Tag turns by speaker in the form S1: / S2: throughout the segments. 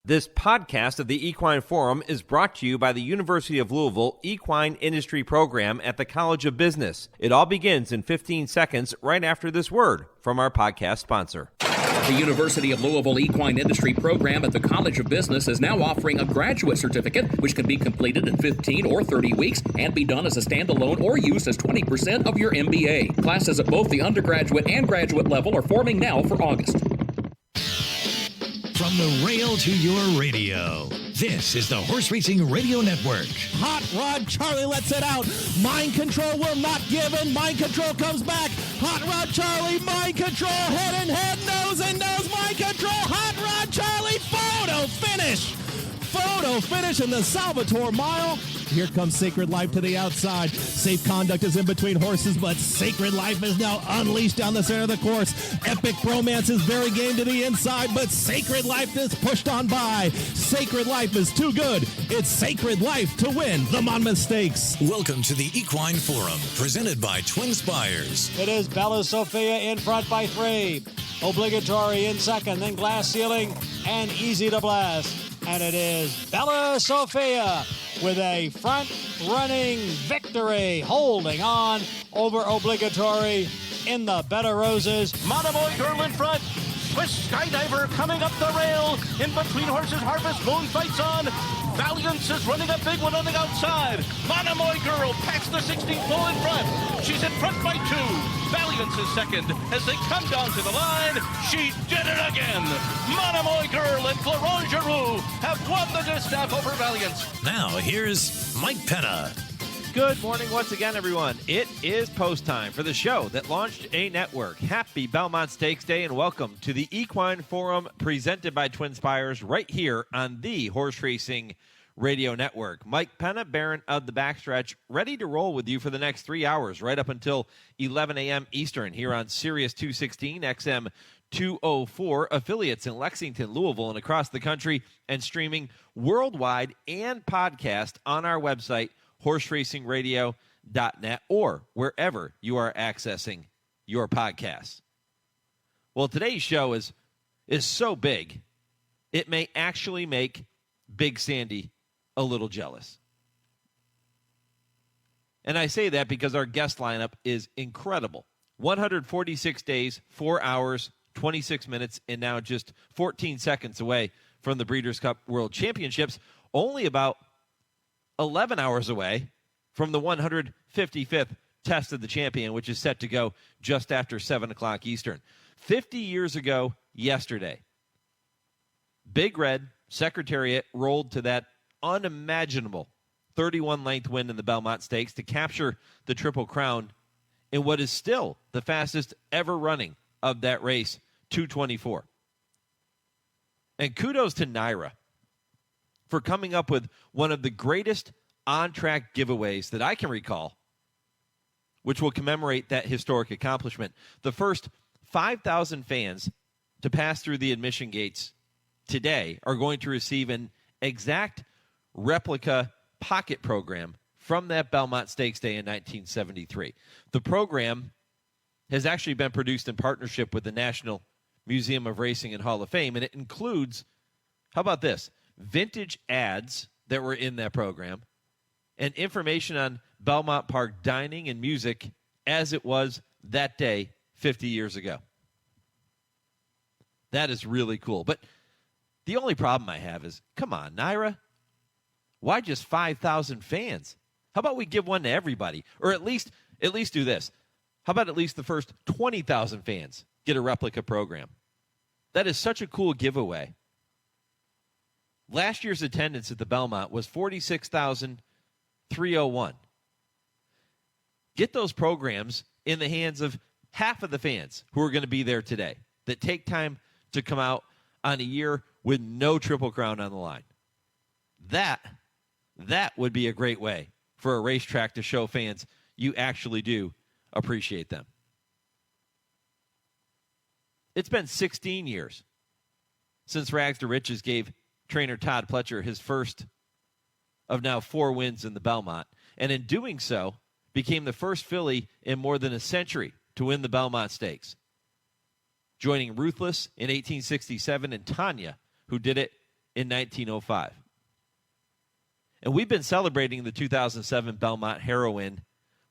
S1: This podcast of the Equine Forum is brought to you by the University of Louisville Equine Industry Program at the College of Business. It all begins in 15 seconds right after this word from our podcast sponsor.
S2: The University of Louisville Equine Industry Program at the College of Business is now offering a graduate certificate, which can be completed in 15 or 30 weeks and be done as a standalone or used as 20% of your MBA. Classes at both the undergraduate and graduate level are forming now for August.
S3: From the rail to your radio, this is the Horse Racing Radio Network.
S4: Hot Rod Charlie lets it out. Mind control will not give in. Mind control comes back. Hot Rod Charlie, mind control, head and head, nose and nose, mind control. Hot Rod Charlie, photo finish. Photo finish in the Salvatore Mile. Here comes Sacred Life to the outside. Safe Conduct is in between horses, but Sacred Life is now unleashed down the center of the course. Epic Bromance is very game to the inside, but Sacred Life is pushed on by. Sacred Life is too good. It's Sacred Life to win the Monmouth Stakes.
S3: Welcome to the Equine Forum, presented by TwinSpires.
S5: It is Bella Sophia in front by 3. Obligatory in second, then Glass Ceiling and Easy to Blast. And it is Bella Sophia with a front-running victory, holding on over Obligatory in the Bed of Roses.
S6: Monomoy Girl in front. Swiss Skydiver coming up the rail. In between horses, Harvest Moon fights on. Valiance is running a big one on the outside. Monomoy Girl packs the 16th pole in front. She's in front by 2. Valiance is second. As they come down to the line, she did it again. Monomoy Girl and Florent Giroux have won the distaff over Valiance.
S3: Now here's Mike Penna.
S1: Good morning once again, everyone. It is post time for the show that launched a network. Happy Belmont Stakes Day and welcome to the Equine Forum presented by TwinSpires right here on the Horse Racing Radio Network. Mike Penna, Baron of the Backstretch, ready to roll with you for the next 3 hours, right up until 11 a.m. Eastern here on Sirius 216, XM 204, affiliates in Lexington, Louisville, and across the country, and streaming worldwide and podcast on our website, horseracingradio.net, or wherever you are accessing your podcasts. Well, today's show is so big, it may actually make Big Sandy a little jealous. And I say that because our guest lineup is incredible. 146 days, 4 hours, 26 minutes, and now just 14 seconds away from the Breeders' Cup World Championships, only about 11 hours away from the 155th Test of the Champion, which is set to go just after 7 o'clock Eastern. 50 years ago yesterday, Big Red Secretariat rolled to that unimaginable 31-length win in the Belmont Stakes to capture the Triple Crown in what is still the fastest ever running of that race, 2:24. And kudos to NYRA for coming up with one of the greatest on-track giveaways that I can recall, which will commemorate that historic accomplishment. The first 5,000 fans to pass through the admission gates today are going to receive an exact replica pocket program from that Belmont Stakes Day in 1973. The program has actually been produced in partnership with the National Museum of Racing and Hall of Fame, and it includes, how about this, vintage ads that were in that program, and information on Belmont Park dining and music as it was that day 50 years ago. That is really cool. But the only problem I have is, come on, NYRA, why just 5,000 fans? How about we give one to everybody? Or at least do this. How about at least the first 20,000 fans get a replica program? That is such a cool giveaway. Last year's attendance at the Belmont was 46,301. Get those programs in the hands of half of the fans who are going to be there today that take time to come out on a year with no Triple Crown on the line. That would be a great way for a racetrack to show fans you actually do appreciate them. It's been 16 years since Rags to Riches gave trainer Todd Pletcher his first of now 4 wins in the Belmont, and in doing so, became the first filly in more than a century to win the Belmont Stakes, joining Ruthless in 1867 and Tanya, who did it in 1905. And we've been celebrating the 2007 Belmont heroine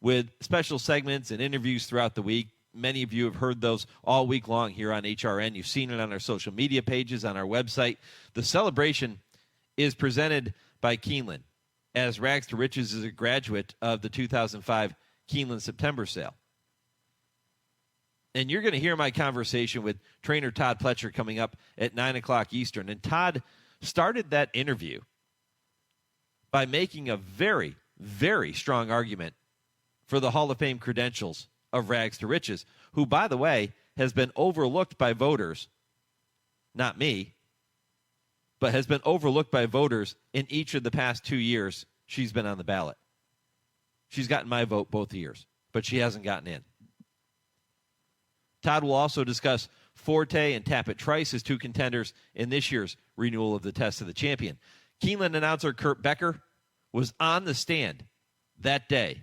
S1: with special segments and interviews throughout the week. Many of you have heard those all week long here on HRN. You've seen it on our social media pages, on our website. The celebration is presented by Keeneland, as Rags to Riches is a graduate of the 2005 Keeneland September sale. And you're going to hear my conversation with trainer Todd Pletcher coming up at 9 o'clock Eastern. And Todd started that interview by making a very, very strong argument for the Hall of Fame credentials of Rags to Riches, who, by the way, has been overlooked by voters, not me, but has been overlooked by voters in each of the past 2 years she's been on the ballot. She's gotten my vote both years, but she hasn't gotten in. Todd will also discuss Forte and Tappet Trice as two contenders in this year's renewal of the Test of the Champion. Keeneland announcer Kurt Becker was on the stand that day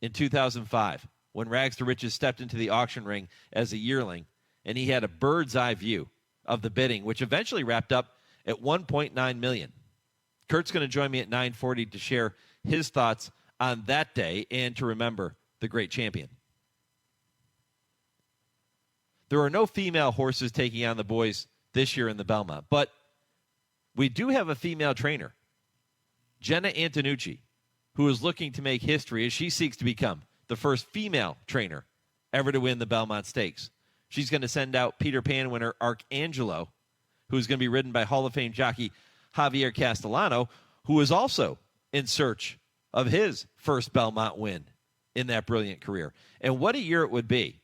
S1: in 2005 when Rags to Riches stepped into the auction ring as a yearling, and he had a bird's eye view of the bidding, which eventually wrapped up at $1.9 million. Kurt's going to join me at 9:40 to share his thoughts on that day and to remember the great champion. There are no female horses taking on the boys this year in the Belmont, but we do have a female trainer, Jena Antonucci, who is looking to make history as she seeks to become the first female trainer ever to win the Belmont Stakes. She's going to send out Peter Pan winner Arcangelo, who's going to be ridden by Hall of Fame jockey Javier Castellano, who is also in search of his first Belmont win in that brilliant career. And what a year it would be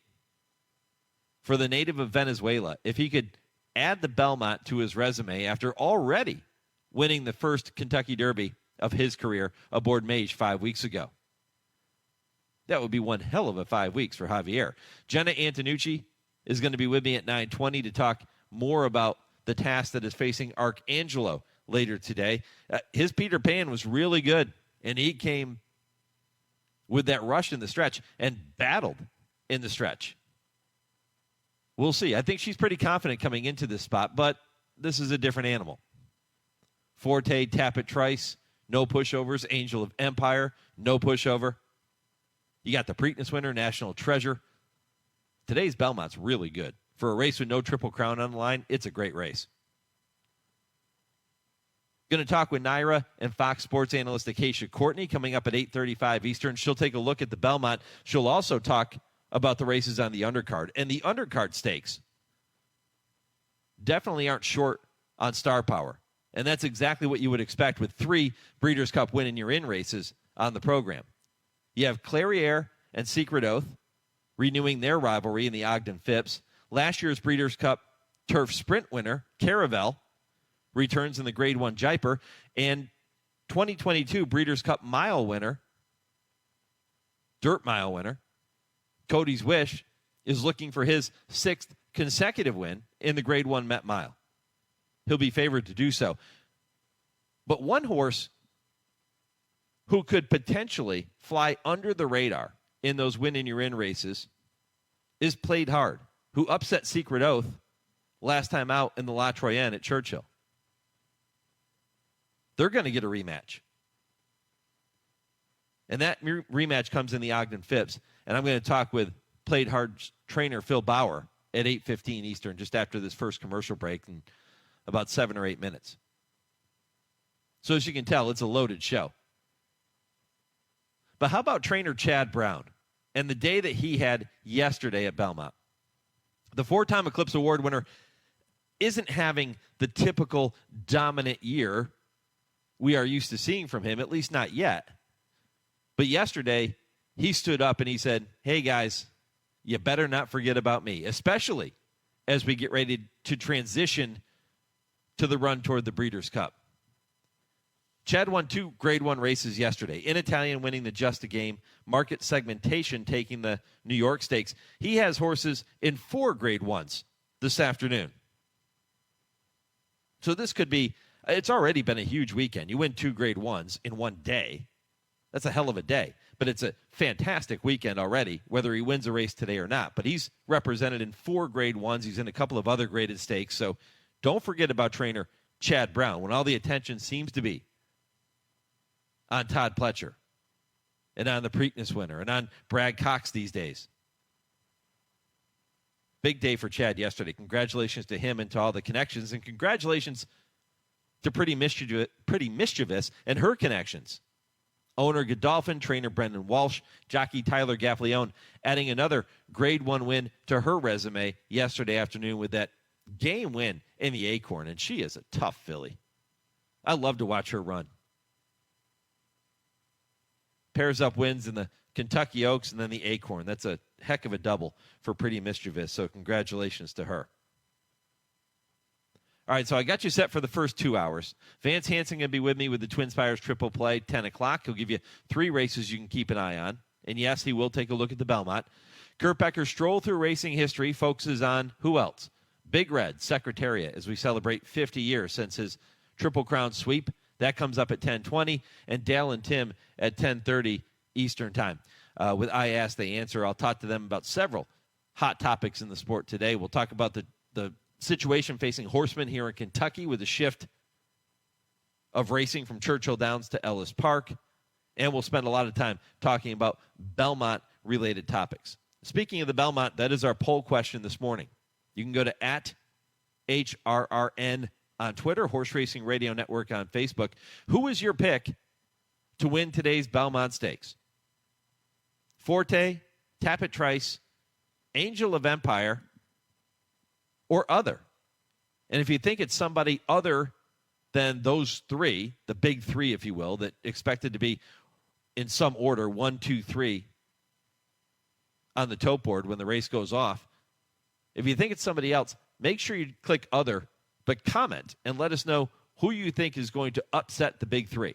S1: for the native of Venezuela if he could add the Belmont to his resume after already winning the first Kentucky Derby of his career aboard Mage 5 weeks ago. That would be one hell of a 5 weeks for Javier. Jena Antonucci is going to be with me at 9:20 to talk more about the task that is facing Arcangelo later today. His Peter Pan was really good, and he came with that rush in the stretch and battled in the stretch. We'll see. I think she's pretty confident coming into this spot, but this is a different animal. Forte, Tappet Trice, no pushovers. Angel of Empire, no pushover. You got the Preakness winner, National Treasure. Today's Belmont's really good. For a race with no Triple Crown on the line, it's a great race. Going to talk with NYRA and Fox Sports analyst Acacia Courtney coming up at 8:35 Eastern. She'll take a look at the Belmont. She'll also talk about the races on the undercard. And the undercard stakes definitely aren't short on star power. And that's exactly what you would expect with 3 Breeders' Cup win-and-you're-in races on the program. You have Clairiere and Secret Oath renewing their rivalry in the Ogden Phipps. Last year's Breeders' Cup Turf Sprint winner, Caravel, returns in the Grade 1 Jaipur. And 2022 Breeders' Cup Mile winner, Dirt Mile winner, Cody's Wish, is looking for his 6th consecutive win in the Grade 1 Met Mile. He'll be favored to do so. But one horse who could potentially fly under the radar in those win-and-you're-in races is Played Hard, who upset Secret Oath last time out in the La Troyenne at Churchill. They're going to get a rematch. And that rematch comes in the Ogden Phipps. And I'm going to talk with Played Hard's trainer Phil Bauer at 8:15 Eastern, just after this first commercial break in about 7 or 8 minutes. So as you can tell, it's a loaded show. But how about trainer Chad Brown and the day that he had yesterday at Belmont? The 4-time Eclipse Award winner isn't having the typical dominant year we are used to seeing from him, at least not yet. But yesterday, he stood up and he said, hey, guys, you better not forget about me, especially as we get ready to transition to the run toward the Breeders' Cup. Chad won 2 Grade 1 races yesterday. In Italian winning the Just a Game, Market Segmentation taking the New York Stakes. He has horses in 4 Grade 1s this afternoon. So this could be, it's already been a huge weekend. You win 2 Grade 1s in one day. That's a hell of a day. But it's a fantastic weekend already, whether he wins a race today or not. But he's represented in 4 Grade 1s. He's in a couple of other graded stakes. So don't forget about trainer Chad Brown, when all the attention seems to be on Todd Pletcher and on the Preakness winner and on Brad Cox these days. Big day for Chad yesterday. Congratulations to him and to all the connections, and congratulations to Pretty Mischievous and her connections. Owner Godolphin, trainer Brendan Walsh, jockey Tyler Gaffleone, adding another Grade 1 win to her resume yesterday afternoon with that game win in the Acorn, and she is a tough filly. I love to watch her run. Pairs up wins in the Kentucky Oaks and then the Acorn. That's a heck of a double for Pretty Mischievous, so congratulations to her. All right, so I got you set for the first 2 hours. Vance Hanson going to be with me with the TwinSpires Triple Play, 10 o'clock. He'll give you 3 races you can keep an eye on. And, yes, he will take a look at the Belmont. Kurt Becker Stroll Through Racing History focuses on who else? Big Red, Secretariat, as we celebrate 50 years since his Triple Crown sweep. That comes up at 10:20. And Dale and Tim at 10:30 Eastern Time. With I Ask, They Answer, I'll talk to them about several hot topics in the sport today. We'll talk about the situation facing horsemen here in Kentucky with the shift of racing from Churchill Downs to Ellis Park. And we'll spend a lot of time talking about Belmont-related topics. Speaking of the Belmont, that is our poll question this morning. You can go to @HRRN on Twitter, Horse Racing Radio Network on Facebook. Who is your pick to win today's Belmont Stakes? Forte, Tapit Trice, Angel of Empire, or other? And if you think it's somebody other than those 3, the big 3, if you will, that expected to be in some order, 1, 2, 3 on the tote board when the race goes off, if you think it's somebody else, make sure you click other, but comment and let us know who you think is going to upset the big 3.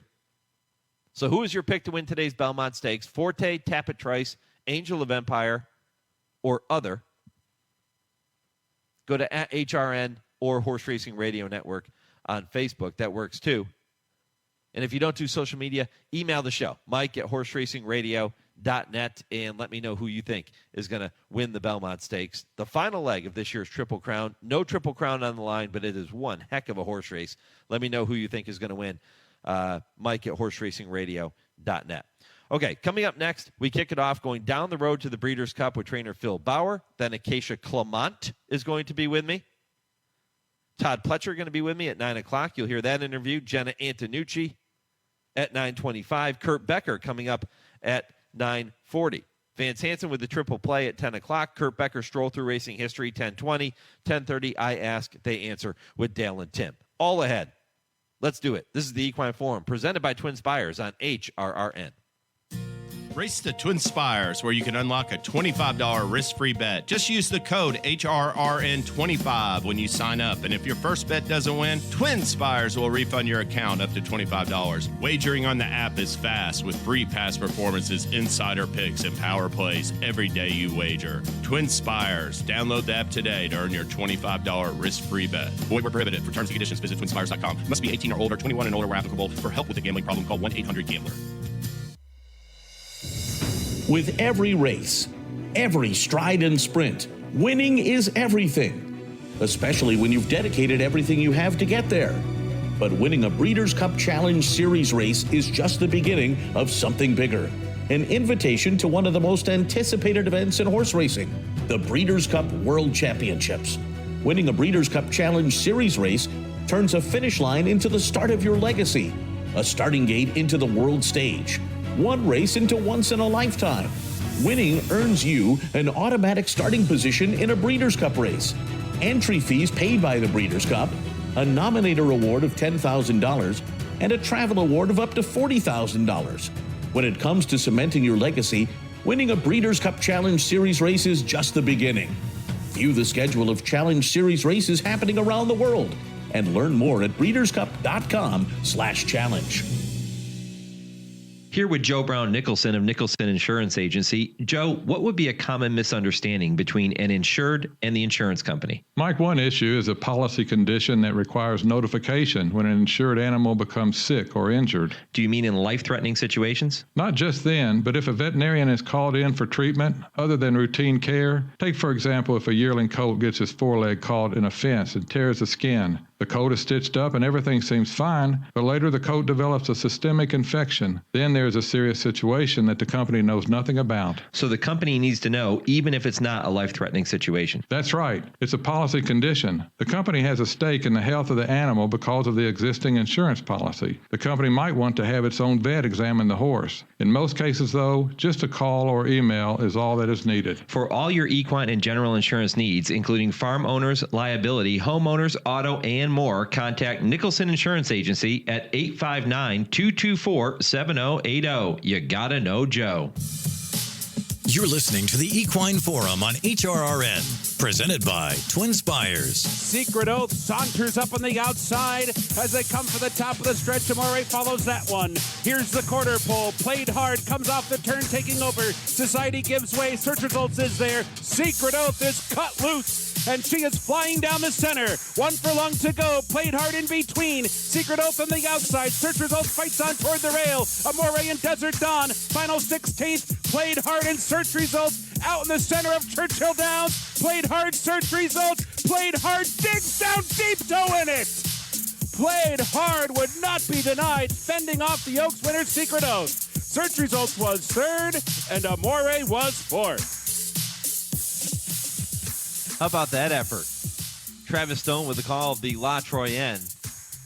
S1: So who is your pick to win today's Belmont Stakes? Forte, Tapit Trice, Angel of Empire, or other? Go to @HRN or Horse Racing Radio Network on Facebook. That works too. And if you don't do social media, email the show, mike@horseracingradio.net, and let me know who you think is going to win the Belmont Stakes. The final leg of this year's Triple Crown. No Triple Crown on the line, but it is one heck of a horse race. Let me know who you think is going to win. Mike@horseracingradio.net. Okay, coming up next, we kick it off going down the road to the Breeders' Cup with trainer Phil Bauer. Then Acacia Courtney is going to be with me. Todd Pletcher going to be with me at 9 o'clock. You'll hear that interview. Jena Antonucci at 9:25. Kurt Becker coming up at 9:40. Vance Hanson with the Triple Play at 10 o'clock. Kurt Becker Stroll Through Racing History, 10:20. 10:30, I Ask, They Answer with Dale and Tim. All ahead. Let's do it. This is the Equine Forum, presented by TwinSpires on HRRN.
S7: Race to TwinSpires, where you can unlock a $25 risk-free bet. Just use the code HRRN25 when you sign up. And if your first bet doesn't win, TwinSpires will refund your account up to $25. Wagering on the app is fast with free past performances, insider picks, and power plays every day you wager. TwinSpires. Download the app today to earn your $25 risk-free bet. Void where prohibited. For terms and conditions, visit TwinSpires.com. Must be 18 or older, 21 and older where applicable. For help with a gambling problem, call 1-800-GAMBLER.
S8: With every race, every stride and sprint, winning is everything, especially when you've dedicated everything you have to get there. But winning a Breeders' Cup Challenge Series race is just the beginning of something bigger. An invitation to one of the most anticipated events in horse racing, the Breeders' Cup World Championships. Winning a Breeders' Cup Challenge Series race turns a finish line into the start of your legacy, a starting gate into the world stage. One race into once in a lifetime. Winning earns you an automatic starting position in a Breeders' Cup race. Entry fees paid by the Breeders' Cup, a nominator award of $10,000, and a travel award of up to $40,000. When it comes to cementing your legacy, winning a Breeders' Cup Challenge Series race is just the beginning. View the schedule of Challenge Series races happening around the world and learn more at breederscup.com/challenge.
S1: Here with Joe Brown Nicholson of Nicholson Insurance Agency. Joe, what would be a common misunderstanding between an insured and the insurance company?
S9: Mike, one issue is a policy condition that requires notification when an insured animal becomes sick or injured.
S1: Do you mean in life-threatening situations?
S9: Not just then, but if a veterinarian is called in for treatment other than routine care, take for example if a yearling colt gets his foreleg caught in a fence and tears the skin. The coat is stitched up and everything seems fine, but later the coat develops a systemic infection. Then there is a serious situation that the company knows nothing about.
S1: So the company needs to know, even if it's not a life-threatening situation.
S9: That's right. It's a policy condition. The company has a stake in the health of the animal because of the existing insurance policy. The company might want to have its own vet examine the horse. In most cases, though, just a call or email is all that is needed.
S1: For all your equine and general insurance needs, including farm owners, liability, homeowners, auto, and more, contact Nicholson Insurance Agency at 859-224-7080. You gotta know Joe.
S3: You're listening to the Equine Forum on HRRN, presented by TwinSpires.
S10: Secret Oath saunters up on the outside as they come for the top of the stretch. Amore follows that one. Here's the quarter pole. Played Hard comes off the turn, taking over. Society gives way. Search Results is there. Secret Oath is cut loose, and she is flying down the center. 1 furlong to go. Played Hard in between. Secret Oath on the outside. Search Results fights on toward the rail. Amore and Desert Dawn. Final 16th. Played Hard and Search Results out in the center of Churchill Downs. Played Hard, Search Results. Played Hard digs down deep to win it. Played Hard would not be denied, fending off the Oaks winner Secret Oath. Search Results was third, and Amore was fourth.
S1: How about that effort? Travis Stone with the call of the La Troyenne.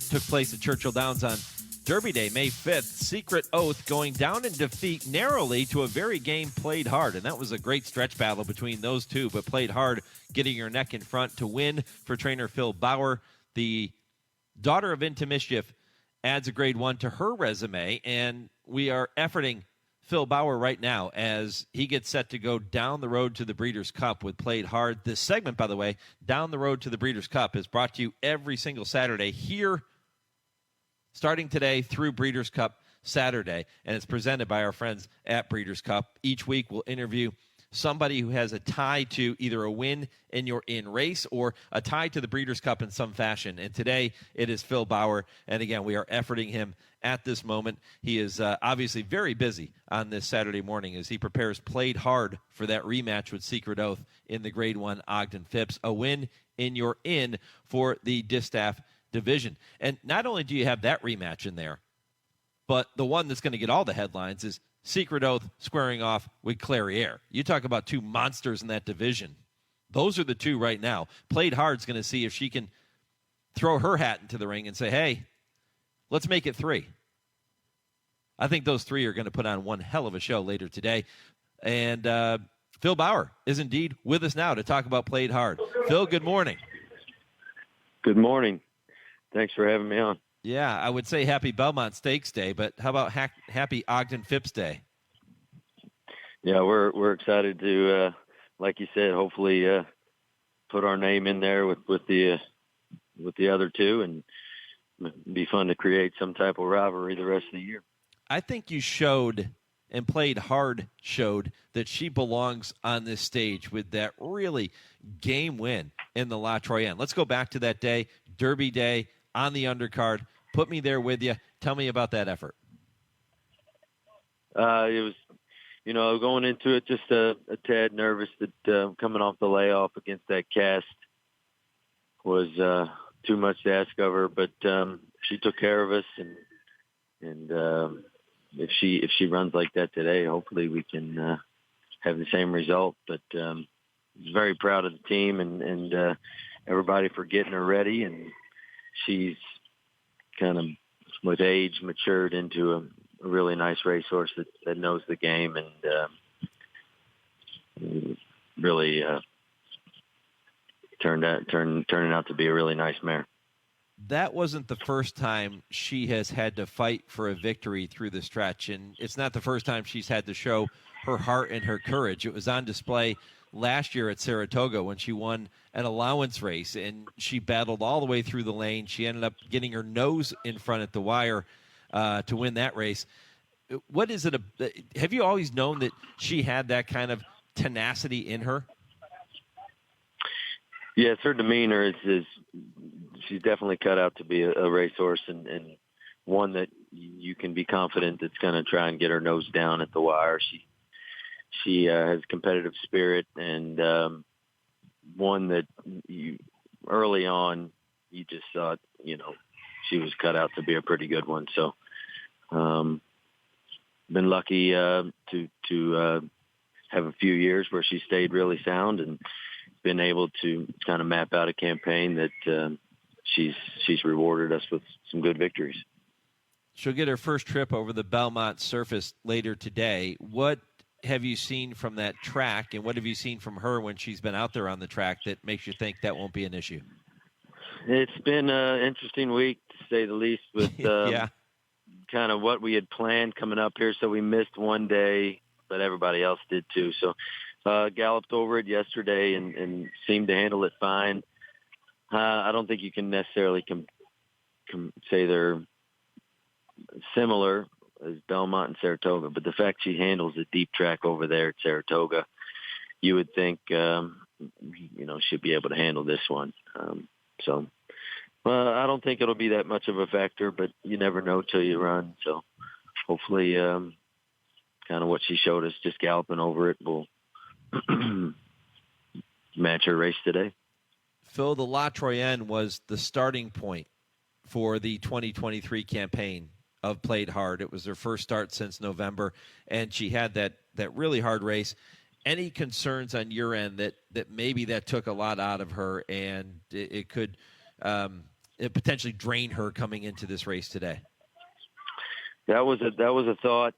S1: Took place at Churchill Downs on Derby Day, May 5th. Secret Oath going down in defeat narrowly to a very game Played Hard. And that was a great stretch battle between those two, but Played Hard getting her neck in front to win for trainer Phil Bauer. The daughter of Into Mischief adds a grade 1 to her resume, and we are efforting Phil Bauer right now as he gets set to go down the road to the Breeders' Cup with Played Hard. This segment, by the way, Down the Road to the Breeders' Cup, is brought to you every single Saturday here, starting today through Breeders' Cup Saturday, and it's presented by our friends at Breeders' Cup. Each week we'll interview somebody who has a tie to either a win in your in-race or a tie to the Breeders' Cup in some fashion. And today it is Phil Bauer, and again, we are efforting him at this moment. He is obviously very busy on this Saturday morning as he prepares Played Hard for that rematch with Secret Oath in the Grade 1 Ogden Phipps. A win in your in for the Distaff division. And not only do you have that rematch in there, but the one that's going to get all the headlines is Secret Oath squaring off with Clairiere. You talk about two monsters in that division. Those are the two right now. Played Hard's going to see if she can throw her hat into the ring and say, hey, let's make it 3. I think those 3 are going to put on one hell of a show later today. And Phil Bauer is indeed with us now to talk about Played Hard. Phil, good morning.
S11: Good morning. Thanks for having me on.
S1: Yeah, I would say happy Belmont Stakes Day, but how about happy Ogden Phipps Day?
S11: Yeah, we're excited to, like you said, hopefully put our name in there with the other two, and it'd be fun to create some type of rivalry the rest of the year.
S1: I think you showed and Played Hard showed that she belongs on this stage with that really game win in the La Troyenne. Let's go back to that day, Derby Day, on the undercard. Put me there with you. Tell me about that effort.
S11: It was, going into it just a tad nervous that coming off the layoff against that cast was too much to ask of her, but she took care of us, and if she runs like that today, hopefully we can have the same result. But I was very proud of the team and everybody for getting her ready, and she's kind of with age matured into a really nice racehorse that knows the game, and really turning out to be a really nice mare.
S1: That wasn't the first time she has had to fight for a victory through the stretch, and it's not the first time she's had to show her heart and her courage. It was on display last year at Saratoga when she won an allowance race, and she battled all the way through the lane. She ended up getting her nose in front at the wire to win that race. what is it? Have you always known that she had that kind of tenacity in her?
S11: Yes, her demeanor is she's definitely cut out to be a racehorse and one that you can be confident that's going to try and get her nose down at the wire. She has competitive spirit and one that early on you just thought, she was cut out to be a pretty good one. So been lucky to have a few years where she stayed really sound and been able to kind of map out a campaign that she's rewarded us with some good victories.
S1: She'll get her first trip over the Belmont surface later today. What have you seen from that track, and what have you seen from her when she's been out there on the track that makes you think that won't be an issue?
S11: It's been an interesting week, to say the least, with
S1: yeah.
S11: kind of what we had planned coming up here. So we missed one day, but everybody else did too. So galloped over it yesterday and seemed to handle it fine. I don't think you can necessarily say they're similar as Belmont and Saratoga, but the fact she handles a deep track over there at Saratoga, you would think, she'd be able to handle this one. So I don't think it'll be that much of a factor, but you never know till you run. So hopefully kind of what she showed us, just galloping over it, will match her race today.
S1: Phil, the La Troyenne was the starting point for the 2023 campaign of Played Hard. It was their first start since November, and she had that really hard race. Any concerns on your end that maybe that took a lot out of her and it could potentially drain her coming into this race today?
S11: That was a thought.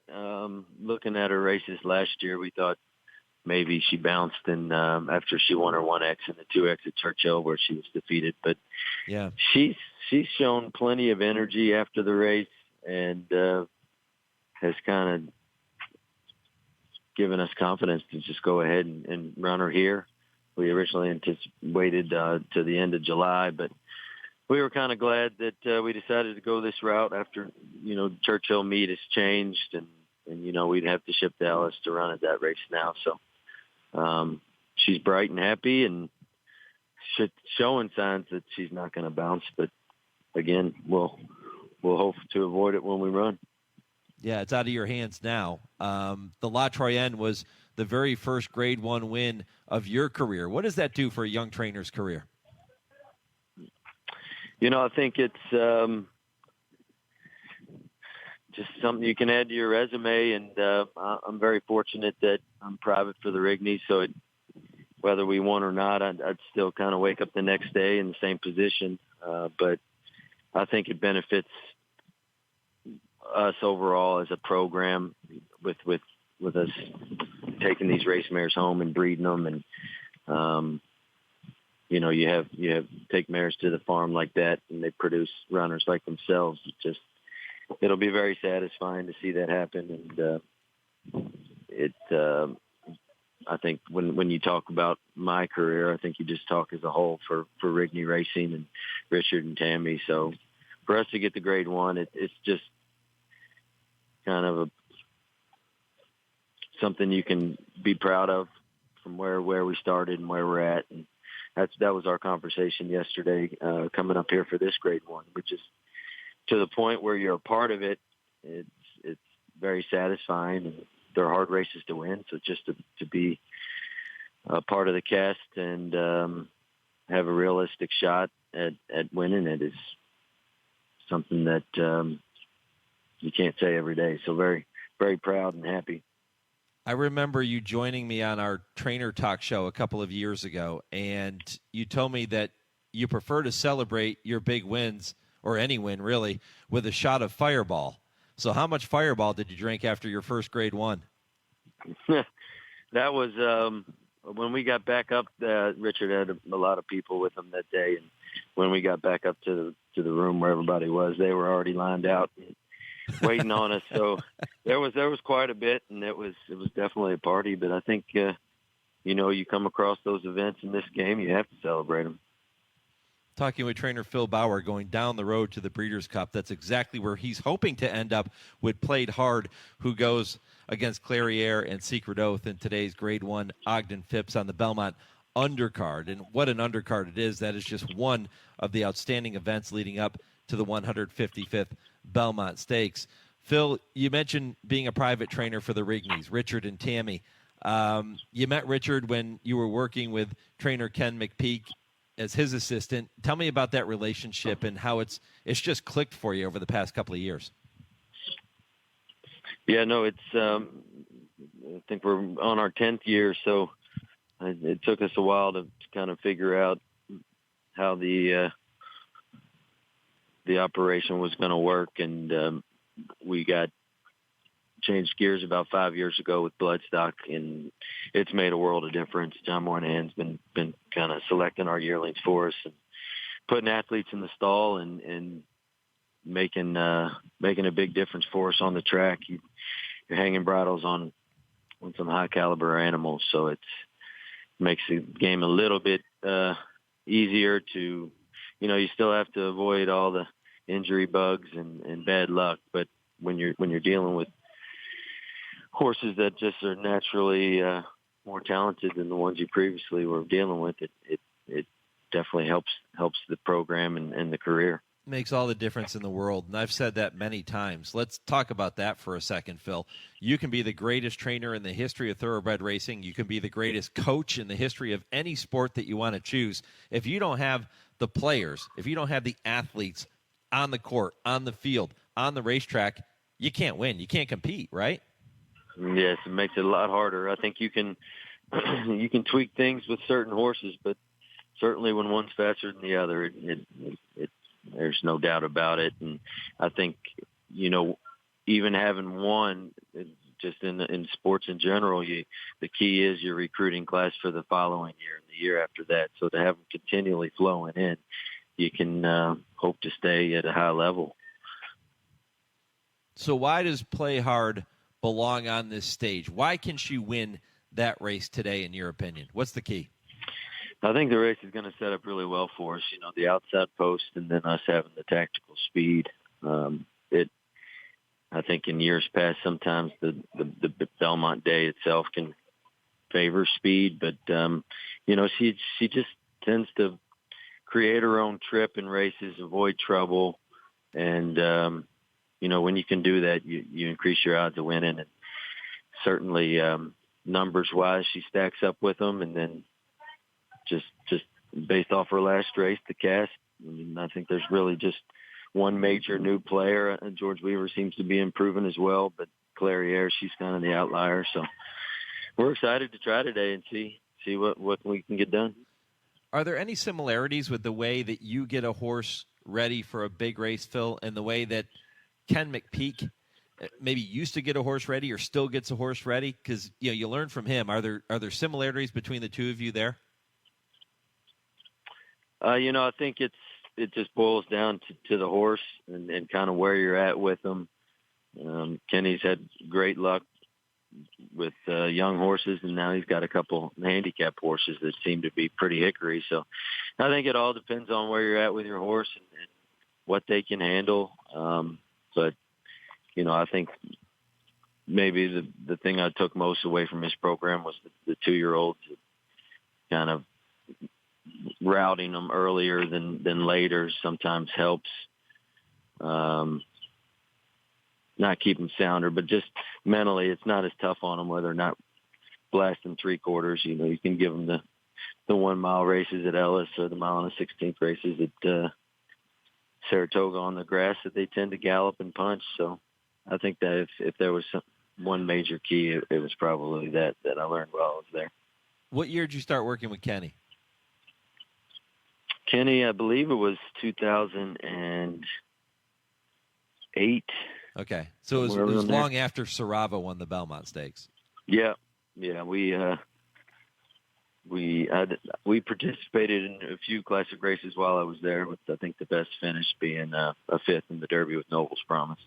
S11: Looking at her races last year, we thought maybe she bounced in after she won her 1X and the 2X at Churchill where she was defeated. But
S1: yeah,
S11: she's shown plenty of energy after the race and has kind of given us confidence to just go ahead and run her here. We originally anticipated to the end of July, but we were kind of glad that we decided to go this route after, Churchill meet has changed and we'd have to ship Dallas to run at that race now. So she's bright and happy and showing signs that she's not going to bounce. But again, we'll hope to avoid it when we run.
S1: Yeah, it's out of your hands now. The La Troyenne was the very first Grade 1 win of your career. What does that do for a young trainer's career?
S11: I think it's just something you can add to your resume, and I'm very fortunate that I'm private for the Rigney, so whether we won or not, I'd still kind of wake up the next day in the same position. But I think it benefits us overall as a program with us taking these race mares home and breeding them. And, you have take mares to the farm like that and they produce runners like themselves. It'll be very satisfying to see that happen. And, I think when you talk about my career, I think you just talk as a whole for Rigney Racing and Richard and Tammy. So for us to get to Grade 1, it's just kind of something you can be proud of from where we started and where we're at. And that was our conversation yesterday, coming up here for this Grade 1, which is to the point where you're a part of it. It's very satisfying, and they're hard races to win. So just to be a part of the cast and have a realistic shot at winning it is something that you can't say every day. So very, very proud and happy.
S1: I remember you joining me on our trainer talk show a couple of years ago, and you told me that you prefer to celebrate your big wins, or any win really, with a shot of Fireball. So how much Fireball did you drink after your first Grade 1?
S11: That was when we got back up. Richard had a lot of people with him that day, and when we got back up to the room where everybody was, they were already lined out and waiting on us. So there was quite a bit, and it was definitely a party. But I think you come across those events in this game, you have to celebrate them.
S1: talking with trainer Phil Bauer, going down the road to the Breeders' Cup. That's exactly where he's hoping to end up with Played Hard, who goes against Clairiere and Secret Oath in today's Grade 1 Ogden Phipps on the Belmont undercard. And what an undercard it is. That is just one of the outstanding events leading up to the 155th Belmont Stakes. Phil, you mentioned being a private trainer for the Rigneys, Richard and Tammy. You met Richard when you were working with trainer Ken McPeak as his assistant. Tell me about that relationship and how it's just clicked for you over the past couple of years.
S11: Yeah, no, it's I think we're on our 10th year, so it took us a while to kind of figure out how the operation was going to work, and we got changed gears about 5 years ago with Bloodstock, and it's made a world of difference. John Moynihan's been kind of selecting our yearlings for us and putting athletes in the stall and making a big difference for us on the track. You're hanging bridles on some high caliber animals, so it makes the game a little bit easier to, you still have to avoid all the injury bugs and bad luck, but when you're dealing with horses that just are naturally more talented than the ones you previously were dealing with, it definitely helps the program and the career.
S1: Makes all the difference in the world, and I've said that many times. Let's talk about that for a second, Phil. You can be the greatest trainer in the history of thoroughbred racing. You can be the greatest coach in the history of any sport that you want to choose. If you don't have the players, if you don't have the athletes on the court, on the field, on the racetrack, you can't win. You can't compete, right?
S11: Yes, it makes it a lot harder. I think you can tweak things with certain horses, but certainly when one's faster than the other, there's no doubt about it. And I think, even having one, just in sports in general, the key is your recruiting class for the following year and the year after that. So to have them continually flowing in, you can hope to stay at a high level.
S1: So why does Play Hard belong on this stage? Why can she win that race today, in your opinion? What's the key?
S11: I think the race is going to set up really well for us. The outside post and then us having the tactical speed. I think in years past, sometimes the Belmont Day itself can favor speed, but she just tends to create her own trip in races, avoid trouble, and when you can do that, you increase your odds of winning. And certainly, numbers-wise, she stacks up with them, and then just based off her last race, the cast, I think there's really just one major new player. George Weaver seems to be improving as well, but Clairiere, she's kind of the outlier. So we're excited to try today and see what we can get done.
S1: Are there any similarities with the way that you get a horse ready for a big race, Phil, and the way that Ken McPeak maybe used to get a horse ready or still gets a horse ready? Because you learn from him. Are there similarities between the two of you there?
S11: I think it just boils down to the horse and kind of where you're at with them. Kenny's had great luck with young horses, and now he's got a couple handicap horses that seem to be pretty hickory. So I think it all depends on where you're at with your horse and what they can handle. But I think maybe the thing I took most away from his program was the 2-year-olds, kind of routing them earlier than later sometimes helps. Not keep them sounder, but just mentally it's not as tough on them where they're not blasting 3/4. You can give them the 1 mile races at Ellis or the mile and a 16th races at Saratoga on the grass that they tend to gallop and punch. So I think that if there was one major key, it was probably that I learned while I was there.
S1: What year did you start working with Kenny?
S11: Kenny, I believe it was 2008.
S1: Okay, so it was long after Sarava won the Belmont Stakes.
S11: Yeah. We participated in a few classic races while I was there, with I think the best finish being a 5th in the Derby with Noble's Promise.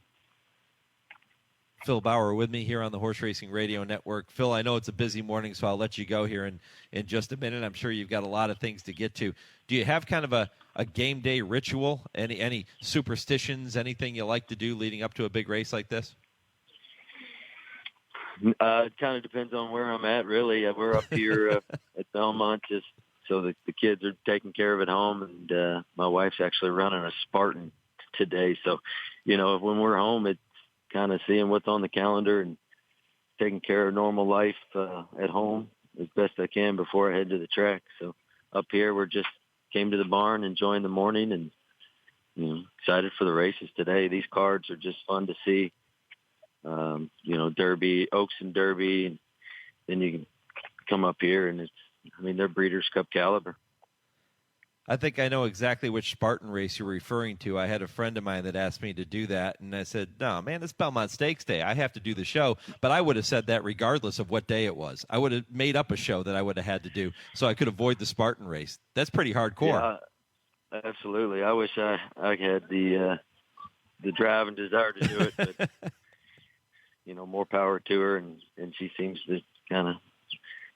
S1: Phil Bauer with me here on the Horse Racing Radio Network. Phil, I know it's a busy morning, so I'll let you go here in just a minute. I'm sure you've got a lot of things to get to. Do you have kind of a game day ritual? Any superstitions, anything you like to do leading up to a big race like this?
S11: It kind of depends on where I'm at, really. We're up here at Belmont just so that the kids are taken care of at home, and my wife's actually running a Spartan today. So, when we're home, it's kind of seeing what's on the calendar and taking care of normal life at home as best I can before I head to the track. So up here, we're just came to the barn, enjoying the morning, and excited for the races today. These cards are just fun to see. Derby, Oaks and Derby, and then you can come up here and they're Breeders' Cup caliber.
S1: I think I know exactly which Spartan race you're referring to. I had a friend of mine that asked me to do that, and I said, no, man, it's Belmont Stakes Day. I have to do the show. But I would have said that regardless of what day it was. I would have made up a show that I would have had to do so I could avoid the Spartan race. That's pretty hardcore.
S11: Yeah, absolutely. I wish I had the drive and desire to do it, but more power to her, and she seems to kind of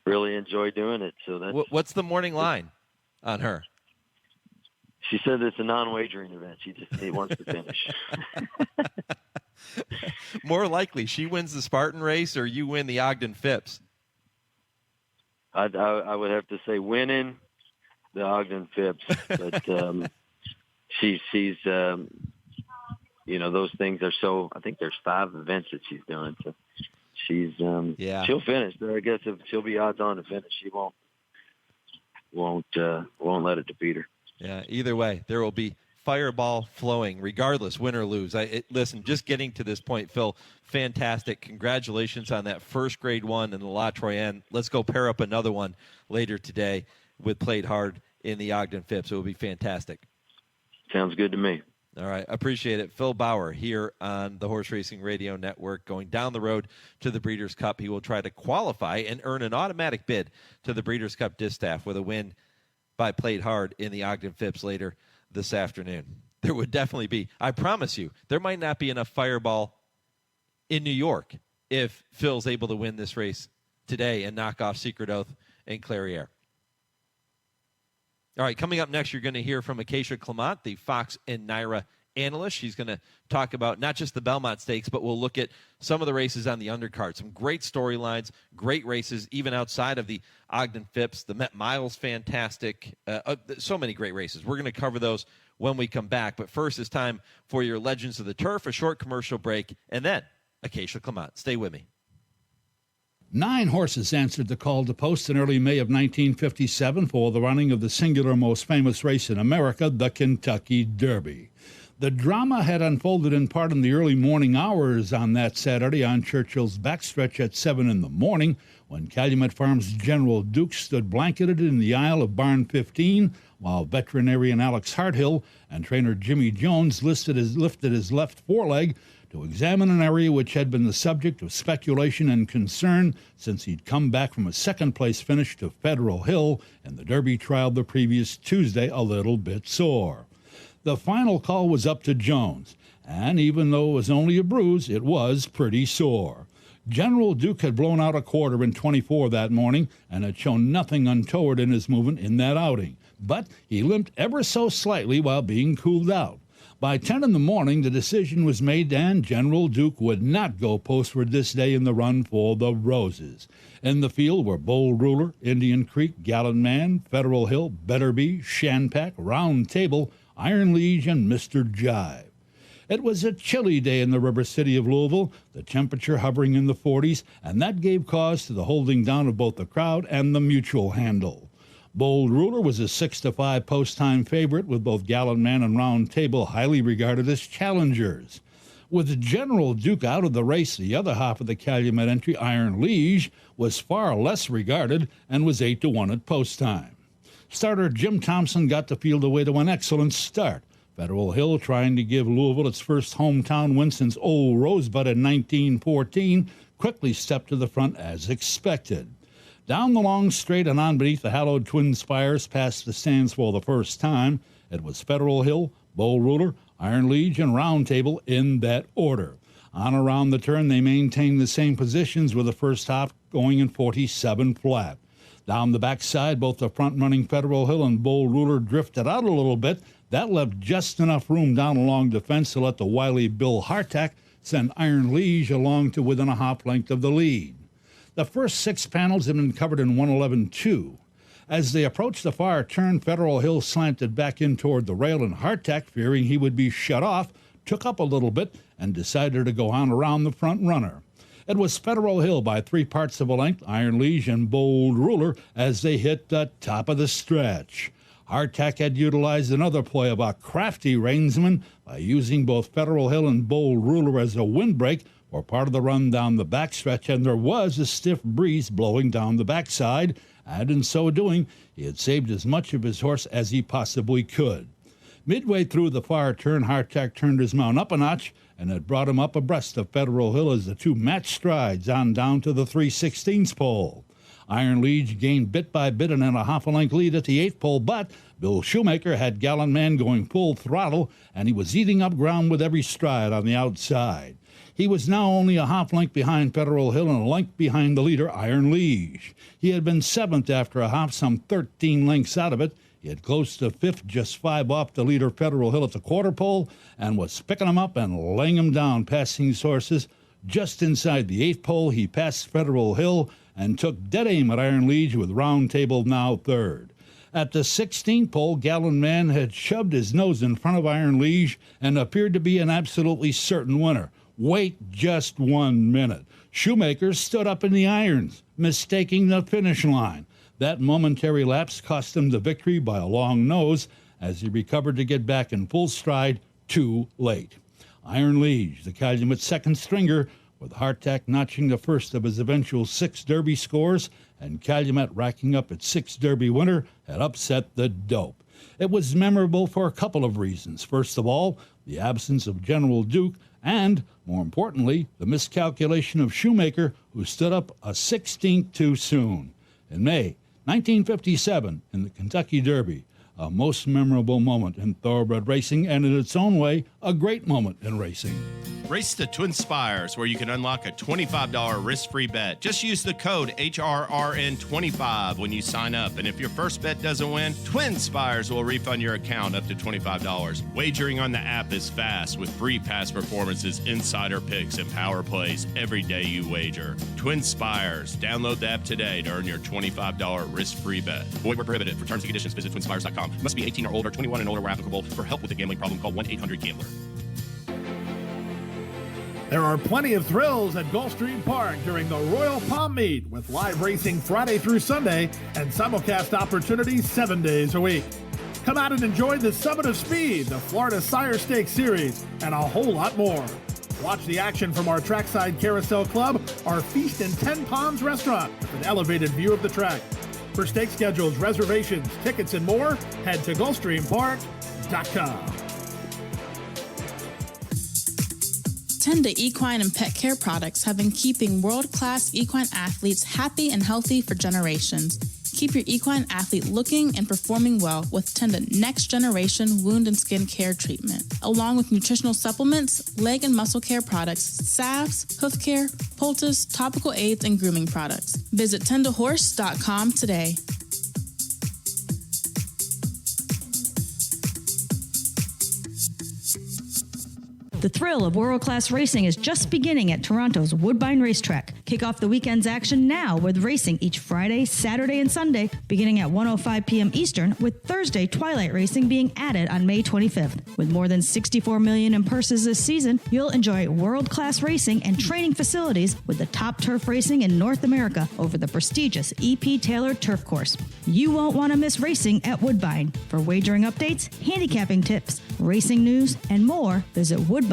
S11: really enjoy doing it. So that's
S1: what's the morning line on her?
S11: She said it's a non-wagering event. She just wants to finish.
S1: More likely, she wins the Spartan race, or you win the Ogden Phipps.
S11: I would have to say winning the Ogden Phipps, but she's those things are so. I think there's 5 events that she's doing, so she's she'll finish. I guess if she'll be odds on to finish, she won't let it defeat her.
S1: Yeah. Either way, there will be fireball flowing, regardless, win or lose. Listen, just getting to this point, Phil, fantastic. Congratulations on that first Grade 1 in the La Troyenne. Let's go pair up another one later today with Played Hard in the Ogden Phipps. It will be fantastic.
S11: Sounds good to me.
S1: All right. Appreciate it. Phil Bauer here on the Horse Racing Radio Network, going down the road to the Breeders' Cup. He will try to qualify and earn an automatic bid to the Breeders' Cup Distaff with a win by Played Hard in the Ogden Phipps later this afternoon. There would definitely be, I promise you, there might not be enough fireball in New York if Phil's able to win this race today and knock off Secret Oath and Clairiere. All right, coming up next, you're going to hear from Acacia Courtney, the Fox and NYRA analyst. She's going to talk about not just the Belmont Stakes, but we'll look at some of the races on the undercard. Some great storylines, great races, even outside of the Ogden Phipps. The Met Miles, fantastic. So many great races. We're going to cover those when we come back. But first, it's time for your Legends of the Turf, a short commercial break, and then Acacia Courtney. Stay with me.
S12: 9 horses answered the call to post in early May of 1957 for the running of the singular most famous race in America, the Kentucky Derby. The drama had unfolded in part in the early morning hours on that Saturday on Churchill's backstretch at 7 in the morning, when Calumet Farms General Duke stood blanketed in the aisle of Barn 15, while veterinarian Alex Harthill and trainer Jimmy Jones lifted his left foreleg to examine an area which had been the subject of speculation and concern since he'd come back from a second-place finish to Federal Hill in the Derby trial the previous Tuesday a little bit sore. The final call was up to Jones, and even though it was only a bruise, it was pretty sore. General Duke had blown out a quarter in 24 that morning and had shown nothing untoward in his movement in that outing, but he limped ever so slightly while being cooled out. By 10 in the morning, the decision was made, and General Duke would not go postward this day in the run for the Roses. In the field were Bold Ruler, Indian Creek, Gallant Man, Federal Hill, Better Be, Shanpack, Round Table, Iron Liege, and Mr. Jive. It was a chilly day in the river city of Louisville, the temperature hovering in the 40s, and that gave cause to the holding down of both the crowd and the mutual handle. Bold Ruler was a 6-5 post-time favorite, with both Gallant Man and Round Table highly regarded as challengers. With General Duke out of the race, the other half of the Calumet entry, Iron Liege, was far less regarded and was 8-1 at post-time. Starter Jim Thompson got the field away to an excellent start. Federal Hill, trying to give Louisville its first hometown win since Old Rosebud in 1914, quickly stepped to the front as expected. Down the long straight and on beneath the hallowed TwinSpires past the stands for the first time, it was Federal Hill, Bold Ruler, Iron Liege, and Round Table in that order. On around the turn, they maintained the same positions with the first half going in 47 flat. Down the backside, both the front-running Federal Hill and Bold Ruler drifted out a little bit. That left just enough room down along the fence to let the wily Bill Hartack send Iron Liege along to within a half length of the lead. The first 6 panels had been covered in 111.2. As they approached the far turn, Federal Hill slanted back in toward the rail, and Hartack, fearing he would be shut off, took up a little bit and decided to go on around the front runner. It was Federal Hill by 3 parts of a length, Iron Liege and Bold Ruler, as they hit the top of the stretch. Hartack had utilized another ploy of a crafty reinsman by using both Federal Hill and Bold Ruler as a windbreak for part of the run down the backstretch, and there was a stiff breeze blowing down the backside, and in so doing, he had saved as much of his horse as he possibly could. Midway through the far turn, Hartack turned his mount up a notch and had brought him up abreast of Federal Hill as the two matched strides on down to the 3/16 pole. Iron Liege gained bit by bit and had a half a length lead at the 8th pole, but Bill Shoemaker had Gallant Man going full throttle, and he was eating up ground with every stride on the outside. He was now only a half length behind Federal Hill and a length behind the leader, Iron Liege. He had been 7th after a half, some 13 lengths out of it. He had close to 5th, just 5 off the leader, Federal Hill, at the quarter pole, and was picking him up and laying him down, passing his horses. Just inside the 8th pole, he passed Federal Hill and took dead aim at Iron Liege with Round Table now 3rd. At the 16th pole, Gallant Man had shoved his nose in front of Iron Liege and appeared to be an absolutely certain winner. Wait just 1 minute. Shoemaker stood up in the irons, mistaking the finish line. That momentary lapse cost him the victory by a long nose as he recovered to get back in full stride too late. Iron Liege, the Calumet's second stringer, with Hartack notching the first of his eventual 6 Derby scores and Calumet racking up its 6th Derby winner, had upset the dope. It was memorable for a couple of reasons. First of all, the absence of General Duke, and, more importantly, the miscalculation of Shoemaker, who stood up a 16th too soon. In May 1957, in the Kentucky Derby, a most memorable moment in thoroughbred racing, and in its own way, a great moment in racing.
S7: Race the TwinSpires, where you can unlock a $25 risk-free bet. Just use the code HRRN25 when you sign up, and if your first bet doesn't win, TwinSpires will refund your account up to $25. Wagering on the app is fast, with free past performances, insider picks, and power plays every day you wager. TwinSpires. Download the app today to earn your $25 risk-free bet. Void where prohibited. For terms and conditions, visit TwinSpires.com. Must be 18 or older, 21 and older where applicable. For help with a gambling problem, call 1-800-GAMBLER.
S13: There are plenty of thrills at Gulfstream Park during the Royal Palm Meet, with live racing Friday through Sunday and simulcast opportunities 7 days a week. Come out and enjoy the Summit of Speed, the Florida Sire Stakes Series, and a whole lot more. Watch the action from our Trackside Carousel Club, our Feast in 10 Palms restaurant with an elevated view of the track. For stake schedules, reservations, tickets, and more, head to GulfstreamPark.com.
S14: Tenda Equine and Pet Care products have been keeping world-class equine athletes happy and healthy for generations. Keep your equine athlete looking and performing well with Tenda Next Generation Wound and Skin Care Treatment, along with nutritional supplements, leg and muscle care products, salves, hoof care, poultice, topical aids, and grooming products. Visit tendahorse.com today.
S15: The thrill of world-class racing is just beginning at Toronto's Woodbine Racetrack. Kick off the weekend's action now with racing each Friday, Saturday, and Sunday, beginning at 1:05 p.m. Eastern, with Thursday twilight racing being added on May 25th. With more than $64 million in purses this season, you'll enjoy world-class racing and training facilities with the top turf racing in North America over the prestigious E.P. Taylor Turf Course. You won't want to miss racing at Woodbine. For wagering updates, handicapping tips, racing news, and more, visit Woodbine.com.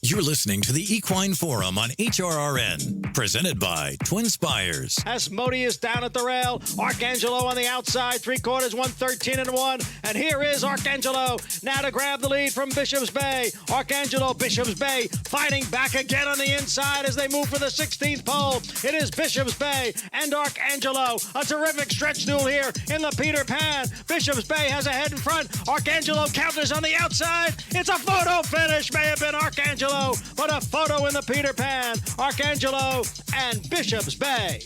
S3: You're listening to the Equine Forum on HRRN, presented by TwinSpires.
S5: Asmodeus down at the rail. Arcangelo on the outside, 3/4, 113-1. And here is Arcangelo now to grab the lead from Bishop's Bay. Arcangelo, Bishop's Bay fighting back again on the inside as they move for the 16th pole. It is Bishop's Bay and Arcangelo. A terrific stretch duel here in the Peter Pan. Bishop's Bay has a head in front. Arcangelo counters on the outside. It's a photo finish. May have been Arcangelo, but a photo in the Peter Pan. Arcangelo and Bishop's Bay.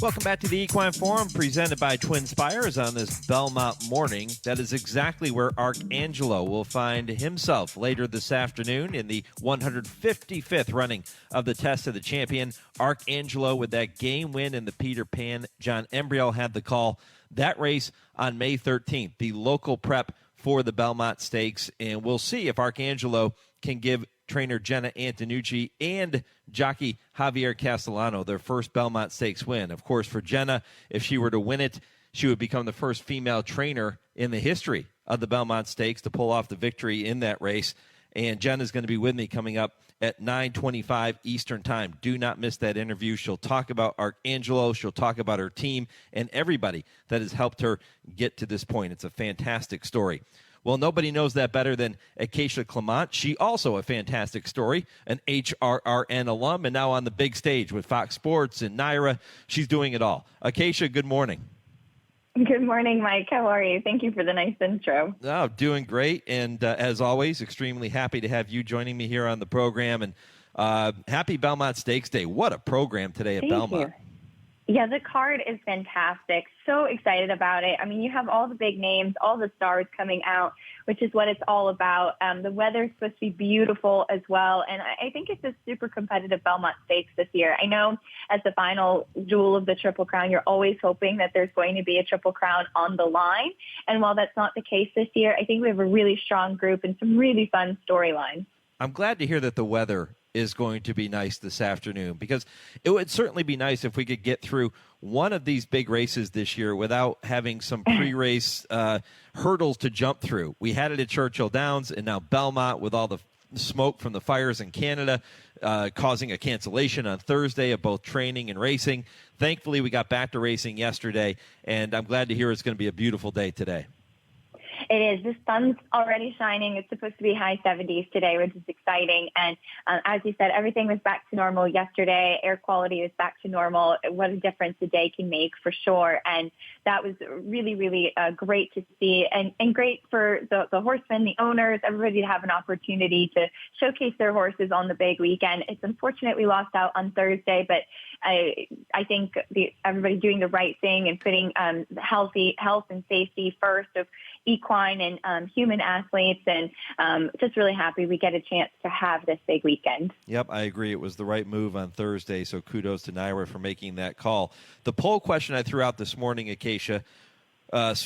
S1: Welcome back to the Equine Forum, presented by TwinSpires on this Belmont morning. That is exactly where Arcangelo will find himself later this afternoon in the 155th running of the Test of the Champion. Arcangelo with that game win in the Peter Pan. John Embriel had the call. That race on May 13th, the local prep for the Belmont Stakes, and we'll see if Arcangelo can give trainer Jena Antonucci and jockey Javier Castellano their first Belmont Stakes win. Of course, for Jena, if she were to win it, she would become the first female trainer in the history of the Belmont Stakes to pull off the victory in that race. And Jena's going to be with me coming up at 9:25 Eastern Time. Do not miss that interview. She'll talk about Arcangelo. She'll talk about her team and everybody that has helped her get to this point. It's a fantastic story. Well, nobody knows that better than Acacia Clement. She also a fantastic story, an HRRN alum, and now on the big stage with Fox Sports and NYRA. She's doing it all. Acacia, good morning.
S16: Good morning, Mike. How are you? Thank you for the nice intro.
S1: Oh, doing great. And as always, extremely happy to have you joining me here on the program. And happy Belmont Stakes Day. What a program today at
S16: Thank
S1: Belmont.
S16: You. Yeah, the card is fantastic. So excited about it. I mean, you have all the big names, all the stars coming out, which is what it's all about. The weather's supposed to be beautiful as well. And I think it's a super competitive Belmont Stakes this year. I know as the final jewel of the Triple Crown, you're always hoping that there's going to be a Triple Crown on the line. And while that's not the case this year, I think we have a really strong group and some really fun storylines.
S1: I'm glad to hear that the weather is going to be nice this afternoon, because it would certainly be nice if we could get through one of these big races this year without having some pre-race hurdles to jump through. We had it at Churchill Downs, and now Belmont with all the smoke from the fires in Canada causing a cancellation on Thursday of both training and racing. Thankfully, we got back to racing yesterday, and I'm glad to hear it's going to be a beautiful day today.
S16: It is. The sun's already shining. It's supposed to be high 70s today, which is exciting. And as you said, everything was back to normal yesterday. Air quality is back to normal. What a difference a day can make for sure. And that was really, really great to see, and great for the horsemen, the owners, everybody to have an opportunity to showcase their horses on the big weekend. It's unfortunate we lost out on Thursday, but I think everybody doing the right thing and putting health and safety first of equine and human athletes, and just really happy we get a chance to have this big weekend.
S1: Yep, I agree. It was the right move on Thursday, so kudos to NYRA for making that call. The poll question I threw out this morning, Acacia,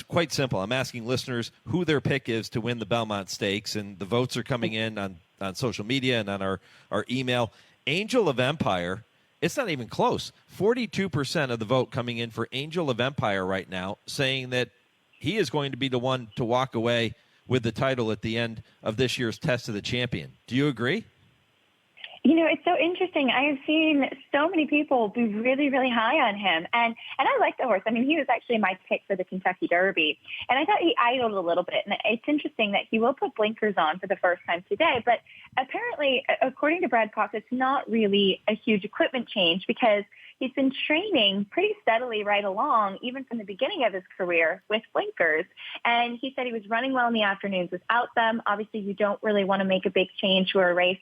S1: quite simple. I'm asking listeners who their pick is to win the Belmont Stakes, and the votes are coming in on social media and on our email. Angel of Empire, it's not even close. 42% of the vote coming in for Angel of Empire right now, saying that he is going to be the one to walk away with the title at the end of this year's Test of the Champion. Do you agree?
S16: You know, it's so interesting. I have seen so many people be really, really high on him. And I like the horse. I mean, he was actually my pick for the Kentucky Derby. And I thought he idled a little bit. And it's interesting that he will put blinkers on for the first time today. But apparently, according to Brad Cox, it's not really a huge equipment change, because he's been training pretty steadily right along, even from the beginning of his career, with blinkers. And he said he was running well in the afternoons without them. Obviously, you don't really want to make a big change to a race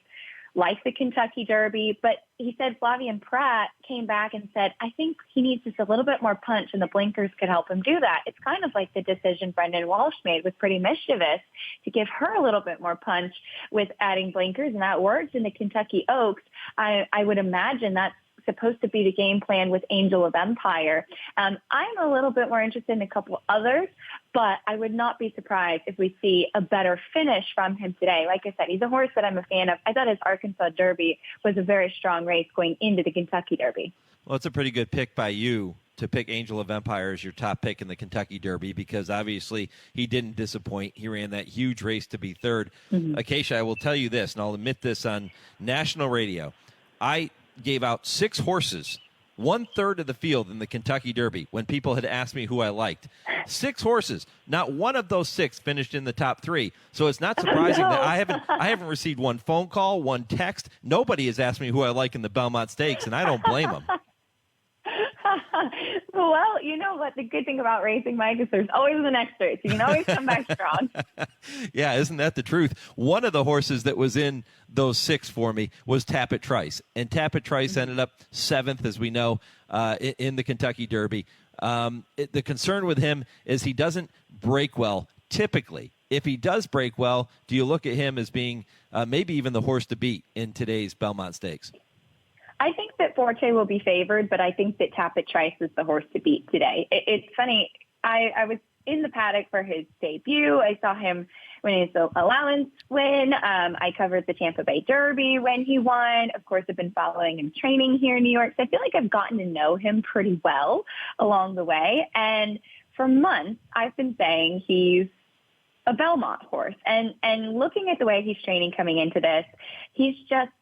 S16: like the Kentucky Derby. But he said Flavien Prat came back and said, I think he needs just a little bit more punch, and the blinkers could help him do that. It's kind of like the decision Brendan Walsh made with Pretty Mischievous to give her a little bit more punch with adding blinkers, and that works in the Kentucky Oaks. I would imagine that's supposed to be the game plan with Angel of Empire. I'm a little bit more interested in a couple others, but I would not be surprised if we see a better finish from him today. Like I said, he's a horse that I'm a fan of. I thought his Arkansas Derby was a very strong race going into the Kentucky Derby.
S1: Well, it's a pretty good pick by you to pick Angel of Empire as your top pick in the Kentucky Derby because obviously he didn't disappoint. He ran that huge race to be third. Acacia, I will tell you this, and I'll admit this on national radio. I gave out 6 horses, 1/3 of the field in the Kentucky Derby when people had asked me who I liked. 6 horses. Not one of those 6 finished in the top 3. So it's not surprising that I haven't received one phone call, one text. Nobody has asked me who I like in the Belmont Stakes, and I don't blame them.
S16: Well, you know what? The good thing about racing, Mike, is there's always the next race. You can always come back strong.
S1: Yeah, isn't that the truth? One of the horses that was in those 6 for me was Tappet Trice. And Tappet Trice ended up 7th, as we know, in the Kentucky Derby. The concern with him is he doesn't break well typically. If he does break well, do you look at him as being maybe even the horse to beat in today's Belmont Stakes?
S16: I think that Forte will be favored, but I think that Tappet Trice is the horse to beat today. It's funny. I was in the paddock for his debut. I saw him when his allowance win. I covered the Tampa Bay Derby when he won. Of course, I've been following him training here in New York. So I feel like I've gotten to know him pretty well along the way. And for months, I've been saying he's a Belmont horse. And looking at the way he's training coming into this, he's just,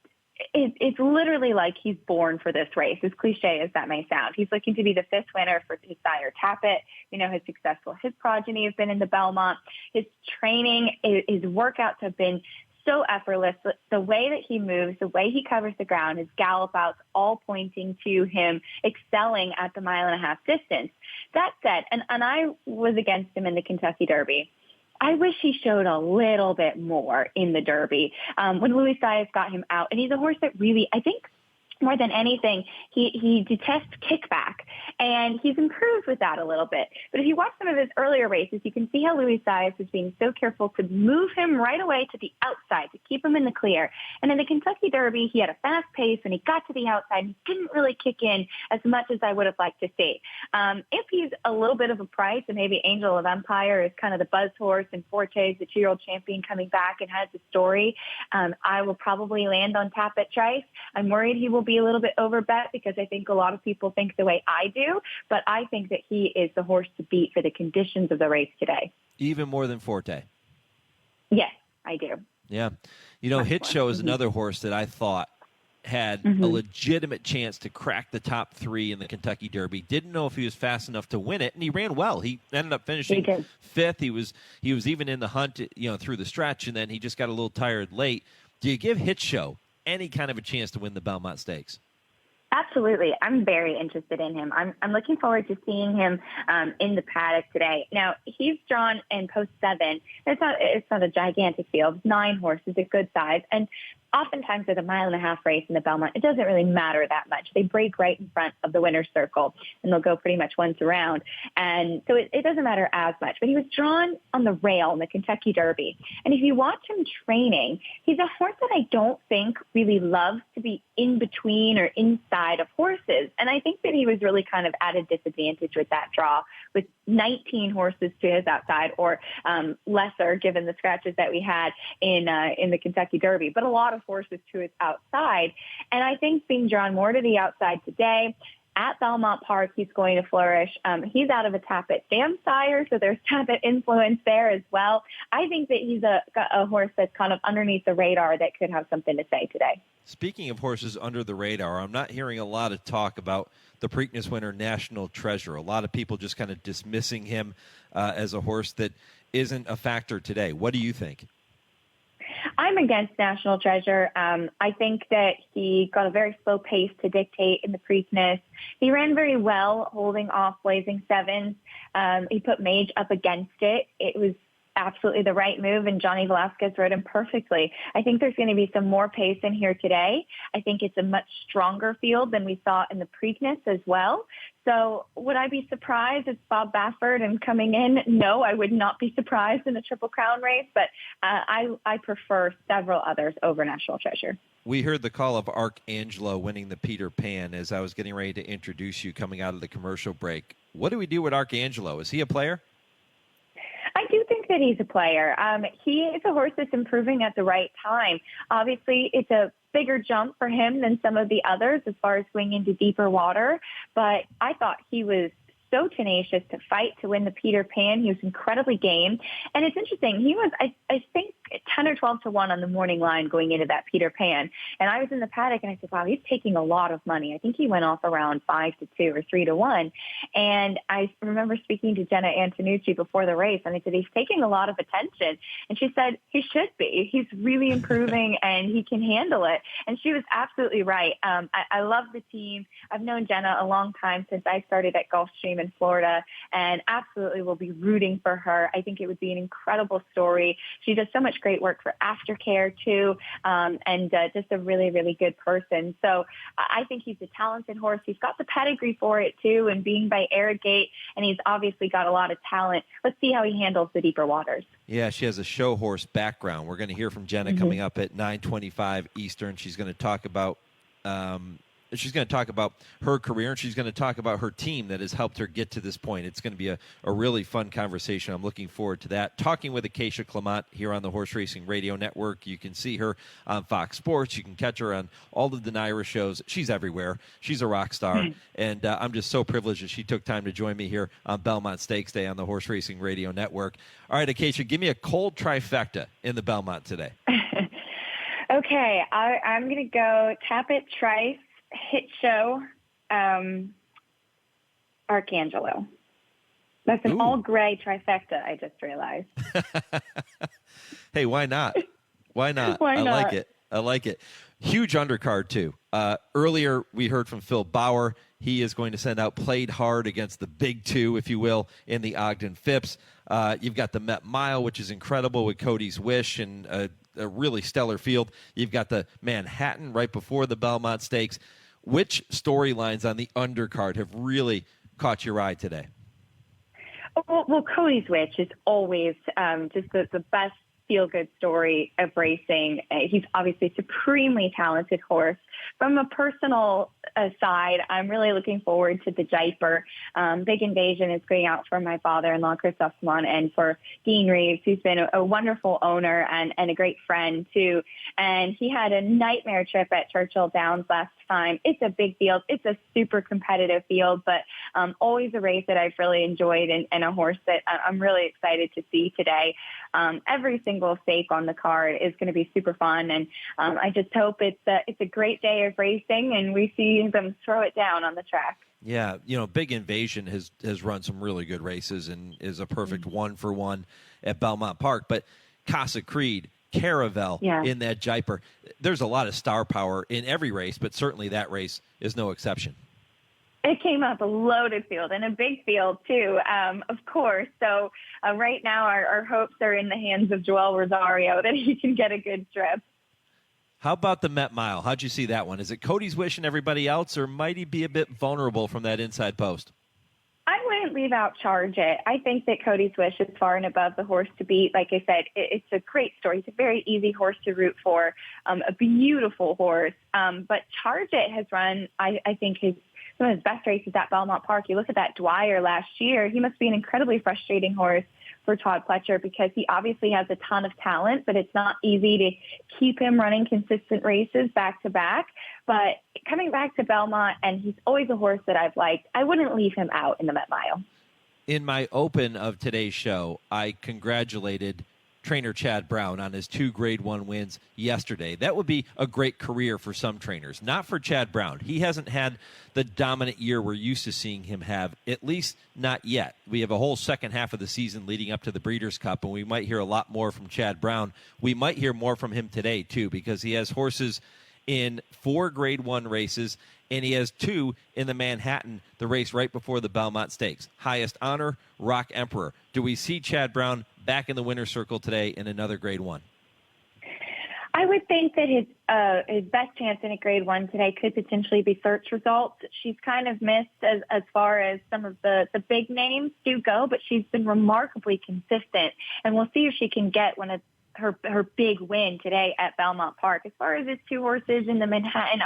S16: it's literally like he's born for this race, as cliche as that may sound. He's looking to be the 5th winner for his sire Tappet. You know, his progeny has been in the Belmont. His training, his workouts have been so effortless. The way that he moves, the way he covers the ground, his gallop outs, all pointing to him excelling at the 1.5-mile distance. That said, and I was against him in the Kentucky Derby. I wish he showed a little bit more in the Derby when Louis Saez got him out. And he's a horse that really, I think, more than anything, he detests kickback, and he's improved with that a little bit. But if you watch some of his earlier races, you can see how Louis Saez was being so careful to move him right away to the outside to keep him in the clear. And in the Kentucky Derby, he had a fast pace, and he got to the outside, and he didn't really kick in as much as I would have liked to see. If he's a little bit of a price, and maybe Angel of Empire is kind of the buzz horse, and Forte is the 2-year-old champion coming back and has a story, I will probably land on Tappet Trice. I'm worried he will be a little bit overbet because I think a lot of people think the way I do, but I think that he is the horse to beat for the conditions of the race today.
S1: Even more than Forte?
S16: Yes, I do.
S1: Yeah. You know, Hit Show is another horse that I thought had a legitimate chance to crack the top 3 in the Kentucky Derby. Didn't know if he was fast enough to win it, and he ran well. He ended up finishing 5th. He was even in the hunt, through the stretch, and then he just got a little tired late. Do you give Hit Show any kind of a chance to win the Belmont Stakes?
S16: Absolutely. I'm very interested in him. I'm looking forward to seeing him in the paddock today. Now, he's drawn in post 7. It's not a gigantic field. 9 horses, a good size. And oftentimes with a 1.5-mile race in the Belmont, it doesn't really matter that much. They break right in front of the winner's circle, and they'll go pretty much once around. And so it doesn't matter as much. But he was drawn on the rail in the Kentucky Derby. And if you watch him training, he's a horse that I don't think really loves to be in between or inside of horses. And I think that he was really kind of at a disadvantage with that draw, with 19 horses to his outside, or lesser given the scratches that we had in the Kentucky Derby, but a lot of horses to his outside. And I think being drawn more to the outside today at Belmont Park, he's going to flourish. He's out of a Tappet Dam sire, so there's Tappet influence there as well. I think that he's a horse that's kind of underneath the radar that could have something to say today.
S1: Speaking of horses under the radar, I'm not hearing a lot of talk about the Preakness winner, National Treasure. A lot of people just kind of dismissing him as a horse that isn't a factor today. What do you think?
S16: I'm against National Treasure. I think that he got a very slow pace to dictate in the Preakness. He ran very well holding off Blazing Sevens. He put Mage up against it. It was absolutely the right move, and Johnny Velasquez rode him perfectly. I think there's going to be some more pace in here today. I think it's a much stronger field than we saw in the Preakness as well. So would I be surprised if Bob Baffert and coming in? No, I would not be surprised in the Triple Crown race, but I prefer several others over National Treasure.
S1: We heard the call of Arcangelo winning the Peter Pan as I was getting ready to introduce you coming out of the commercial break. What do we do with Arcangelo? Is he a player?
S16: I do think that he's a player. He is a horse that's improving at the right time. Obviously, it's a bigger jump for him than some of the others as far as going into deeper water. But I thought he was so tenacious to fight to win the Peter Pan. He was incredibly game. And it's interesting. He was, I think, 10 or 12 to 1 on the morning line going into that Peter Pan. And I was in the paddock and I said, wow, he's taking a lot of money. I think he went off around 5 to 2 or 3 to 1. And I remember speaking to Jena Antonucci before the race, and I said, he's taking a lot of attention. And she said, he should be. He's really improving and he can handle it. And she was absolutely right. I love the team. I've known Jena a long time, since I started at Gulfstream in Florida, and absolutely will be rooting for her. I think it would be an incredible story. She does so much great work for aftercare too, and just a really, really good person. So I think he's a talented horse. He's got the pedigree for it too, and being by Arrogate, and he's obviously got a lot of talent. Let's see how he handles the deeper waters.
S1: Yeah, she has a show horse background. We're going to hear from Jena coming up at 9:25 Eastern. She's going to talk about her career, and she's going to talk about her team that has helped her get to this point. It's going to be a really fun conversation. I'm looking forward to that. Talking with Acacia Clement here on the Horse Racing Radio Network. You can see her on Fox Sports. You can catch her on all of the NYRA shows. She's everywhere. She's a rock star, and I'm just so privileged that she took time to join me here on Belmont Stakes Day on the Horse Racing Radio Network. All right, Acacia, give me a cold trifecta in the Belmont today.
S16: Okay, I'm going to go Tapit, Trice, Hit Show, Arcangelo. That's an all-gray trifecta, I just realized.
S1: Hey, why not? Why not?
S16: Why not?
S1: Like it. I like it. Huge undercard, too. Earlier, we heard from Phil Bauer. He is going to send out Played Hard against the big two, if you will, in the Ogden Phipps. You've got the Met Mile, which is incredible with Cody's Wish and a really stellar field. You've got the Manhattan right before the Belmont Stakes. Which storylines on the undercard have really caught your eye today?
S16: Well, Cody's Wish is always just the best feel-good story of racing. He's obviously a supremely talented horse. From a personal side, I'm really looking forward to the Jaipur. Big Invasion is going out for my father-in-law, Chris Usman, and for Dean Reeves, who's been a wonderful owner and a great friend, too. And he had a nightmare trip at Churchill Downs last time. It's a big field. It's a super competitive field, but always a race that I've really enjoyed and a horse that I'm really excited to see today. Every single stake on the card is going to be super fun, and I just hope it's a great day of racing, and we see them throw it down on the track.
S1: Yeah, Big Invasion has run some really good races and is a perfect 1-for-1 at Belmont Park. But Casa Creed, Caravel in that Jaipur, there's a lot of star power in every race, but certainly that race is no exception.
S16: It came up a loaded field and a big field, too, of course. So right now our hopes are in the hands of Joel Rosario that he can get a good trip.
S1: How about the Met Mile? How'd you see that one? Is it Cody's Wish and everybody else, or might he be a bit vulnerable from that inside post?
S16: I wouldn't leave out Charge It. I think that Cody's Wish is far and above the horse to beat. Like I said, it's a great story. It's a very easy horse to root for, a beautiful horse. But Charge It has run, I think, some of his best races at Belmont Park. You look at that Dwyer last year, he must be an incredibly frustrating horse for Todd Pletcher because he obviously has a ton of talent, but it's not easy to keep him running consistent races back to back. But coming back to Belmont, and he's always a horse that I've liked, I wouldn't leave him out in the Met Mile.
S1: In my open of today's show, I congratulated trainer Chad Brown on his 2 Grade 1 wins yesterday. That would be a great career for some trainers. Not for Chad Brown. He hasn't had the dominant year we're used to seeing him have, at least not yet. We have a whole second half of the season leading up to the Breeders' Cup, and we might hear a lot more from Chad Brown. We might hear more from him today, too, because he has horses in 4 Grade 1 races, and he has 2 in the Manhattan, the race right before the Belmont Stakes. Highest honor, Rock Emperor. Do we see Chad Brown back in the winner's circle today in another Grade 1?
S16: I would think that his best chance in a Grade 1 today could potentially be search results. She's kind of missed as far as some of the big names do go, but she's been remarkably consistent. And we'll see if she can get one of her big win today at Belmont Park. As far as his 2 horses in the Manhattan,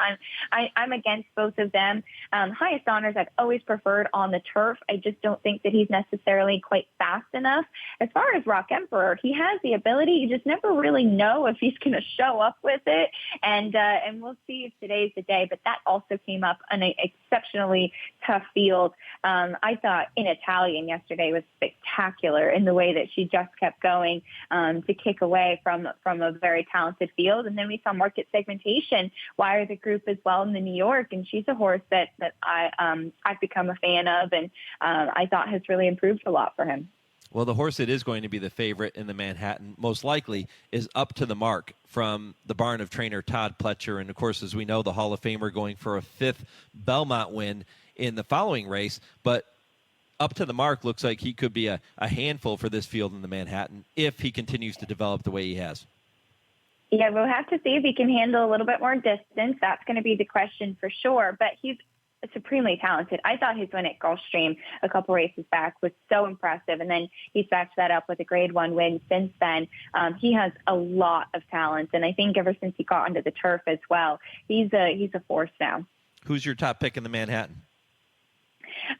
S16: I'm against both of them. Highest Honors I've always preferred on the turf. I just don't think that he's necessarily quite fast enough. As far as Rock Emperor, he has the ability. You just never really know if he's going to show up with it, and we'll see if today's the day. But that also came up on an exceptionally tough field. I thought In Italian yesterday was spectacular in the way that she just kept going to kick away from a very talented field. And then we saw Market Segmentation wire the group as well in the New York, and she's a horse that I've become a fan of, and I thought has really improved a lot for him.
S1: Well, the horse that is going to be the favorite in the Manhattan, most likely, is Up to the Mark from the barn of trainer Todd Pletcher. And, of course, as we know, the Hall of Famer going for a 5th Belmont win in the following race. But Up to the Mark looks like he could be a handful for this field in the Manhattan if he continues to develop the way he has.
S16: Yeah, we'll have to see if he can handle a little bit more distance. That's going to be the question for sure. But he's supremely talented. I thought his win at Gulfstream a couple races back was so impressive, and then he's backed that up with a Grade 1 win since then. He has a lot of talent, and I think ever since he got onto the turf as well, he's a force now.
S1: Who's your top pick in the Manhattan?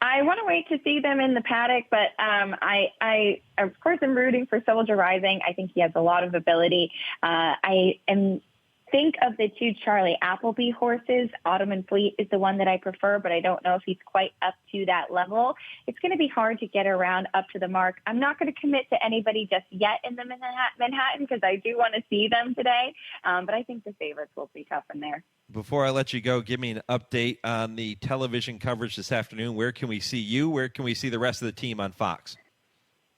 S16: I want to wait to see them in the paddock, but I of course am rooting for Soldier Rising. I think he has a lot of ability. Think of the 2 Charlie Appleby horses. Ottoman Fleet is the one that I prefer, but I don't know if he's quite up to that level. It's going to be hard to get around Up to the Mark. I'm not going to commit to anybody just yet in the Manhattan because I do want to see them today, but I think the favorites will be tough in there.
S1: Before I let you go, give me an update on the television coverage this afternoon. Where can we see you? Where can we see the rest of the team on Fox?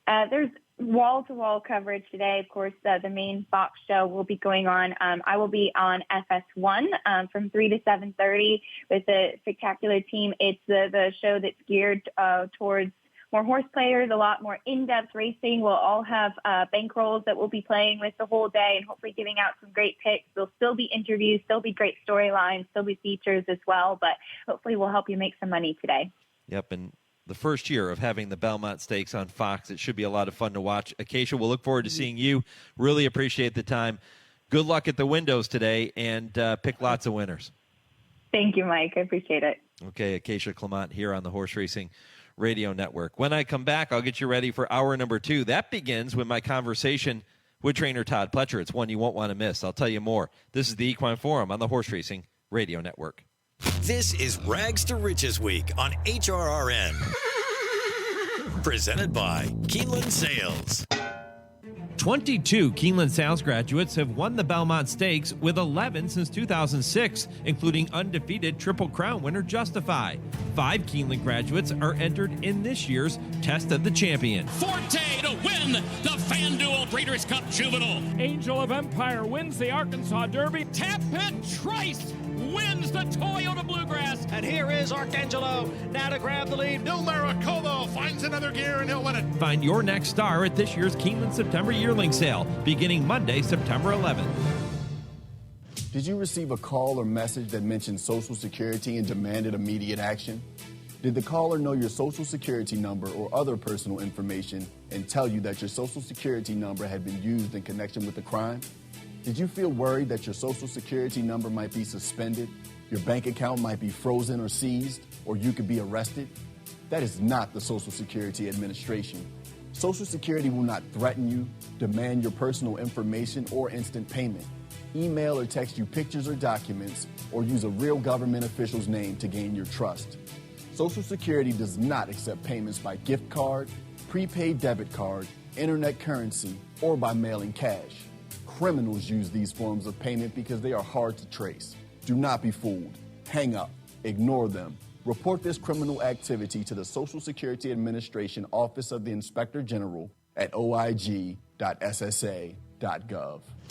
S16: There's wall-to-wall coverage today. Of course, the main Fox show will be going on. I will be on FS1 from 3 to 7:30 with a spectacular team. It's the show that's geared towards more horse players, a lot more in-depth racing. We'll all have bankrolls that we'll be playing with the whole day and hopefully giving out some great picks. There'll still be interviews, still be great storylines, still be features as well, but hopefully we'll help you make some money today.
S1: Yep, and the first year of having the Belmont Stakes on Fox, it should be a lot of fun to watch. Acacia, we'll look forward to seeing you. Really appreciate the time. Good luck at the windows today, and pick lots of winners.
S16: Thank you, Mike. I appreciate it.
S1: Okay, Acacia Clement here on the Horse Racing Radio Network. When I come back, I'll get you ready for hour number 2. That begins with my conversation with trainer Todd Pletcher. It's one you won't want to miss. I'll tell you more. This is the Equine Forum on the Horse Racing Radio Network.
S3: This is Rags to Riches Week on HRRN. Presented by Keeneland Sales.
S1: 22 Keeneland Sales graduates have won the Belmont Stakes, with 11 since 2006, including undefeated Triple Crown winner Justify. 5 Keeneland graduates are entered in this year's Test of the Champion.
S17: Forte to win the FanDuel Breeders' Cup Juvenile.
S18: Angel of Empire wins the Arkansas Derby.
S17: Tapit Trice wins the Toyota Bluegrass.
S18: And here is Arcangelo now to grab the lead.
S19: NYRA finds another gear and he'll win it.
S1: Find your next star at this year's Keeneland September Yearling Sale, beginning Monday, September 11th.
S20: Did you receive a call or message that mentioned Social Security and demanded immediate action? Did the caller know your Social Security number or other personal information and tell you that your Social Security number had been used in connection with a crime? Did you feel worried that your Social Security number might be suspended, your bank account might be frozen or seized, or you could be arrested? That is not the Social Security Administration. Social Security will not threaten you, demand your personal information, or instant payment, email or text you pictures or documents, or use a real government official's name to gain your trust. Social Security does not accept payments by gift card, prepaid debit card, internet currency, or by mailing cash. Criminals use these forms of payment because they are hard to trace. Do not be fooled. Hang up. Ignore them. Report this criminal activity to the Social Security Administration Office of the Inspector General at oig.ssa.gov.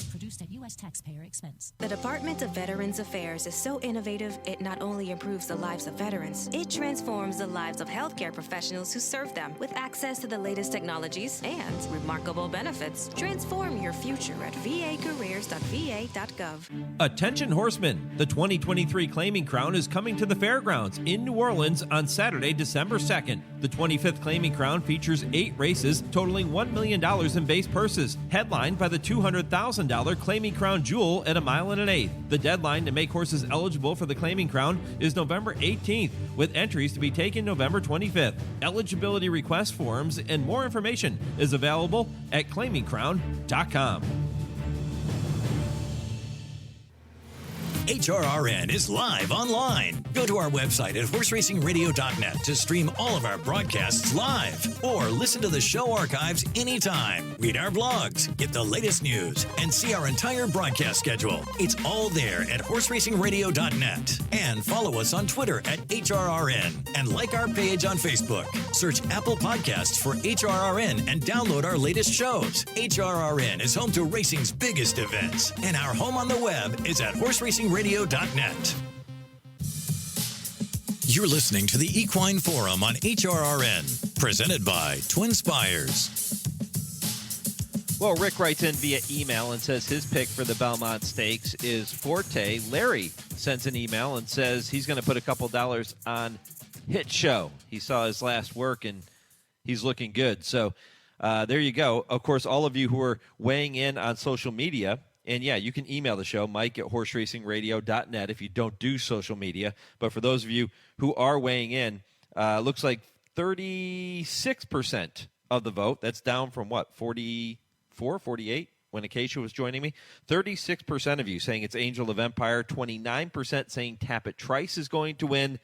S21: Produced at U.S. taxpayer expense.
S22: The Department of Veterans Affairs is so innovative, it not only improves the lives of veterans, it transforms the lives of healthcare professionals who serve them with access to the latest technologies and remarkable benefits. Transform your future at vacareers.va.gov.
S1: Attention horsemen, the 2023 Claiming Crown is coming to the fairgrounds in New Orleans on Saturday, December 2nd. The 25th Claiming Crown features 8 races totaling $1 million in base purses, headlined by the $200,000 Claiming Crown Jewel at 1 1/8 miles. The deadline to make horses eligible for the Claiming Crown is November 18th, with entries to be taken November 25th. Eligibility request forms and more information is available at claimingcrown.com.
S3: HRRN is live online. Go to our website at horseracingradio.net to stream all of our broadcasts live or listen to the show archives anytime. Read our blogs, get the latest news, and see our entire broadcast schedule. It's all there at horseracingradio.net. And follow us on Twitter at HRRN and like our page on Facebook. Search Apple Podcasts for HRRN and download our latest shows. HRRN is home to racing's biggest events, and our home on the web is at horseracingradio.net. You're listening to the Equine Forum on HRRN, presented by TwinSpires.
S1: Well, Rick writes in via email and says his pick for the Belmont Stakes is Forte. Larry sends an email and says he's going to put a couple dollars on Hit Show. He saw his last work and he's looking good. So there you go. Of course, all of you who are weighing in on social media, and yeah, you can email the show, mike@horseracingradio.net if you don't do social media. But for those of you who are weighing in, looks like 36% of the vote. That's down from what, 44, 48 when Acacia was joining me? 36% of you saying it's Angel of Empire, 29% saying Tappet Trice is going to win,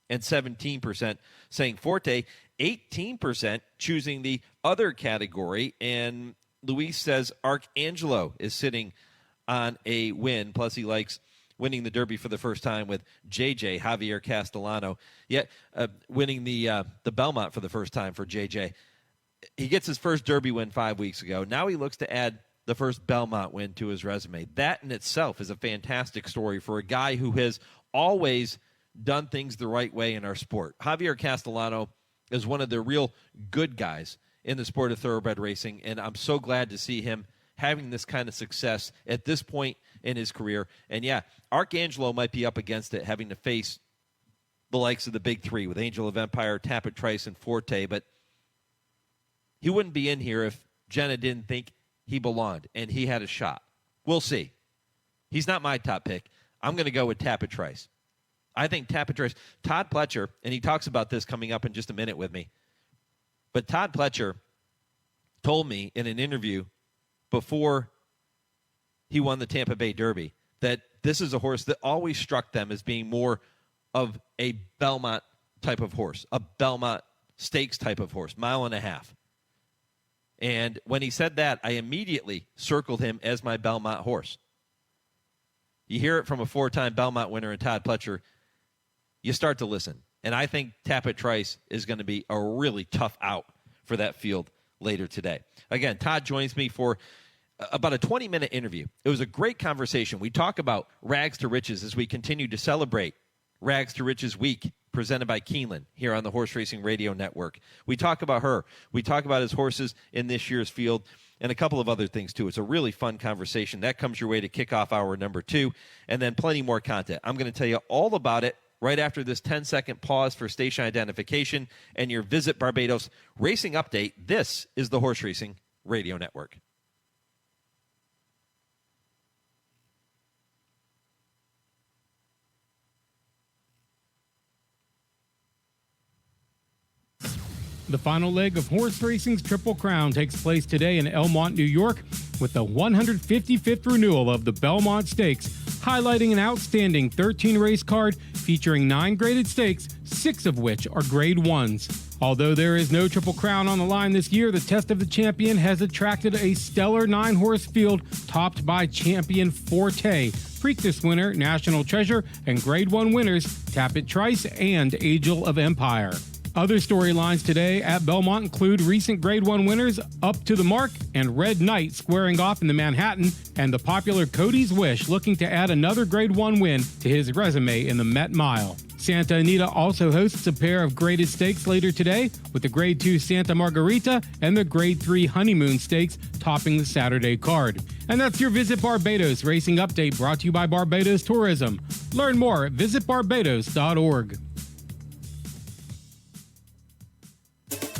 S1: and 17% saying Forte, 18% choosing the other category, and Luis says Arcangelo is sitting on a win. Plus, he likes winning the Derby for the first time with JJ, Javier Castellano. Yet, winning the Belmont for the first time for JJ. He gets his first Derby win 5 weeks ago. Now he looks to add the first Belmont win to his resume. That in itself is a fantastic story for a guy who has always done things the right way in our sport. Javier Castellano is one of the real good guys in the sport of thoroughbred racing, and I'm so glad to see him having this kind of success at this point in his career. And yeah, Arcangelo might be up against it, having to face the likes of the big three with Angel of Empire, Tappet Trice, and Forte, but he wouldn't be in here if Jena didn't think he belonged and he had a shot. We'll see. He's not my top pick. I'm going to go with Tappet Trice. I think Tappet Trice, Todd Pletcher, and he talks about this coming up in just a minute with me, but Todd Pletcher told me in an interview before he won the Tampa Bay Derby that this is a horse that always struck them as being more of a Belmont type of horse, a Belmont Stakes type of horse, 1.5 miles. And when he said that, I immediately circled him as my Belmont horse. You hear it from a 4-time Belmont winner in Todd Pletcher, you start to listen. And I think Tappet Trice is going to be a really tough out for that field later today. Again, Todd joins me for about a 20-minute interview. It was a great conversation. We talk about Rags to Riches as we continue to celebrate Rags to Riches Week, presented by Keeneland here on the Horse Racing Radio Network. We talk about her. We talk about his horses in this year's field and a couple of other things, too. It's a really fun conversation. That comes your way to kick off hour number 2, and then plenty more content. I'm going to tell you all about it right after this 10-second pause for station identification and your Visit Barbados racing update. This is the Horse Racing Radio Network.
S23: The final leg of horse racing's Triple Crown takes place today in Elmont, New York, with the 155th renewal of the Belmont Stakes, highlighting an outstanding 13-race card featuring 9 graded stakes, 6 of which are Grade 1s. Although there is no Triple Crown on the line this year, the Test of the Champion has attracted a stellar 9-horse field topped by champion Forte, Preakness winner National Treasure, and Grade 1 winners Tappet Trice and Angel of Empire. Other storylines today at Belmont include recent Grade 1 winners Up to the Mark and Red Knight squaring off in the Manhattan, and the popular Cody's Wish looking to add another Grade 1 win to his resume in the Met Mile. Santa Anita also hosts a pair of graded stakes later today, with the Grade 2 Santa Margarita and the Grade 3 Honeymoon Stakes topping the Saturday card. And that's your Visit Barbados Racing Update, brought to you by Barbados Tourism. Learn more at visitbarbados.org.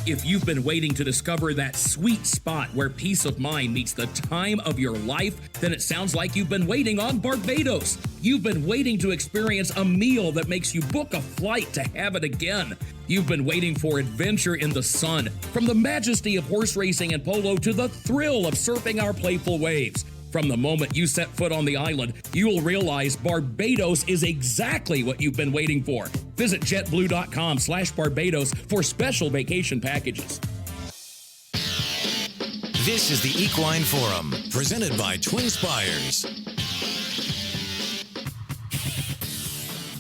S2: If you've been waiting to discover that sweet spot where peace of mind meets the time of your life, then it sounds like you've been waiting on Barbados. You've been waiting to experience a meal that makes you book a flight to have it again. You've been waiting for adventure in the sun, from the majesty of horse racing and polo to the thrill of surfing our playful waves. From the moment you set foot on the island, you'll realize Barbados is exactly what you've been waiting for. Visit jetblue.com/Barbados for special vacation packages.
S3: This is the Equine Forum, presented by TwinSpires.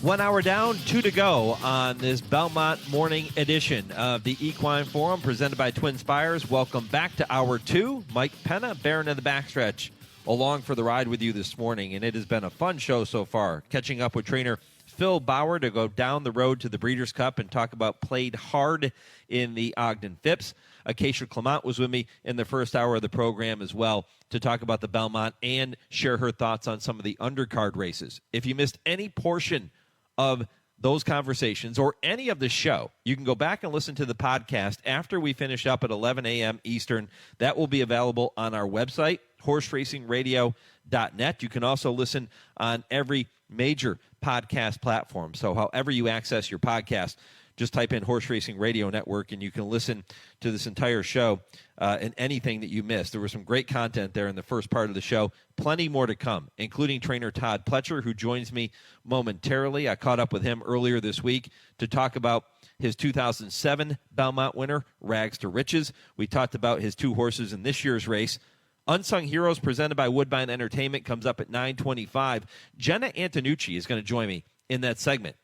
S1: 1 hour down, 2 to go on this Belmont morning edition of the Equine Forum, presented by TwinSpires. Welcome back to Hour 2. Mike Penna, Baron of the Backstretch, along for the ride with you this morning, and it has been a fun show so far, catching up with trainer Phil Bauer to go down the road to the Breeders' Cup and talk about Played Hard in the Ogden Phipps. Acacia Courtney was with me in the first hour of the program as well to talk about the Belmont and share her thoughts on some of the undercard races. If you missed any portion of those conversations or any of the show, you can go back and listen to the podcast after we finish up at 11 a.m. Eastern. That will be available on our website, horseracingradio.net. You can also listen on every major podcast platform. So however you access your podcast, just type in Horse Racing Radio Network, and you can listen to this entire show and anything that you missed. There was some great content there in the first part of the show. Plenty more to come, including trainer Todd Pletcher, who joins me momentarily. I caught up with him earlier this week to talk about his 2007 Belmont winner, Rags to Riches. We talked about his two horses in this year's race. Unsung Heroes, presented by Woodbine Entertainment, comes up at 9:25. Jena Antonucci is going to join me in that segment.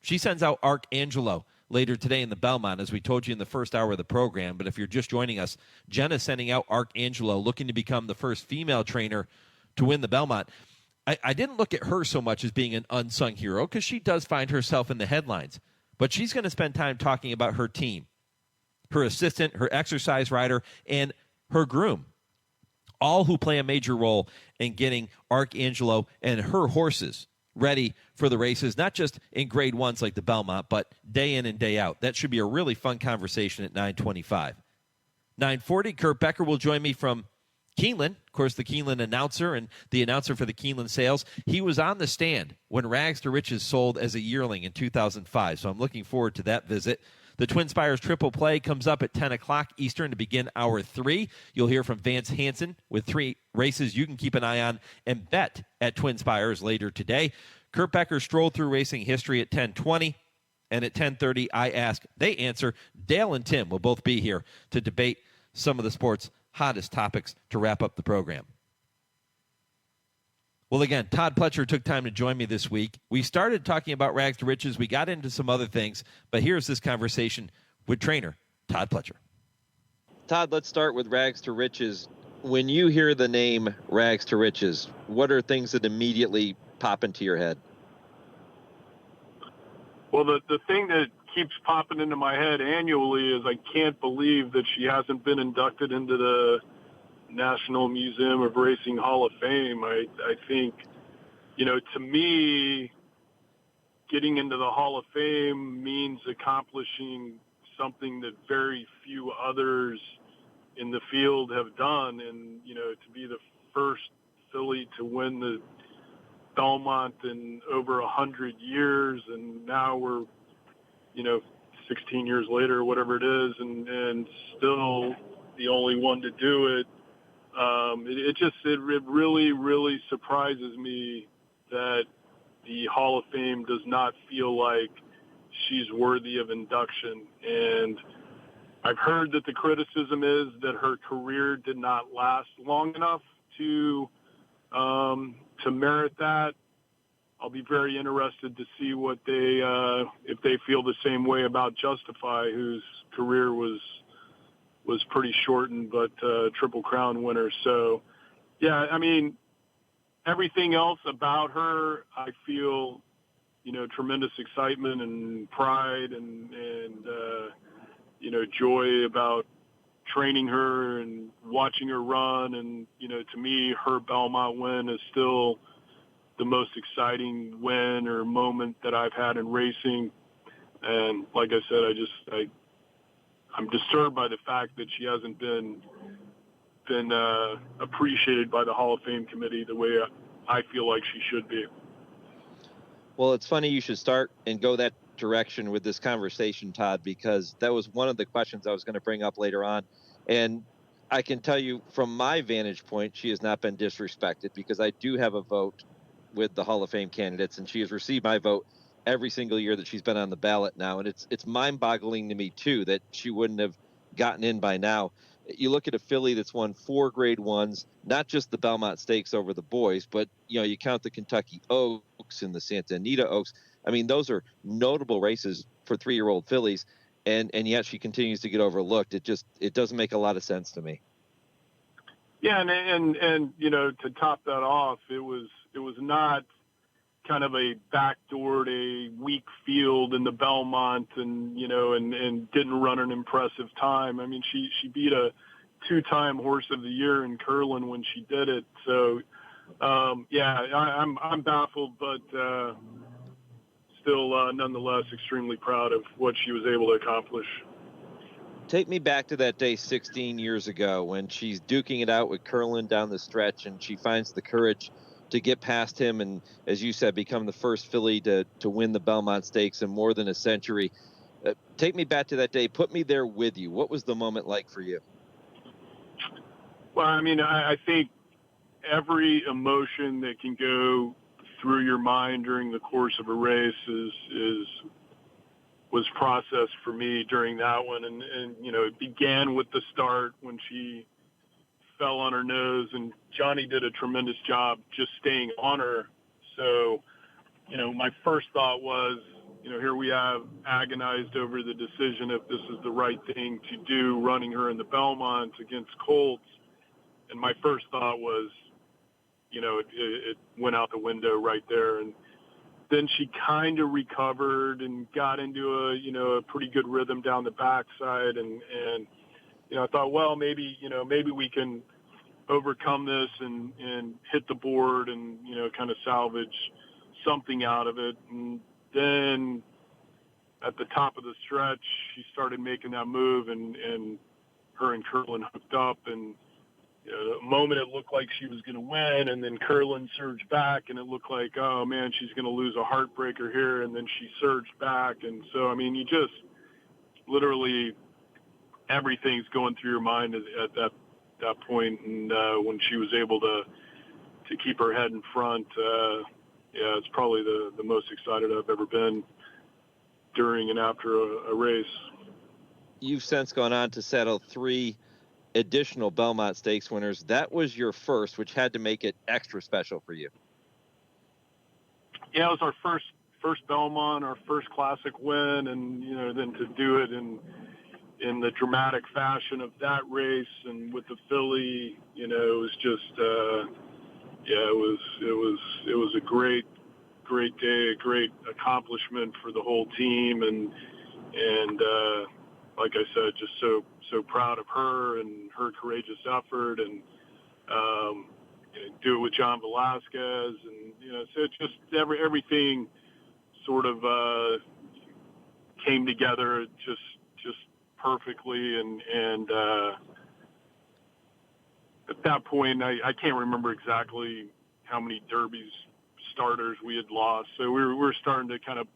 S1: She sends out Arcangelo later today in the Belmont, as we told you in the first hour of the program. But if you're just joining us, Jenna's sending out Arcangelo, looking to become the first female trainer to win the Belmont. I didn't look at her so much as being an unsung hero, because she does find herself in the headlines. But she's going to spend time talking about her team, her assistant, her exercise rider, and her groom, all who play a major role in getting Arcangelo and her horses ready for the races, not just in grade ones like the Belmont, but day in and day out. That should be a really fun conversation at 9:25. 9:40, Kurt Becker will join me from Keeneland, of course, the Keeneland announcer and the announcer for the Keeneland sales. He was on the stand when Rags to Riches sold as a yearling in 2005, so I'm looking forward to that visit. The TwinSpires Triple Play comes up at 10 o'clock Eastern to begin Hour 3. You'll hear from Vance Hanson with 3 races you can keep an eye on and bet at TwinSpires later today. Kurt Becker Stroll Through Racing History at 10:20. And at 10:30, I Ask, They Answer. Dale and Tim will both be here to debate some of the sport's hottest topics to wrap up the program. Well, again, Todd Pletcher took time to join me this week. We started talking about Rags to Riches. We got into some other things, but here's this conversation with trainer Todd Pletcher. Todd, let's start with Rags to Riches. When you hear the name Rags to Riches, what are things that immediately pop into your head?
S4: Well, the thing that keeps popping into my head annually is I can't believe that she hasn't been inducted into the National Museum of Racing Hall of Fame. I think, to me, getting into the Hall of Fame means accomplishing something that very few others in the field have done. And, to be the first filly to win the Belmont in over 100 years, and now we're, 16 years later, whatever it is, and still the only one to do it. It really, really surprises me that the Hall of Fame does not feel like she's worthy of induction. And I've heard that the criticism is that her career did not last long enough to merit that. I'll be very interested to see what they if they feel the same way about Justify, whose career was pretty shortened, but Triple Crown winner. So, yeah, I mean, everything else about her, I feel, tremendous excitement and pride and joy about training her and watching her run. And, to me, her Belmont win is still the most exciting win or moment that I've had in racing. And like I said, I'm disturbed by the fact that she hasn't been appreciated by the Hall of Fame committee the way I feel like she should be.
S1: Well, it's funny you should start and go that direction with this conversation, Todd, because that was one of the questions I was going to bring up later on. And I can tell you from my vantage point, she has not been disrespected, because I do have a vote with the Hall of Fame candidates, and she has received my vote every single year that she's been on the ballot now. And it's mind-boggling to me, too, that she wouldn't have gotten in by now. You look at a filly that's won 4 Grade 1s, not just the Belmont Stakes over the boys, but, you count the Kentucky Oaks and the Santa Anita Oaks. I mean, those are notable races for 3-year-old fillies, and yet she continues to get overlooked. It doesn't make a lot of sense to me.
S4: Yeah, and to top that off, it was not kind of a backdoored, a weak field in the Belmont and didn't run an impressive time. I mean, she beat a 2-time horse of the year in Curlin when she did it. So, I'm baffled, but still nonetheless extremely proud of what she was able to accomplish.
S1: Take me back to that day 16 years ago when she's duking it out with Curlin down the stretch, and she finds the courage to get past him and, as you said, become the first filly to win the Belmont Stakes in more than a century. Take me back to that day. Put me there with you. What was the moment like for you?
S4: Well, I mean, I think every emotion that can go through your mind during the course of a race was processed for me during that one. And it began with the start when she fell on her nose, and Johnny did a tremendous job just staying on her. So, my first thought was, here we have agonized over the decision if this is the right thing to do, running her in the Belmont against Colts. And my first thought was, it went out the window right there. And then she kind of recovered and got into a pretty good rhythm down the backside. And I thought, well, maybe we can overcome this and hit the board and, kind of salvage something out of it. And then at the top of the stretch, she started making that move, and her and Curlin hooked up. And a moment it looked like she was going to win, and then Curlin surged back, and it looked like, oh, man, she's going to lose a heartbreaker here. And then she surged back. And so, I mean, you just literally everything's going through your mind at that point. And when she was able to keep her head in front, it's probably the most excited I've ever been during and after a race.
S1: You've since gone on to settle 3 additional Belmont Stakes winners. That was your first, which had to make it extra special for you.
S4: Yeah, it was our first Belmont, our first Classic win, and then to do it in the dramatic fashion of that race and with the filly, it was just it was a great day, a great accomplishment for the whole team, and like I said, just so proud of her and her courageous effort, and do it with John Velasquez, and so it just everything sort of came together just perfectly, and at that point I can't remember exactly how many Derbies starters we had lost, so we were starting to kind of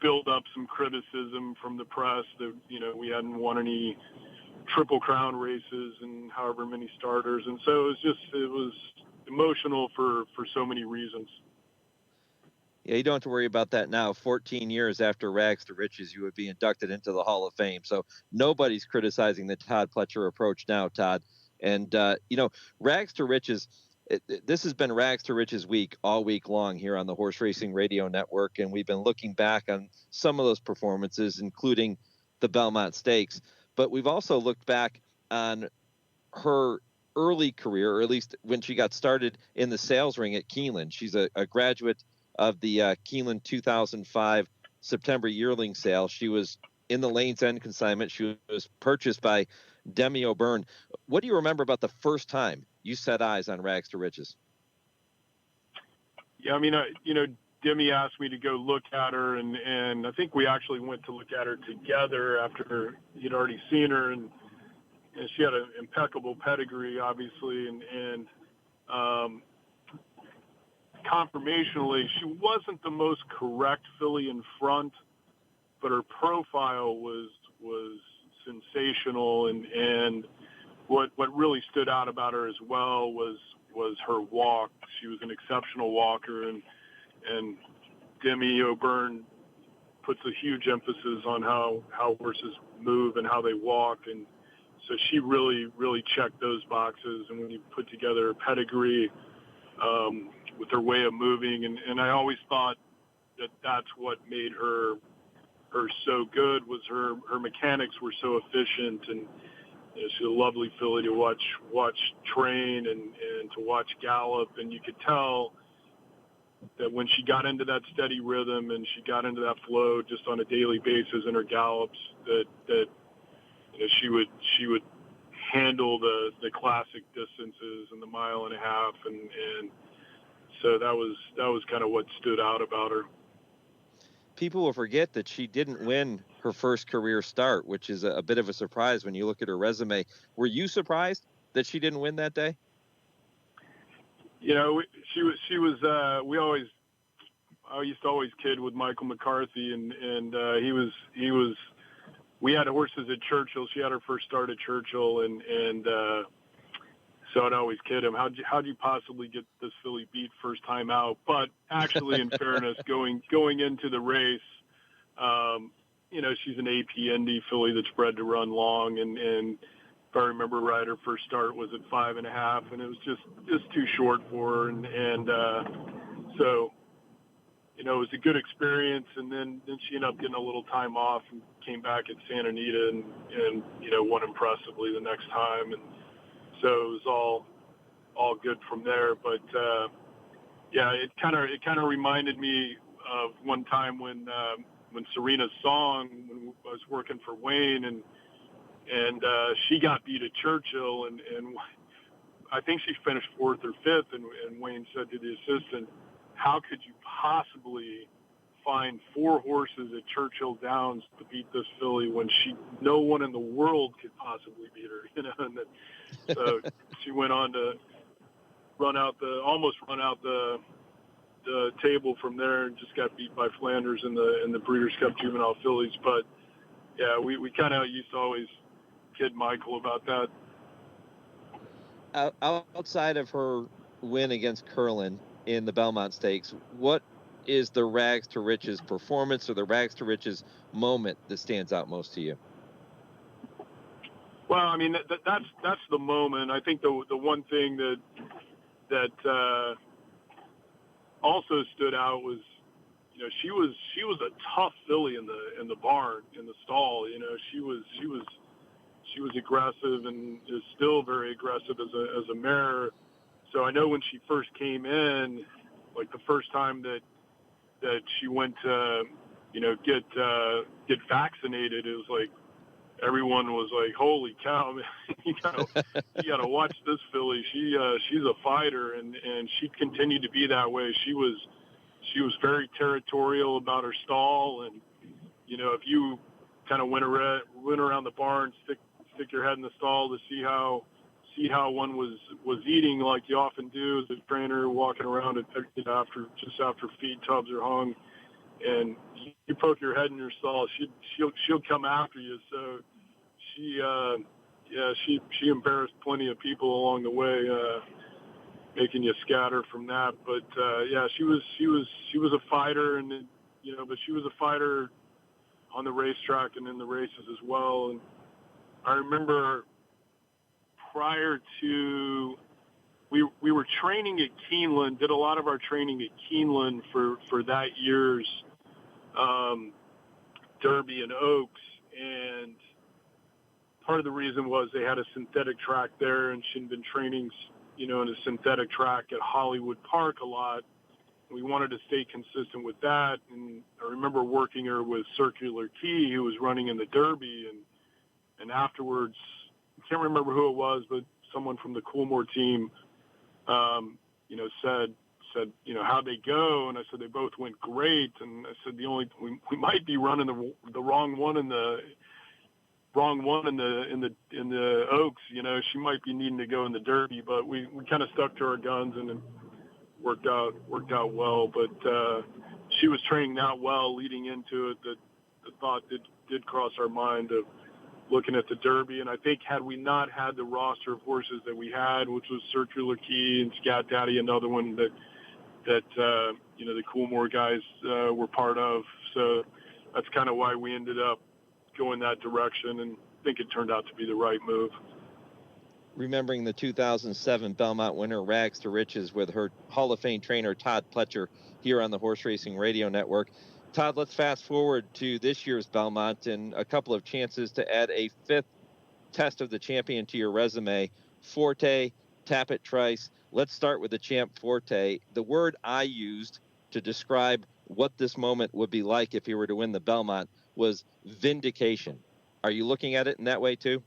S4: build up some criticism from the press that we hadn't won any Triple Crown races and however many starters, and so it was emotional for so many reasons.
S1: Yeah, you don't have to worry about that now. 14 years after Rags to Riches, you would be inducted into the Hall of Fame. So nobody's criticizing the Todd Pletcher approach now, Todd. And, Rags to Riches, This has been Rags to Riches Week all week long here on the Horse Racing Radio Network, and we've been looking back on some of those performances, including the Belmont Stakes. But we've also looked back on her early career, or at least when she got started in the sales ring at Keeneland. She's a graduate of the Keeneland 2005 September yearling sale. She was in the Lane's End consignment. She was purchased by Demi O'Byrne. What do you remember about the first time you set eyes on Rags to Riches?
S4: Yeah, I mean, Demi asked me to go look at her, and I think we actually went to look at her together after he'd already seen her, and she had an impeccable pedigree, obviously, and conformationally, she wasn't the most correct filly in front, but her profile was sensational, and what really stood out about her as well was her walk. She was an exceptional walker, and Demi O'Byrne puts a huge emphasis on how horses move and how they walk, and so she really checked those boxes. And when you put together her pedigree with her way of moving, and I always thought that that's what made her so good, was her mechanics were so efficient, and she's a lovely filly to watch train and to watch gallop, and you could tell that when she got into that steady rhythm and she got into that flow just on a daily basis in her gallops, that she would handle the classic distances and the mile and a half, and so that was kind of what stood out about her.
S1: People will forget that she didn't win her first career start, which is a bit of a surprise when you look at her resume. Were you surprised that she didn't win that day?
S4: She was. I used to always kid with Michael McCarthy, and he was. We had horses at Churchill. She had her first start at Churchill, and so I'd always kid him. How'd you possibly get this filly beat first time out? But actually, in fairness, going into the race, she's an AP Indy filly that's bred to run long, and if I remember right, her first start was at 5.5, and it was just too short for her, and so it was a good experience. And then she ended up getting a little time off and came back at Santa Anita and won impressively the next time, and so it was all good from there. But it kind of reminded me of one time when Serena's Song, when I was working for Wayne, and she got beat at Churchill, and I think she finished 4th or 5th, and Wayne said to the assistant, how could you possibly find 4 horses at Churchill Downs to beat this filly when no one in the world could possibly beat her, and then, so she went on to almost run out the table from there, and just got beat by Flanders in the Breeders' Cup Juvenile Fillies. But yeah, we kind of used to always kid Michael about that.
S1: Outside of her win against Curlin in the Belmont Stakes, what is the Rags to Riches performance or the Rags to Riches moment that stands out most to you?
S4: Well, I mean, that's the moment. I think the one thing that also stood out was, she was a tough filly in the barn, in the stall. She was aggressive and is still very aggressive as a mare. So I know when she first came in, like the first time that she went to, get vaccinated, it was like everyone was like, "Holy cow, man, you gotta watch this filly. She's a fighter," and she continued to be that way. She was very territorial about her stall, and if you kind of went around the barn, stick your head in the stall to see how one was eating, like you often do as a trainer, walking around after feed tubs are hung, and you poke your head in your stall, she'll come after you. So she embarrassed plenty of people along the way, making you scatter from that. But she was a fighter, and but she was a fighter on the racetrack and in the races as well. And I remember prior to we were training at Keeneland, did a lot of our training at Keeneland for that year's Derby and Oaks, and part of the reason was they had a synthetic track there, and she'd been training, in a synthetic track at Hollywood Park a lot. We wanted to stay consistent with that, and I remember working her with Circular Key, who was running in the Derby, and afterwards, I can't remember who it was, but someone from the Coolmore team, said, how'd they go? And I said, they both went great. And I said, we might be running the wrong one in the Oaks. She might be needing to go in the Derby, but we kind of stuck to our guns, and it worked out well. But she was training that well leading into it that the thought did cross our mind of looking at the Derby. And I think had we not had the roster of horses that we had, which was Circular Key and Scat Daddy, another one that the Coolmore guys were part of. So that's kind of why we ended up going that direction, and I think it turned out to be the right move.
S1: Remembering the 2007 Belmont winner Rags to Riches with her Hall of Fame trainer Todd Pletcher here on the Horse Racing Radio Network. Todd, let's fast forward to this year's Belmont and a couple of chances to add a fifth test of the champion to your resume. Forte, Tapit Trice. Let's start with the champ Forte. The word I used to describe what this moment would be like if he were to win the Belmont was vindication. Are you looking at it in that way too?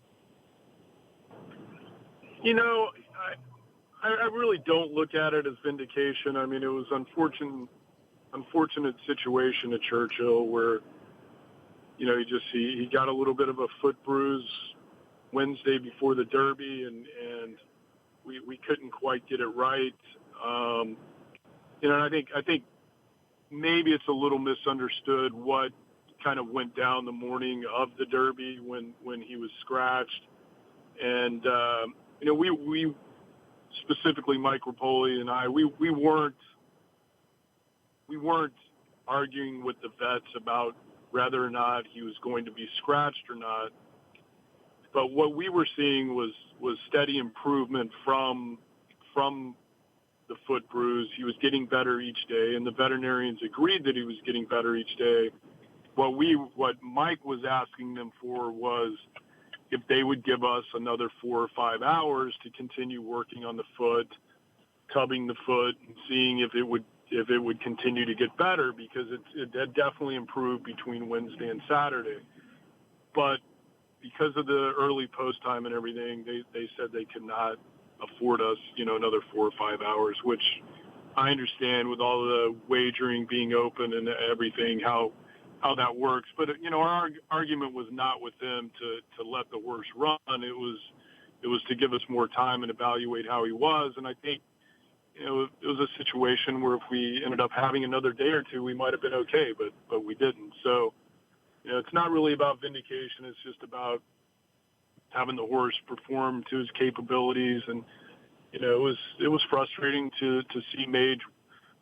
S4: I really don't look at it as vindication. I mean, it was unfortunate situation at Churchill where, he got a little bit of a foot bruise Wednesday before the Derby, and we couldn't quite get it right. And I think maybe it's a little misunderstood what kind of went down the morning of the Derby when he was scratched. And, we specifically Mike Rapoli and I, we weren't arguing with the vets about whether or not he was going to be scratched or not. But what we were seeing was steady improvement from the foot bruise. He was getting better each day, and the veterinarians agreed that he was getting better each day. What Mike was asking them for was if they would give us another 4 or 5 hours to continue working on the foot, tubbing the foot, and seeing if it would continue to get better, because it had definitely improved between Wednesday and Saturday. But because of the early post time and everything, they said they could not afford us, another 4 or 5 hours, which I understand with all the wagering being open and everything, how that works. But, our argument was not with them to let the horse run. It was to give us more time and evaluate how he was. And I think, it was a situation where if we ended up having another day or two, we might have been okay, but we didn't. So, it's not really about vindication. It's just about having the horse perform to his capabilities. And, it was frustrating to see Mage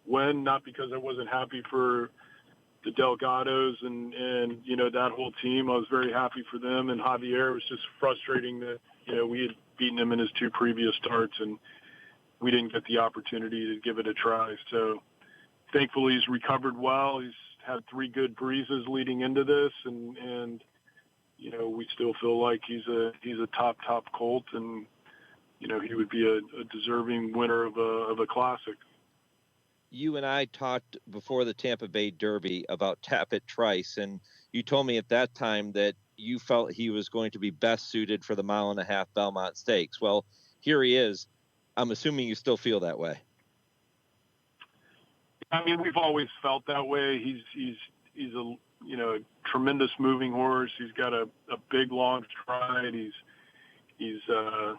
S4: win, not because I wasn't happy for the Delgados and that whole team. I was very happy for them. And Javier, it was just frustrating that, we had beaten him in his 2 previous starts and we didn't get the opportunity to give it a try. So thankfully he's recovered well. He's had 3 good breezes leading into this, and we still feel like he's a top colt, and he would be a deserving winner of a classic.
S1: You and I talked before the Tampa Bay Derby about Tapit Trice, and you told me at that time that you felt he was going to be best suited for the 1.5 mile Belmont Stakes. Well, here he is. I'm assuming you still feel that way.
S4: I mean, we've always felt that way. He's a tremendous moving horse. He's got a big long stride. He's a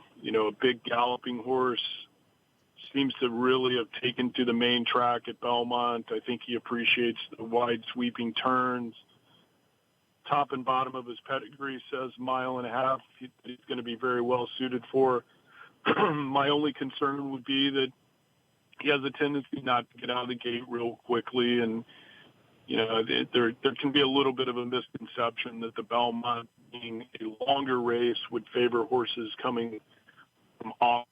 S4: big galloping horse. Seems to really have taken to the main track at Belmont. I think he appreciates the wide sweeping turns. Top and bottom of his pedigree says 1.5 miles. He's going to be very well suited for. My only concern would be that he has a tendency not to get out of the gate real quickly, and there can be a little bit of a misconception that the Belmont, being a longer race, would favor horses coming from off.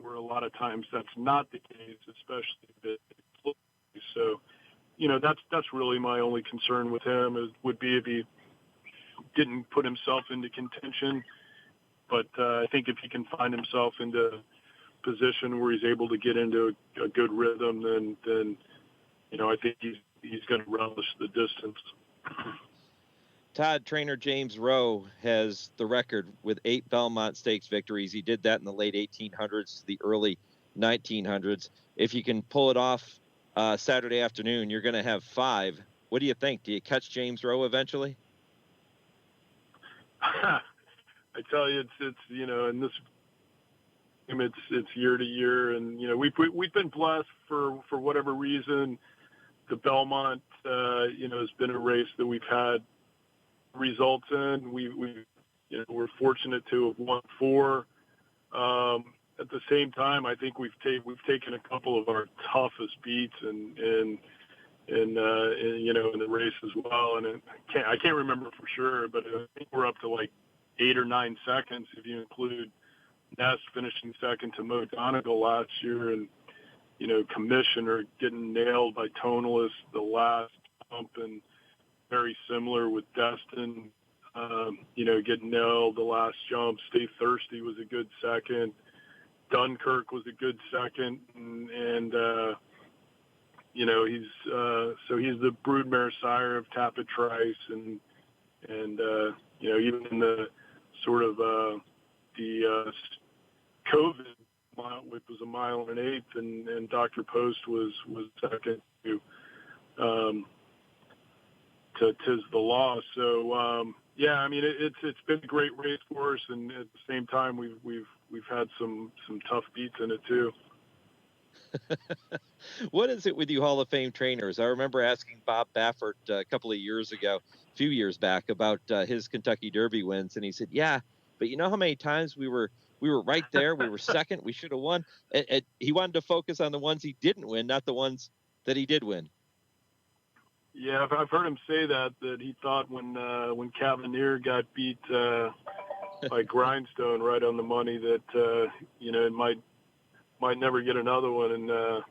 S4: where a lot of times that's not the case, especially if it's so. That's really my only concern with him would be if he didn't put himself into contention. But I think if he can find himself into a position where he's able to get into a good rhythm, then I think he's going to relish the distance.
S1: Todd, trainer James Rowe has the record with 8 Belmont Stakes victories. He did that in the late 1800s to the early 1900s. If you can pull it off Saturday afternoon, you're going to have 5. What do you think? Do you catch James Rowe eventually?
S4: I tell you, it's in this game, it's year to year, and we've been blessed for whatever reason. The Belmont, has been a race that we've had results in. We're fortunate to have won 4. At the same time, I think we've taken a couple of our toughest beats in the race as well. And I can't remember for sure, but I think we're up to like 8 or 9 seconds if you include Ness finishing second to Mo Donegal last year, and Commissioner getting nailed by Tonalist the last jump, and very similar with Destin, getting nailed the last jump. Stay Thirsty was a good second. Dunkirk was a good second, and he's the broodmare sire of Tapit Trice, and even in the sort of the COVID mile, which was 1 1/8 miles, and Dr. Post was second to Tis the Law. So it's been a great race for us, and at the same time we've had some tough beats in it too.
S1: What is it with you Hall of Fame trainers? I remember asking Bob Baffert a couple of years ago, a few years back, about his Kentucky Derby wins, and he said, "Yeah, but you know how many times we were right there, we were second, we should have won." He wanted to focus on the ones he didn't win, not the ones that he did win.
S4: Yeah, I've heard him say that he thought when Cavalier got beat by Grindstone right on the money that it might never get another one, and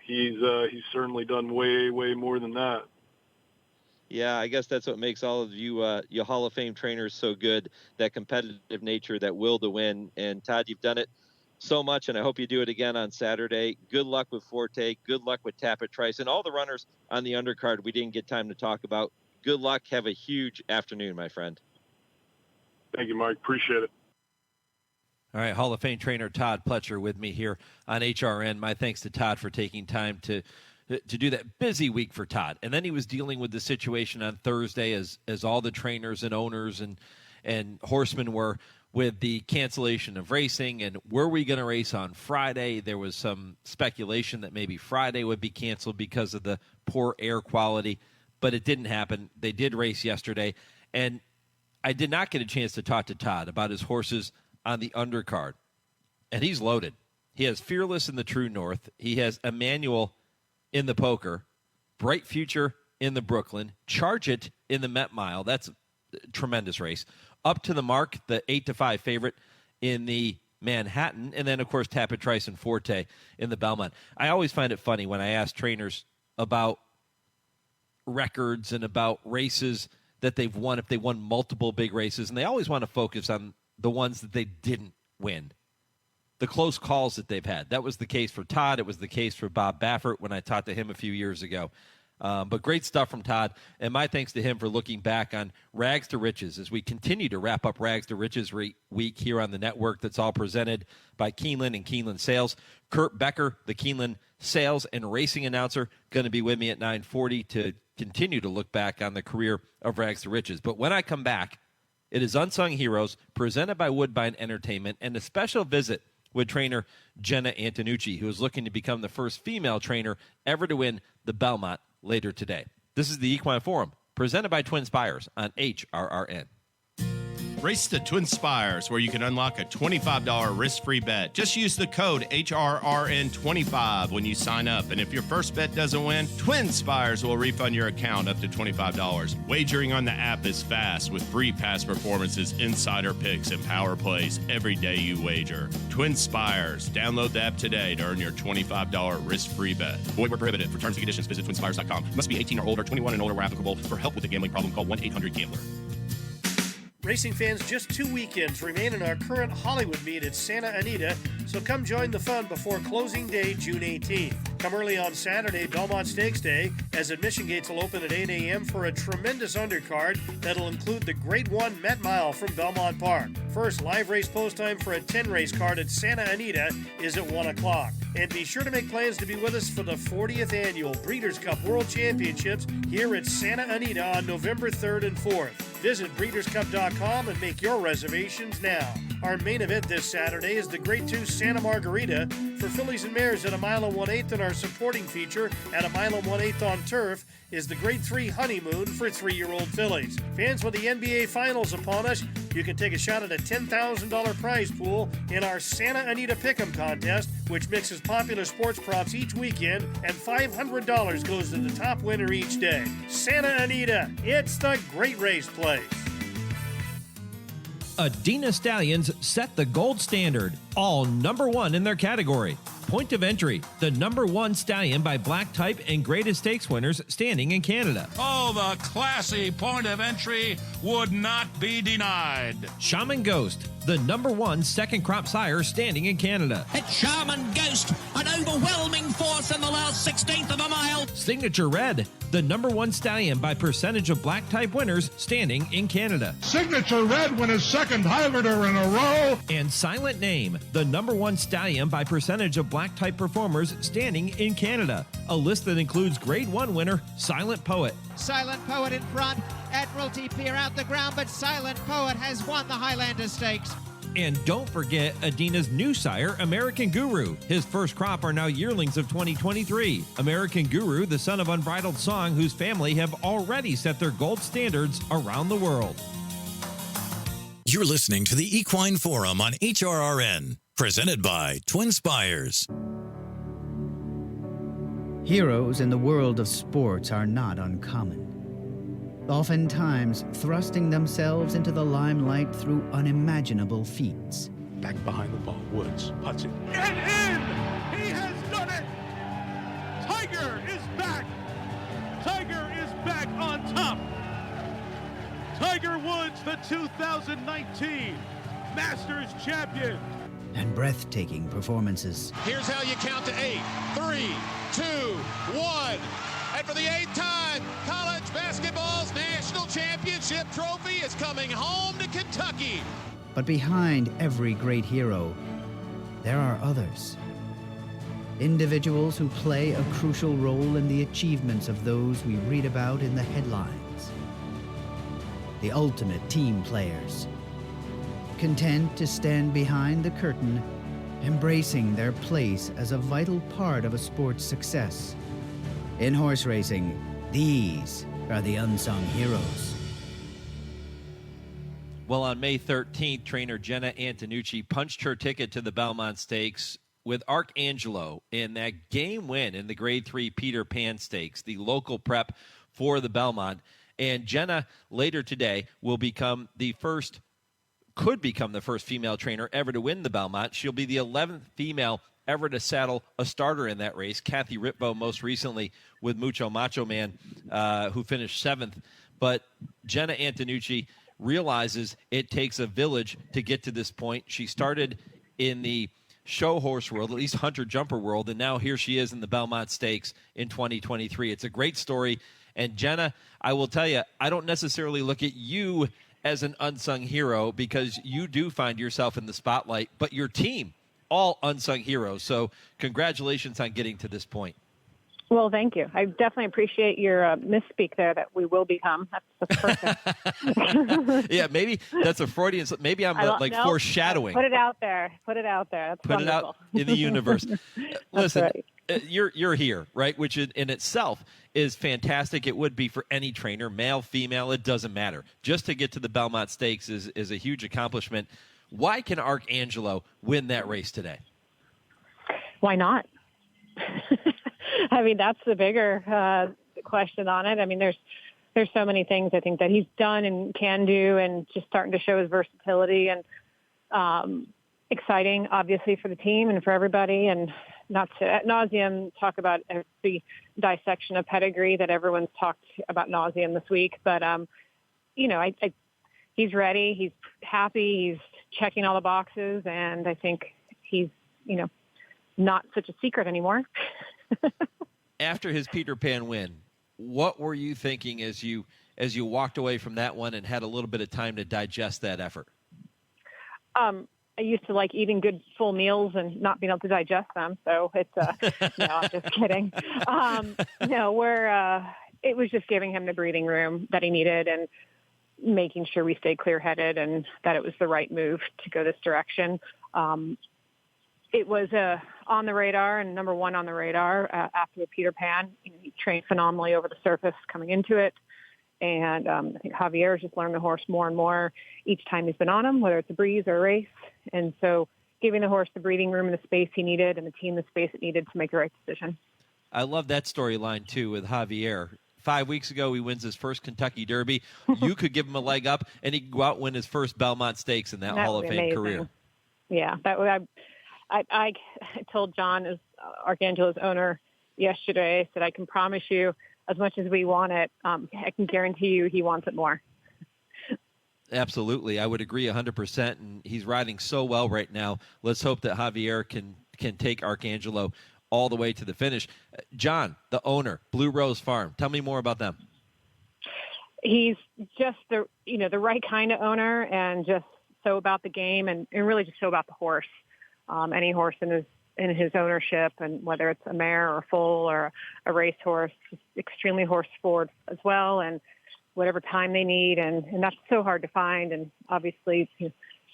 S4: he's certainly done way more than that.
S1: Yeah, I guess that's what makes all of you Hall of Fame trainers so good, that competitive nature, that will to win. And Todd, you've done it so much, and I hope you do it again on Saturday. Good luck with Forte. Good luck with Tapit Trice and all the runners on the undercard we didn't get time to talk about. Good luck. Have a huge afternoon, my friend.
S4: Thank you, Mike. Appreciate it.
S1: All right, Hall of Fame trainer Todd Pletcher with me here on HRN. My thanks to Todd for taking time to do that. Busy week for Todd. And then he was dealing with the situation on Thursday as all the trainers and owners and horsemen were, with the cancellation of racing, and were we going to race on Friday? There was some speculation that maybe Friday would be canceled because of the poor air quality, but it didn't happen. They did race yesterday, and I did not get a chance to talk to Todd about his horses on the undercard, and he's loaded. He has Fearless in the True North. He has Emmanuel in the Poker, Bright Future in the Brooklyn, Charge It in the Met Mile. That's a tremendous race. Up to the Mark, the 8-5 favorite in the Manhattan, and then, of course, Tapit Trice and Forte in the Belmont. I always find it funny when I ask trainers about records and about races that they've won, if they won multiple big races, and they always want to focus on the ones that they didn't win, the close calls that they've had. That was the case for Todd. It was the case for Bob Baffert when I talked to him a few years ago. But great stuff from Todd, and my thanks to him for looking back on Rags to Riches as we continue to wrap up Rags to Riches week here on the network. That's all presented by Keeneland and Keeneland Sales. Kurt Becker, the Keeneland Sales and Racing announcer, going to be with me at 9:40 to continue to look back on the career of Rags to Riches. But when I come back, it is Unsung Heroes, presented by Woodbine Entertainment, and a special visit with trainer Jena Antonucci, who is looking to become the first female trainer ever to win the Belmont later today. This is the Equine Forum, presented by TwinSpires on HRRN.
S7: Race the TwinSpires, where you can unlock a $25 risk-free bet. Just use the code HRRN25 when you sign up. And if your first bet doesn't win, TwinSpires will refund your account up to $25. Wagering on the app is fast with free past performances, insider picks, and power plays every day you wager. TwinSpires. Download the app today to earn your $25 risk-free bet. Void where prohibited. For terms and conditions, visit TwinSpires.com. Must be 18 or older, 21 and older where applicable. For help with a gambling problem, call 1-800-GAMBLER.
S6: Racing fans, just 2 weekends remain in our current Hollywood meet at Santa Anita, so come join the fun before closing day, June 18th. Come early on Saturday, Belmont Stakes Day, as admission gates will open at 8 a.m. for a tremendous undercard that'll include the Grade 1 Met Mile from Belmont Park. First, live race post time for a 10-race card at Santa Anita is at 1 o'clock. And be sure to make plans to be with us for the 40th Annual Breeders' Cup World Championships here at Santa Anita on November 3rd and 4th. Visit breederscup.com and make your reservations now. Our main event this Saturday is the Grade 2 Santa Margarita for fillies and mares at 1 1/8, and our supporting feature at 1 1/8 on turf is the Grade 3 Honeymoon for 3-year-old fillies. Fans, with the NBA Finals upon us, you can take a shot at a $10,000 prize pool in our Santa Anita Pick'em contest, which mixes popular sports props each weekend, and $500 goes to the top winner each day. Santa Anita, it's the great race place.
S1: Adina Stallions set the gold standard, all #1 in their category. Point of entry, the #1 stallion by black type and greatest stakes winners standing in Canada.
S17: Oh, the classy point of entry would not be denied.
S1: Shaman Ghost, the #1 second crop sire standing in Canada.
S18: It's Shaman Ghost, an overwhelming force in the last 16th of a mile.
S1: Signature Red, the #1 stallion by percentage of black type winners standing in Canada.
S19: Signature Red won his second Highlander in a row.
S1: And Silent Name, the #1 stallion by percentage of black type performers standing in Canada. A list that includes Grade 1 winner Silent Poet.
S8: Silent Poet in front. Admiralty Pier out the ground, but Silent Poet has won the Highlander Stakes.
S1: And don't forget Adina's new sire, American Guru. His first crop are now yearlings of 2023. American Guru, the son of Unbridled Song, whose family have already set their gold standards around the world.
S3: You're listening to the Equine Forum on HRRN, presented by TwinSpires.
S9: Heroes in the world of sports are not uncommon, oftentimes thrusting themselves into the limelight through unimaginable feats.
S24: Back behind the ball, Woods puts it.
S19: And in! He has done it! Tiger is back! Tiger is back on top! Tiger Woods, the 2019 Masters champion!
S9: And breathtaking performances.
S19: Here's how you count to 8. 3, 2, 1.
S25: And for the 8th time, college basketball's national championship trophy is coming home to Kentucky.
S9: But behind every great hero, there are others. Individuals who play a crucial role in the achievements of those we read about in the headlines. The ultimate team players, content to stand behind the curtain, embracing their place as a vital part of a sport's success. In horse racing, these are the unsung heroes.
S1: Well, on May 13th, trainer Jena Antonucci punched her ticket to the Belmont Stakes with Arcangelo in that game win in the Grade 3 Peter Pan Stakes, the local prep for the Belmont. And Jena, later today, could become the first female trainer ever to win the Belmont. She'll be the 11th female ever to saddle a starter in that race. Kathy Ritvo most recently with Mucho Macho Man, who finished 7th. But Jena Antonucci realizes it takes a village to get to this point. She started in the show horse world, at least hunter jumper world, and now here she is in the Belmont Stakes in 2023. It's a great story. And Jena, I will tell you, I don't necessarily look at you as an unsung hero because you do find yourself in the spotlight, but your team, all unsung heroes. So congratulations on getting to this point.
S10: Well, thank you. I definitely appreciate your misspeak there that we will become. That's perfect.
S1: Yeah, maybe that's a Freudian. Maybe I'm foreshadowing.
S10: Put it out there. That's
S1: Put
S10: wonderful.
S1: it out in the universe. Listen,
S10: right.
S1: You're here, right? Which in itself is fantastic. It would be for any trainer, male, female, it doesn't matter. Just to get to the Belmont Stakes is a huge accomplishment. Why can Arcangelo win that race today?
S10: Why not? I mean, that's the bigger question on it. I mean, there's so many things I think that he's done and can do, and just starting to show his versatility, and exciting, obviously, for the team and for everybody. And not to ad nauseum talk about the dissection of pedigree that everyone's talked about nauseum this week. But, he's ready. He's happy. He's checking all the boxes. And I think he's, not such a secret anymore.
S1: After his Peter Pan win, what were you thinking as you walked away from that one and had a little bit of time to digest that effort?
S10: I used to like eating good full meals and not being able to digest them. So it's, no, I'm just kidding. It was just giving him the breathing room that he needed and making sure we stayed clear-headed and that it was the right move to go this direction. It was on the radar and number one on the radar after the Peter Pan. He trained phenomenally over the surface coming into it. And I think Javier has just learned the horse more and more each time he's been on him, whether it's a breeze or a race. And so giving the horse the breathing room and the space he needed and the team the space it needed to make the right decision.
S1: I love that storyline, too, with Javier. 5 weeks ago, he wins his first Kentucky Derby. You could give him a leg up, and he could go out and win his first Belmont Stakes in that Hall of Fame career.
S10: Yeah, I told John, as Arcangelo's owner, yesterday, I said, I can promise you, as much as we want it, I can guarantee you he wants it more.
S1: Absolutely. I would agree 100%, and he's riding so well right now. Let's hope that Javier can take Arcangelo all the way to the finish. John, the owner, Blue Rose Farm. Tell me more about them.
S10: He's just the right kind of owner, and just so about the game, and really just so about the horse. Any horse in his ownership, and whether it's a mare or a foal or a racehorse, just extremely horse forward as well, and whatever time they need, and that's so hard to find. And obviously,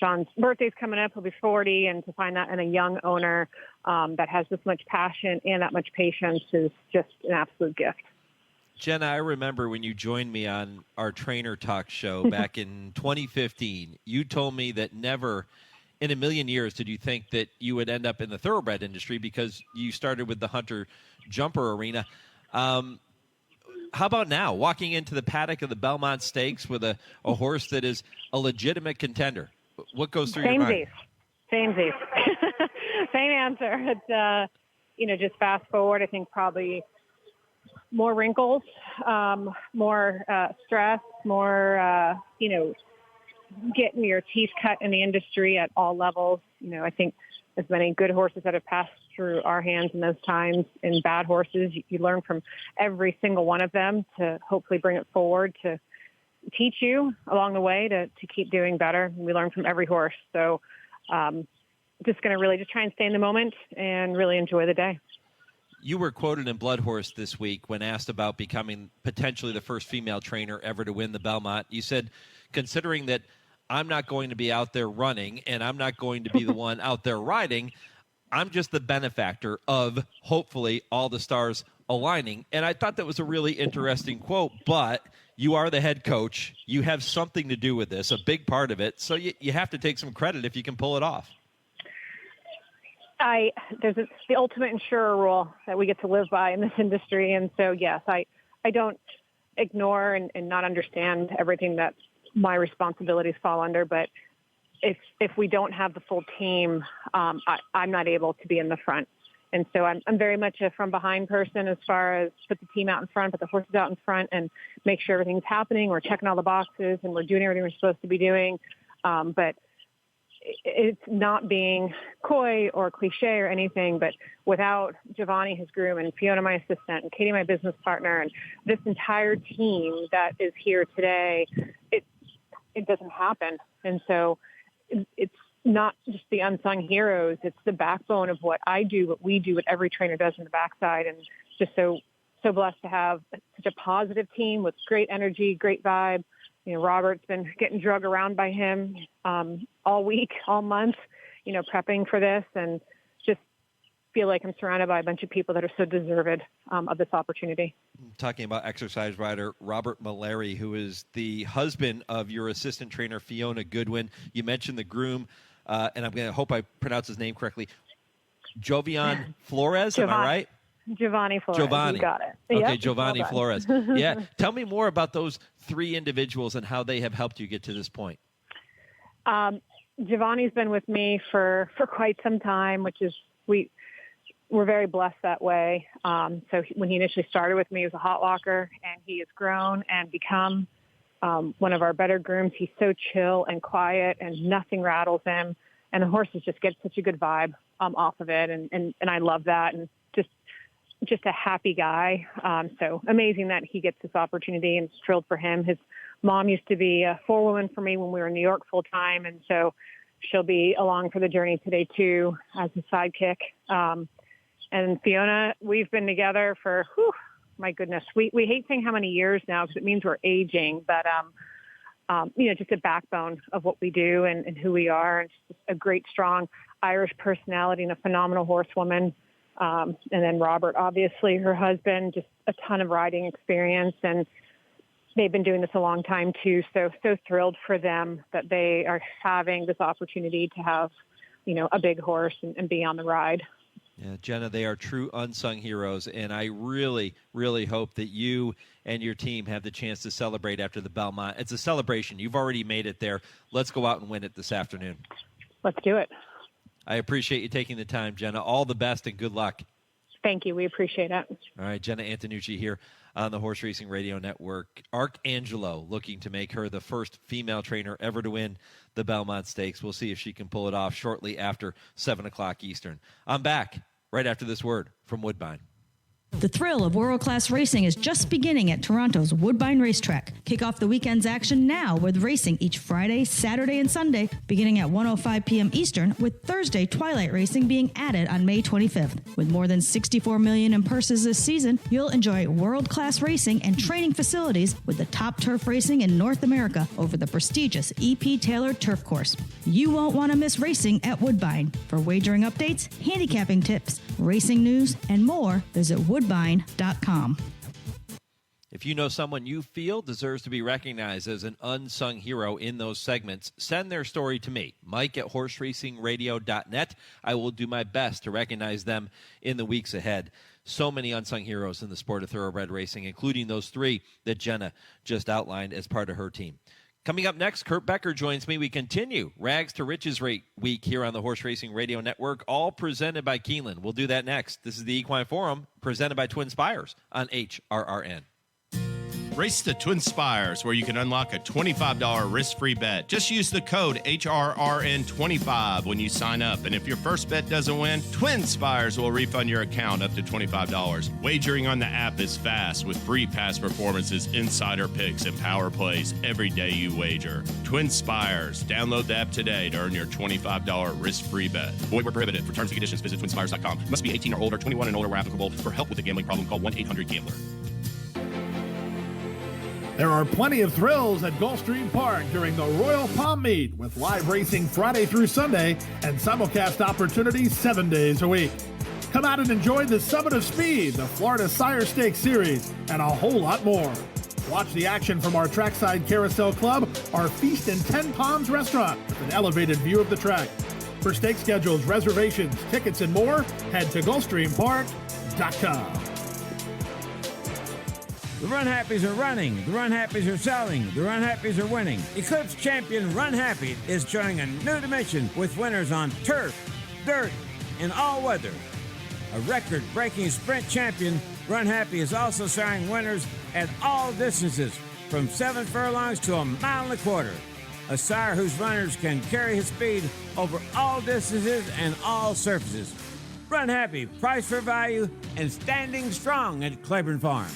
S10: John's birthday's coming up; he'll be 40, and to find that in a young owner that has this much passion and that much patience is just an absolute gift.
S1: Jena, I remember when you joined me on our Trainer Talk show back in 2015. You told me that never in a million years did you think that you would end up in the thoroughbred industry because you started with the Hunter Jumper Arena. How about now, walking into the paddock of the Belmont Stakes with a horse that is a legitimate contender? What goes through your mind?
S10: Same answer. It's, just fast forward, I think probably more wrinkles, more stress, more, getting your teeth cut in the industry at all levels. I think as many good horses that have passed through our hands in those times and bad horses, you learn from every single one of them to hopefully bring it forward to teach you along the way to keep doing better. We learn from every horse. So just going to really just try and stay in the moment and really enjoy the day.
S1: You were quoted in Blood Horse this week when asked about becoming potentially the first female trainer ever to win the Belmont. You said, considering that I'm not going to be out there running and I'm not going to be the one out there riding, I'm just the benefactor of hopefully all the stars aligning. And I thought that was a really interesting quote, but you are the head coach. You have something to do with this, a big part of it. So you have to take some credit if you can pull it off.
S10: There's the ultimate insurer rule that we get to live by in this industry. And so, yes, I don't ignore and not understand everything that my responsibilities fall under. But if we don't have the full team, I'm not able to be in the front. And so I'm very much a from behind person as far as put the team out in front, put the horses out in front and make sure everything's happening. We're checking all the boxes and we're doing everything we're supposed to be doing. But it's not being coy or cliche or anything, but without Giovanni, his groom, and Fiona, my assistant, and Katie, my business partner, and this entire team that is here today, it doesn't happen. And so it's not just the unsung heroes. It's the backbone of what I do, what we do, what every trainer does in the backside. And just so blessed to have such a positive team with great energy, great vibe. You know, Robert's been getting drug around by him all week, all month, you know, prepping for this, and just feel like I'm surrounded by a bunch of people that are so deserved of this opportunity.
S1: Talking about exercise rider Robert Malary, who is the husband of your assistant trainer, Fiona Goodwin. You mentioned the groom, and I'm going to hope I pronounce his name correctly. Jovian Flores, am I right?
S10: Giovanni Flores.
S1: Giovanni.
S10: You got it.
S1: Okay,
S10: Yep,
S1: Giovanni
S10: well
S1: Flores. Yeah. Tell me more about those three individuals and how they have helped you get to this point.
S10: Giovanni's been with me for quite some time, which is, we're very blessed that way. So when he initially started with me, he was a hot walker, and he has grown and become one of our better grooms. He's so chill and quiet, and nothing rattles him. And the horses just get such a good vibe off of it. And I love that. And just a happy guy. So amazing that he gets this opportunity, and thrilled for him. His mom used to be a forewoman for me when we were in New York full time. And so she'll be along for the journey today too, as a sidekick. And Fiona, we've been together for, my goodness, we hate saying how many years now, because it means we're aging, but, you know, just a backbone of what we do and who we are, and just a great, strong Irish personality and a phenomenal horsewoman. And then Robert, obviously, her husband, just a ton of riding experience, and they've been doing this a long time too. So thrilled for them that they are having this opportunity to have, you know, a big horse and be on the ride.
S1: Yeah, Jena, they are true unsung heroes, and I really, really hope that you and your team have the chance to celebrate after the Belmont. It's a celebration. You've already made it there. Let's go out and win it this afternoon.
S10: Let's do it.
S1: I appreciate you taking the time, Jena. All the best and good luck.
S10: Thank you. We appreciate it.
S1: All right, Jena Antonucci here on the Horse Racing Radio Network. Arcangelo looking to make her the first female trainer ever to win the Belmont Stakes. We'll see if she can pull it off shortly after 7 o'clock Eastern. I'm back right after this word from Woodbine.
S11: The thrill of world-class racing is just beginning at Toronto's Woodbine Racetrack. Kick off the weekend's action now with racing each Friday, Saturday, and Sunday, beginning at 1:05 p.m. Eastern, with Thursday twilight racing being added on May 25th. With more than $64 million in purses this season, you'll enjoy world-class racing and training facilities with the top turf racing in North America over the prestigious EP Taylor Turf Course. You won't want to miss racing at Woodbine. For wagering updates, handicapping tips, racing news, and more, visit woodbine.com.
S1: If you know someone you feel deserves to be recognized as an unsung hero in those segments, send their story to me, Mike at horseracingradio.net. I will do my best to recognize them in the weeks ahead. So many unsung heroes in the sport of thoroughbred racing, including those three that Jena just outlined as part of her team. Coming up next, Kurt Becker joins me. We continue Rags to Riches Week here on the Horse Racing Radio Network, all presented by Keeneland. We'll do that next. This is the Equine Forum, presented by TwinSpires on HRRN.
S7: Race to TwinSpires, where you can unlock a $25 risk-free bet. Just use the code HRRN25 when you sign up. And if your first bet doesn't win, TwinSpires will refund your account up to $25. Wagering on the app is fast with free past performances, insider picks, and power plays every day you wager. TwinSpires. Download the app today to earn your $25 risk-free bet. Void where prohibited. For terms and conditions, visit TwinSpires.com. Must be 18 or older, 21 and older where applicable. For help with a gambling problem, call 1-800-GAMBLER.
S12: There are plenty of thrills at Gulfstream Park during the Royal Palm Meet, with live racing Friday through Sunday and simulcast opportunities 7 days a week. Come out and enjoy the Summit of Speed, the Florida Sire Stakes Series, and a whole lot more. Watch the action from our Trackside Carousel Club, our Feast in 10 Palms restaurant with an elevated view of the track. For stake schedules, reservations, tickets, and more, head to GulfstreamPark.com.
S13: The Run Happies are running, the Run Happies are selling, the Run Happies are winning. Eclipse champion Run Happy is joining a new dimension with winners on turf, dirt, and all weather. A record-breaking sprint champion, Run Happy is also showing winners at all distances, from 7 furlongs to 1.25 miles. A sire whose runners can carry his speed over all distances and all surfaces. Run Happy, price for value, and standing strong at Claiborne Farm.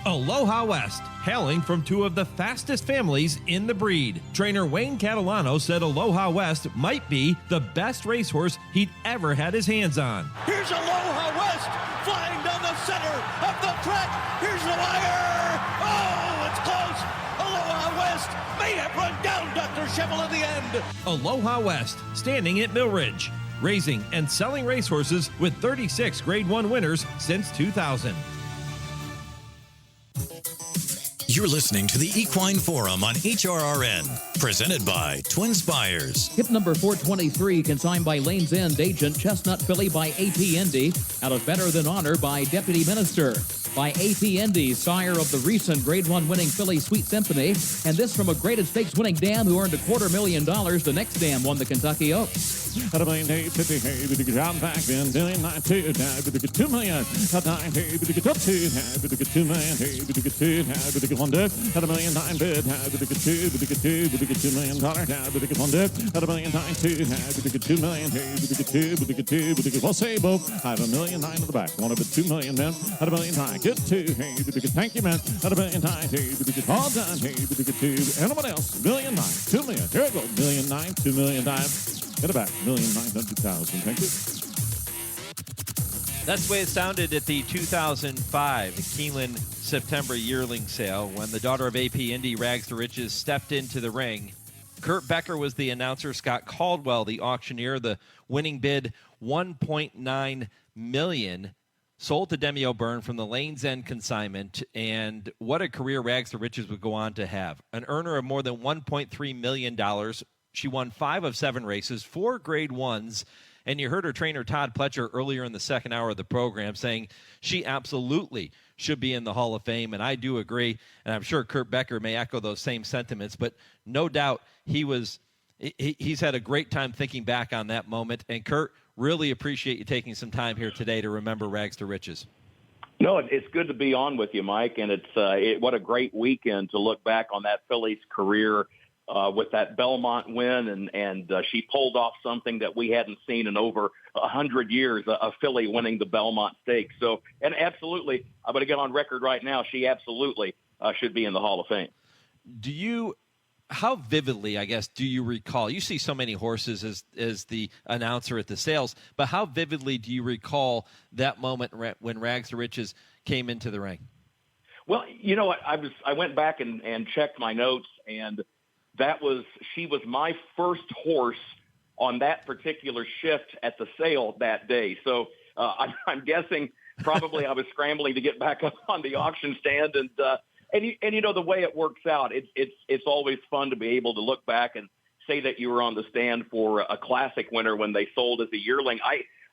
S1: Aloha West, hailing from two of the fastest families in the breed. Trainer Wayne Catalano said Aloha West might be the best racehorse he'd ever had his hands on.
S5: Here's Aloha West flying down the center of the track. Here's the wire. Oh, it's close. Aloha West may have run down Dr. Shevel in the end.
S1: Aloha West, standing at Mill Ridge, raising and selling racehorses with 36 Grade 1 winners since 2000.
S3: You're listening to the Equine Forum on HRRN, presented by TwinSpires.
S14: Hip number 423, consigned by Lane's End agent, Chestnut Filly by A.P. Indy, out of Better Than Honor by Deputy Minister. By A.P. Indy, sire of the recent Grade 1 winning filly Sweet Symphony, and this from a graded stakes winning dam who earned $250,000. The next dam won the Kentucky Oaks.
S15: At a million, hey, 50, hey, we could drop back then, billion, 9, 2, we could 2 million, at 9, hey, we could up 2, we could 2 million, hey, we could 2, we could 1 dip, at a million, 9 bid, we could 2, we could 2, we could $2 million, we could 1 dip, at a million, 9, 2, we could 2 million, hey, we could 2, we could 2, we could, well, say, Bo, I have a million, 9 in the back, want to bid 2 million, man, at a million, 9, get 2, hey, we could, thank you, man, at a million, 9, hey, we could, all done, hey, we could 2, anyone else, million, 9, 2 million, here we go, million, 9, 2 million, get it back, 1,900,000. Thank you.
S1: That's the way it sounded at the 2005 Keeneland September yearling sale when the daughter of A.P. Indy, Rags to Riches, stepped into the ring. Kurt Becker was the announcer. Scott Caldwell, the auctioneer. The winning bid, $1.9 million. Sold to Demi O'Byrne from the Lane's End consignment. And what a career Rags to Riches would go on to have. An earner of more than $1.3 million. She won 5 of 7 races, 4 Grade 1s, and you heard her trainer Todd Pletcher earlier in the second hour of the program saying she absolutely should be in the Hall of Fame, and I do agree, and I'm sure Kurt Becker may echo those same sentiments, but no doubt he's had a great time thinking back on that moment, and Kurt, really appreciate you taking some time here today to remember Rags to Riches.
S16: No, it's good to be on with you, Mike, and what a great weekend to look back on that filly's career. With that Belmont win, and she pulled off something that we hadn't seen in over 100 years, a filly winning the Belmont Stakes. So, and absolutely, I'm going to get on record right now, she absolutely should be in the Hall of Fame.
S1: How vividly, I guess, do you recall? You see so many horses as the announcer at the sales, but how vividly do you recall that moment when Rags to Riches came into the ring?
S16: Well, you know what, I went back and checked my notes, and she was my first horse on that particular shift at the sale that day. So I'm guessing probably I was scrambling to get back up on the auction stand. And you know, the way it works out, it's always fun to be able to look back and say that you were on the stand for a classic winner when they sold as a yearling.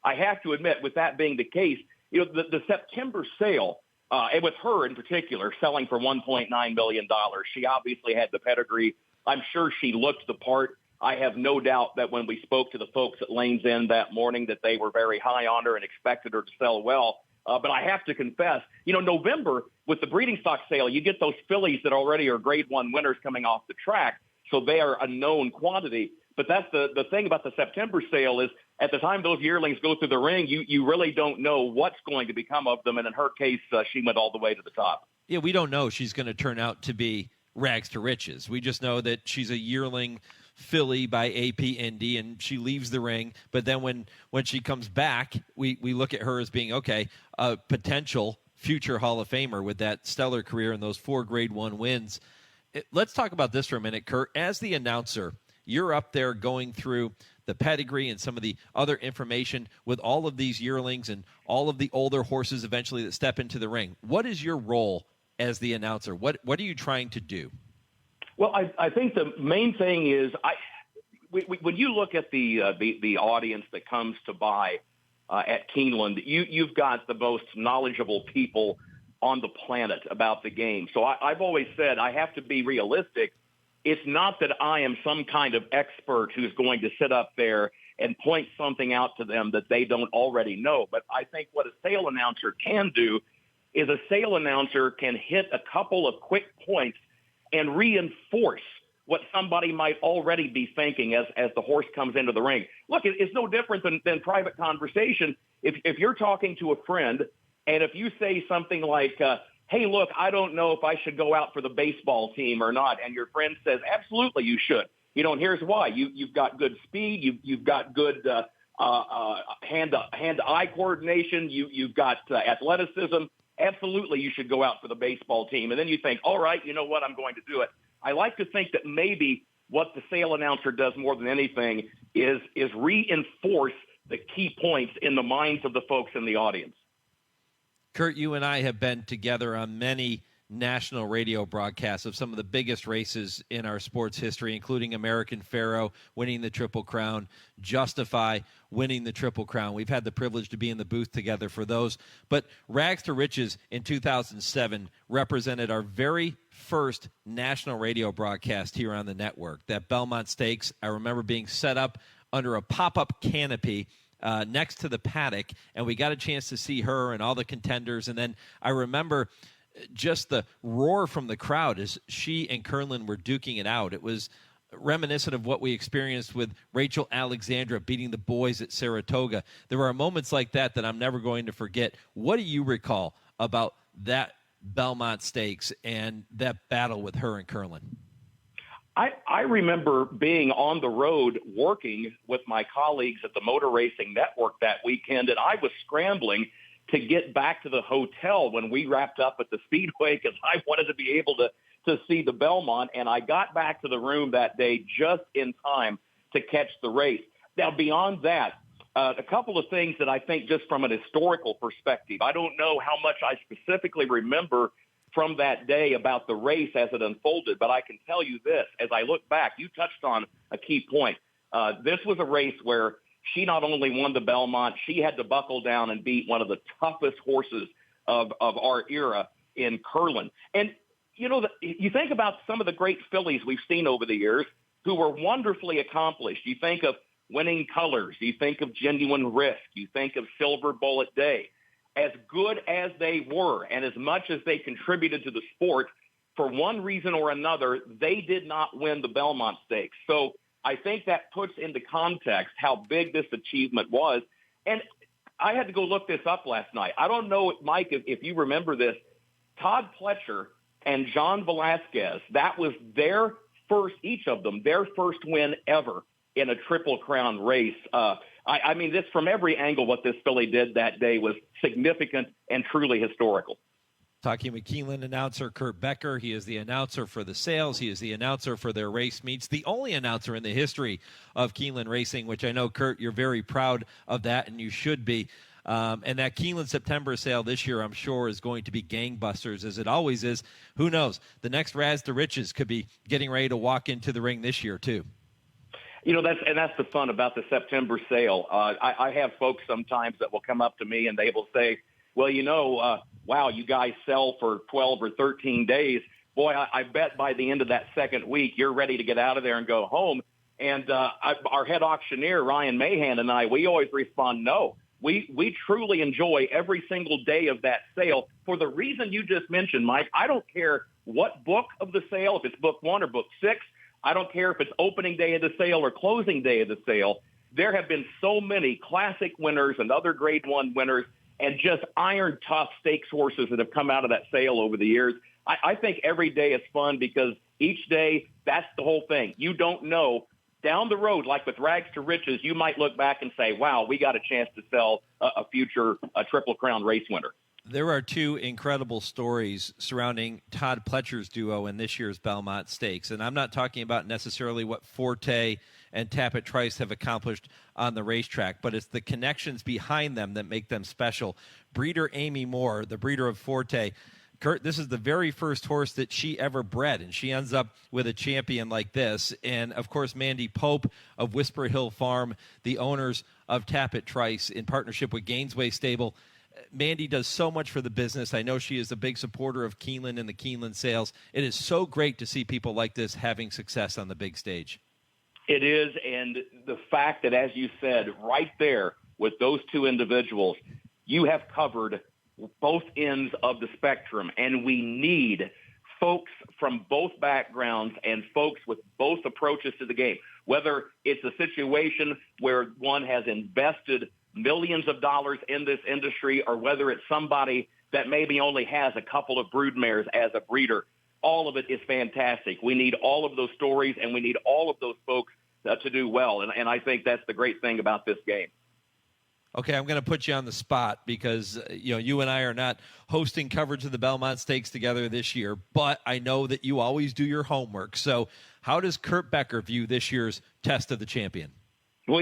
S16: I have to admit, with that being the case, you know, the September sale, and with her in particular, selling for $1.9 million, she obviously had the pedigree. I'm sure she looked the part. I have no doubt that when we spoke to the folks at Lane's End that morning that they were very high on her and expected her to sell well. But I have to confess, you know, November with the breeding stock sale, you get those fillies that already are Grade 1 winners coming off the track, so they are a known quantity. But that's the thing about the September sale is at the time those yearlings go through the ring, you really don't know what's going to become of them. And in her case, she went all the way to the top.
S1: Yeah, we don't know she's going to turn out to be Rags to Riches. We just know that she's a yearling filly by A.P. Indy, and she leaves the ring. But then when she comes back, we look at her as being, okay, a potential future Hall of Famer with that stellar career and those 4 Grade 1 wins. Let's talk about this for a minute, Kurt. As the announcer, you're up there going through the pedigree and some of the other information with all of these yearlings and all of the older horses eventually that step into the ring. What is your role as the announcer? What are you trying to do?
S16: Well, I think the main thing is when you look at the audience that comes to buy at Keeneland, you've got the most knowledgeable people on the planet about the game. So I've always said I have to be realistic. It's not that I am some kind of expert who's going to sit up there and point something out to them that they don't already know. But I think what a sale announcer can do is a sale announcer can hit a couple of quick points and reinforce what somebody might already be thinking as the horse comes into the ring. Look, it's no different than private conversation. If you're talking to a friend and if you say something like, hey, look, I don't know if I should go out for the baseball team or not. And your friend says, absolutely, you should. And here's why. You've got good speed. You've got good hand-to-eye coordination. You've got athleticism. Absolutely, you should go out for the baseball team. And then you think, all right, you know what, I'm going to do it. I like to think that maybe what the sale announcer does more than anything is reinforce the key points in the minds of the folks in the audience.
S1: Kurt, you and I have been together on many national radio broadcasts of some of the biggest races in our sports history, including American Pharoah winning the Triple Crown, Justify winning the Triple Crown. We've had the privilege to be in the booth together for those. But Rags to Riches in 2007 represented our very first national radio broadcast here on the network. That Belmont Stakes, I remember being set up under a pop-up canopy next to the paddock, and we got a chance to see her and all the contenders. And then I remember just the roar from the crowd as she and Keeneland were duking it out. It was reminiscent of what we experienced with Rachel Alexandra beating the boys at Saratoga. There are moments like that that I'm never going to forget. What do you recall about that Belmont Stakes and that battle with her and Keeneland?
S16: I remember being on the road working with my colleagues at the Motor Racing Network that weekend, and I was scrambling to get back to the hotel when we wrapped up at the Speedway because I wanted to be able to see the Belmont, and I got back to the room that day just in time to catch the race. Now, beyond that, a couple of things that I think just from an historical perspective, I don't know how much I specifically remember from that day about the race as it unfolded, but I can tell you this, as I look back, you touched on a key point. This was a race where she not only won the Belmont, she had to buckle down and beat one of the toughest horses of our era in Keeneland. And, you think about some of the great fillies we've seen over the years who were wonderfully accomplished. You think of Winning Colors. You think of Genuine Risk. You think of Silver Bullet Day. As good as they were and as much as they contributed to the sport, for one reason or another, they did not win the Belmont Stakes. So I think that puts into context how big this achievement was. And I had to go look this up last night. I don't know, Mike, if you remember this. Todd Pletcher and John Velasquez, that was their first, each of them, their first win ever in a Triple Crown race. I mean, this from every angle, what this filly did that day was significant and truly historical.
S1: Talking with Keeneland announcer Kurt Becker. He is the announcer for the sales. He is the announcer for their race meets, the only announcer in the history of Keeneland Racing, which I know, Kurt, you're very proud of that, and you should be. And that Keeneland September sale this year, I'm sure, is going to be gangbusters, as it always is. Who knows? The next Rags to Riches could be getting ready to walk into the ring this year, too.
S16: That's the fun about the September sale. I have folks sometimes that will come up to me and they will say, well, wow, you guys sell for 12 or 13 days. Boy, I bet by the end of that second week, you're ready to get out of there and go home. And our head auctioneer, Ryan Mahan, and I, we always respond, no. We truly enjoy every single day of that sale for the reason you just mentioned, Mike. I don't care what book of the sale, if it's book 1 or book 6. I don't care if it's opening day of the sale or closing day of the sale. There have been so many classic winners and other grade 1 winners and just iron tough stakes horses that have come out of that sale over the years. I think every day is fun because each day, that's the whole thing. You don't know. Down the road, like with Rags to Riches, you might look back and say, wow, we got a chance to sell a future Triple Crown race winner.
S1: There are two incredible stories surrounding Todd Pletcher's duo in this year's Belmont Stakes. And I'm not talking about necessarily what Forte and Tapit Trice have accomplished on the racetrack, but it's the connections behind them that make them special. Breeder Amy Moore, the breeder of Forte, Kurt, this is the very first horse that she ever bred, and she ends up with a champion like this. And, of course, Mandy Pope of Whisper Hill Farm, the owners of Tapit Trice in partnership with Gainesway Stable. Mandy does so much for the business. I know she is a big supporter of Keeneland and the Keeneland sales. It is so great to see people like this having success on the big stage.
S16: It is, and the fact that, as you said, right there with those two individuals, you have covered both ends of the spectrum, and we need folks from both backgrounds and folks with both approaches to the game, whether it's a situation where one has invested millions of dollars in this industry or whether it's somebody that maybe only has a couple of broodmares as a breeder. All of it is fantastic. We need all of those stories, and we need all of those folks to do well. And I think that's the great thing about this game.
S1: Okay, I'm going to put you on the spot because, you and I are not hosting coverage of the Belmont Stakes together this year, but I know that you always do your homework. So how does Kurt Becker view this year's Test of the Champion?
S16: Well,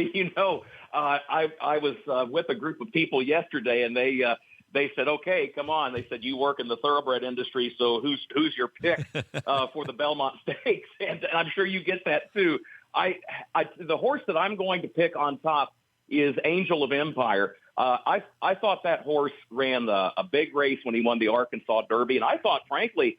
S16: I was with a group of people yesterday, and they said, okay, come on. They said, you work in the thoroughbred industry, so who's your pick for the Belmont Stakes? And I'm sure you get that too. The horse that I'm going to pick on top is Angel of Empire. I thought that horse ran a big race when he won the Arkansas Derby, and I thought, frankly,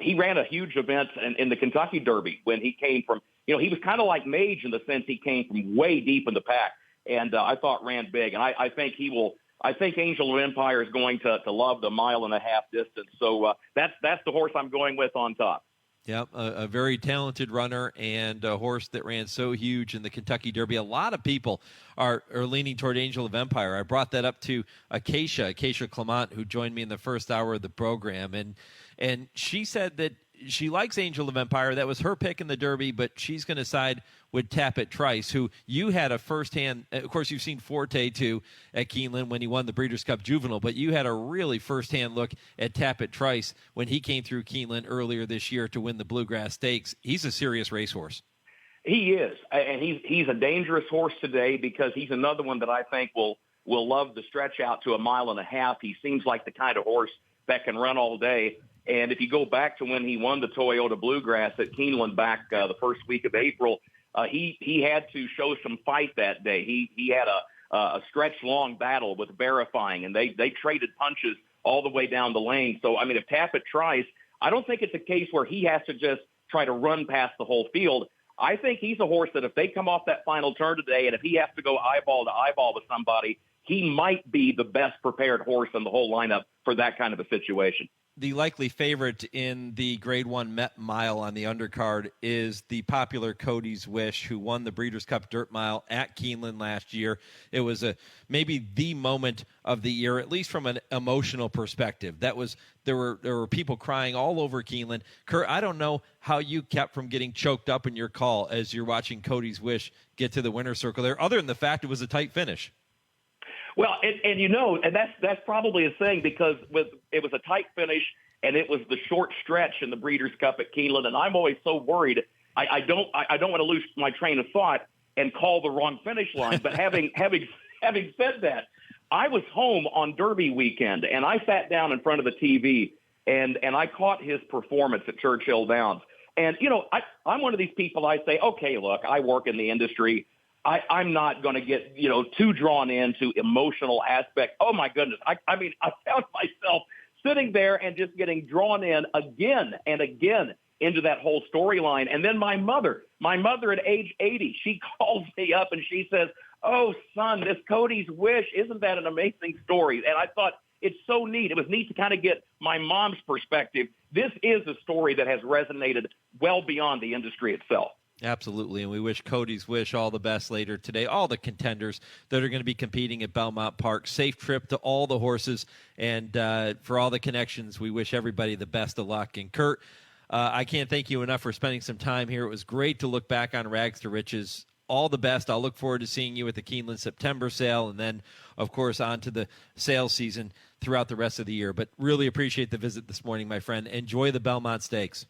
S16: he ran a huge event in the Kentucky Derby when he came from, he was kind of like Mage in the sense he came from way deep in the pack, and I thought ran big. And I think he will. I think Angel of Empire is going to love the 1.5 mile distance. So that's the horse I'm going with on top.
S1: Yep, a very talented runner and a horse that ran so huge in the Kentucky Derby. A lot of people are leaning toward Angel of Empire. I brought that up to Acacia Clement, who joined me in the first hour of the program, and she said that she likes Angel of Empire. That was her pick in the Derby, but she's going to side with Tappet Trice, who you had a firsthand. Of course, you've seen Forte too at Keeneland when he won the Breeders' Cup Juvenile, but you had a really firsthand look at Tappet Trice when he came through Keeneland earlier this year to win the Bluegrass Stakes. He's a serious racehorse.
S16: He is, and he's a dangerous horse today because he's another one that I think will love the stretch out to 1.5 miles. He seems like the kind of horse that can run all day. And if you go back to when he won the Toyota Bluegrass at Keeneland back the first week of April, he had to show some fight that day. He had a stretch-long battle with Verifying, and they traded punches all the way down the lane. So, I mean, if Tappet tries, I don't think it's a case where he has to just try to run past the whole field. I think he's a horse that if they come off that final turn today and if he has to go eyeball to eyeball with somebody, he might be the best prepared horse in the whole lineup for that kind of a situation.
S1: The likely favorite in the Grade 1 Met Mile on the undercard is the popular Cody's Wish, who won the Breeders' Cup Dirt Mile at Keeneland last year. It was maybe the moment of the year, at least from an emotional perspective. There were people crying all over Keeneland. Kurt, I don't know how you kept from getting choked up in your call as you're watching Cody's Wish get to the winner's circle there, other than the fact it was a tight finish.
S16: Well, and that's probably a thing because it was a tight finish and it was the short stretch in the Breeders' Cup at Keeneland, and I'm always so worried. I don't want to lose my train of thought and call the wrong finish line. But having said that, I was home on Derby weekend and I sat down in front of the TV and I caught his performance at Churchill Downs. And I'm one of these people. I say, okay, look, I work in the industry. I'm not going to get, too drawn into emotional aspect. Oh, my goodness. I found myself sitting there and just getting drawn in again and again into that whole storyline. And then my mother at age 80, she calls me up and she says, oh, son, this Cody's Wish, isn't that an amazing story? And I thought it's so neat. It was neat to kind of get my mom's perspective. This is a story that has resonated well beyond the industry itself.
S1: Absolutely, and we wish Cody's Wish all the best later today. All the contenders that are going to be competing at Belmont Park. Safe trip to all the horses, and for all the connections, we wish everybody the best of luck. And Kurt, I can't thank you enough for spending some time here. It was great to look back on Rags to Riches. All the best. I'll look forward to seeing you at the Keeneland September sale, and then, of course, on to the sales season throughout the rest of the year. But really appreciate the visit this morning, my friend. Enjoy the Belmont Stakes.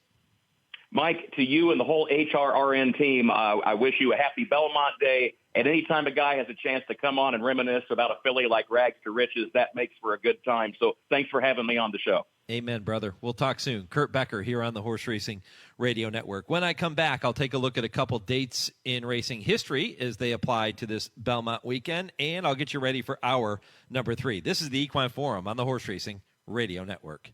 S16: Mike, to you and the whole HRRN team, I wish you a happy Belmont Day. And anytime a guy has a chance to come on and reminisce about a filly like Rags to Riches, that makes for a good time. So thanks for having me on the show.
S1: Amen, brother. We'll talk soon. Kurt Becker here on the Horse Racing Radio Network. When I come back, I'll take a look at a couple dates in racing history as they apply to this Belmont weekend, and I'll get you ready for hour number 3. This is the Equine Forum on the Horse Racing Radio Network.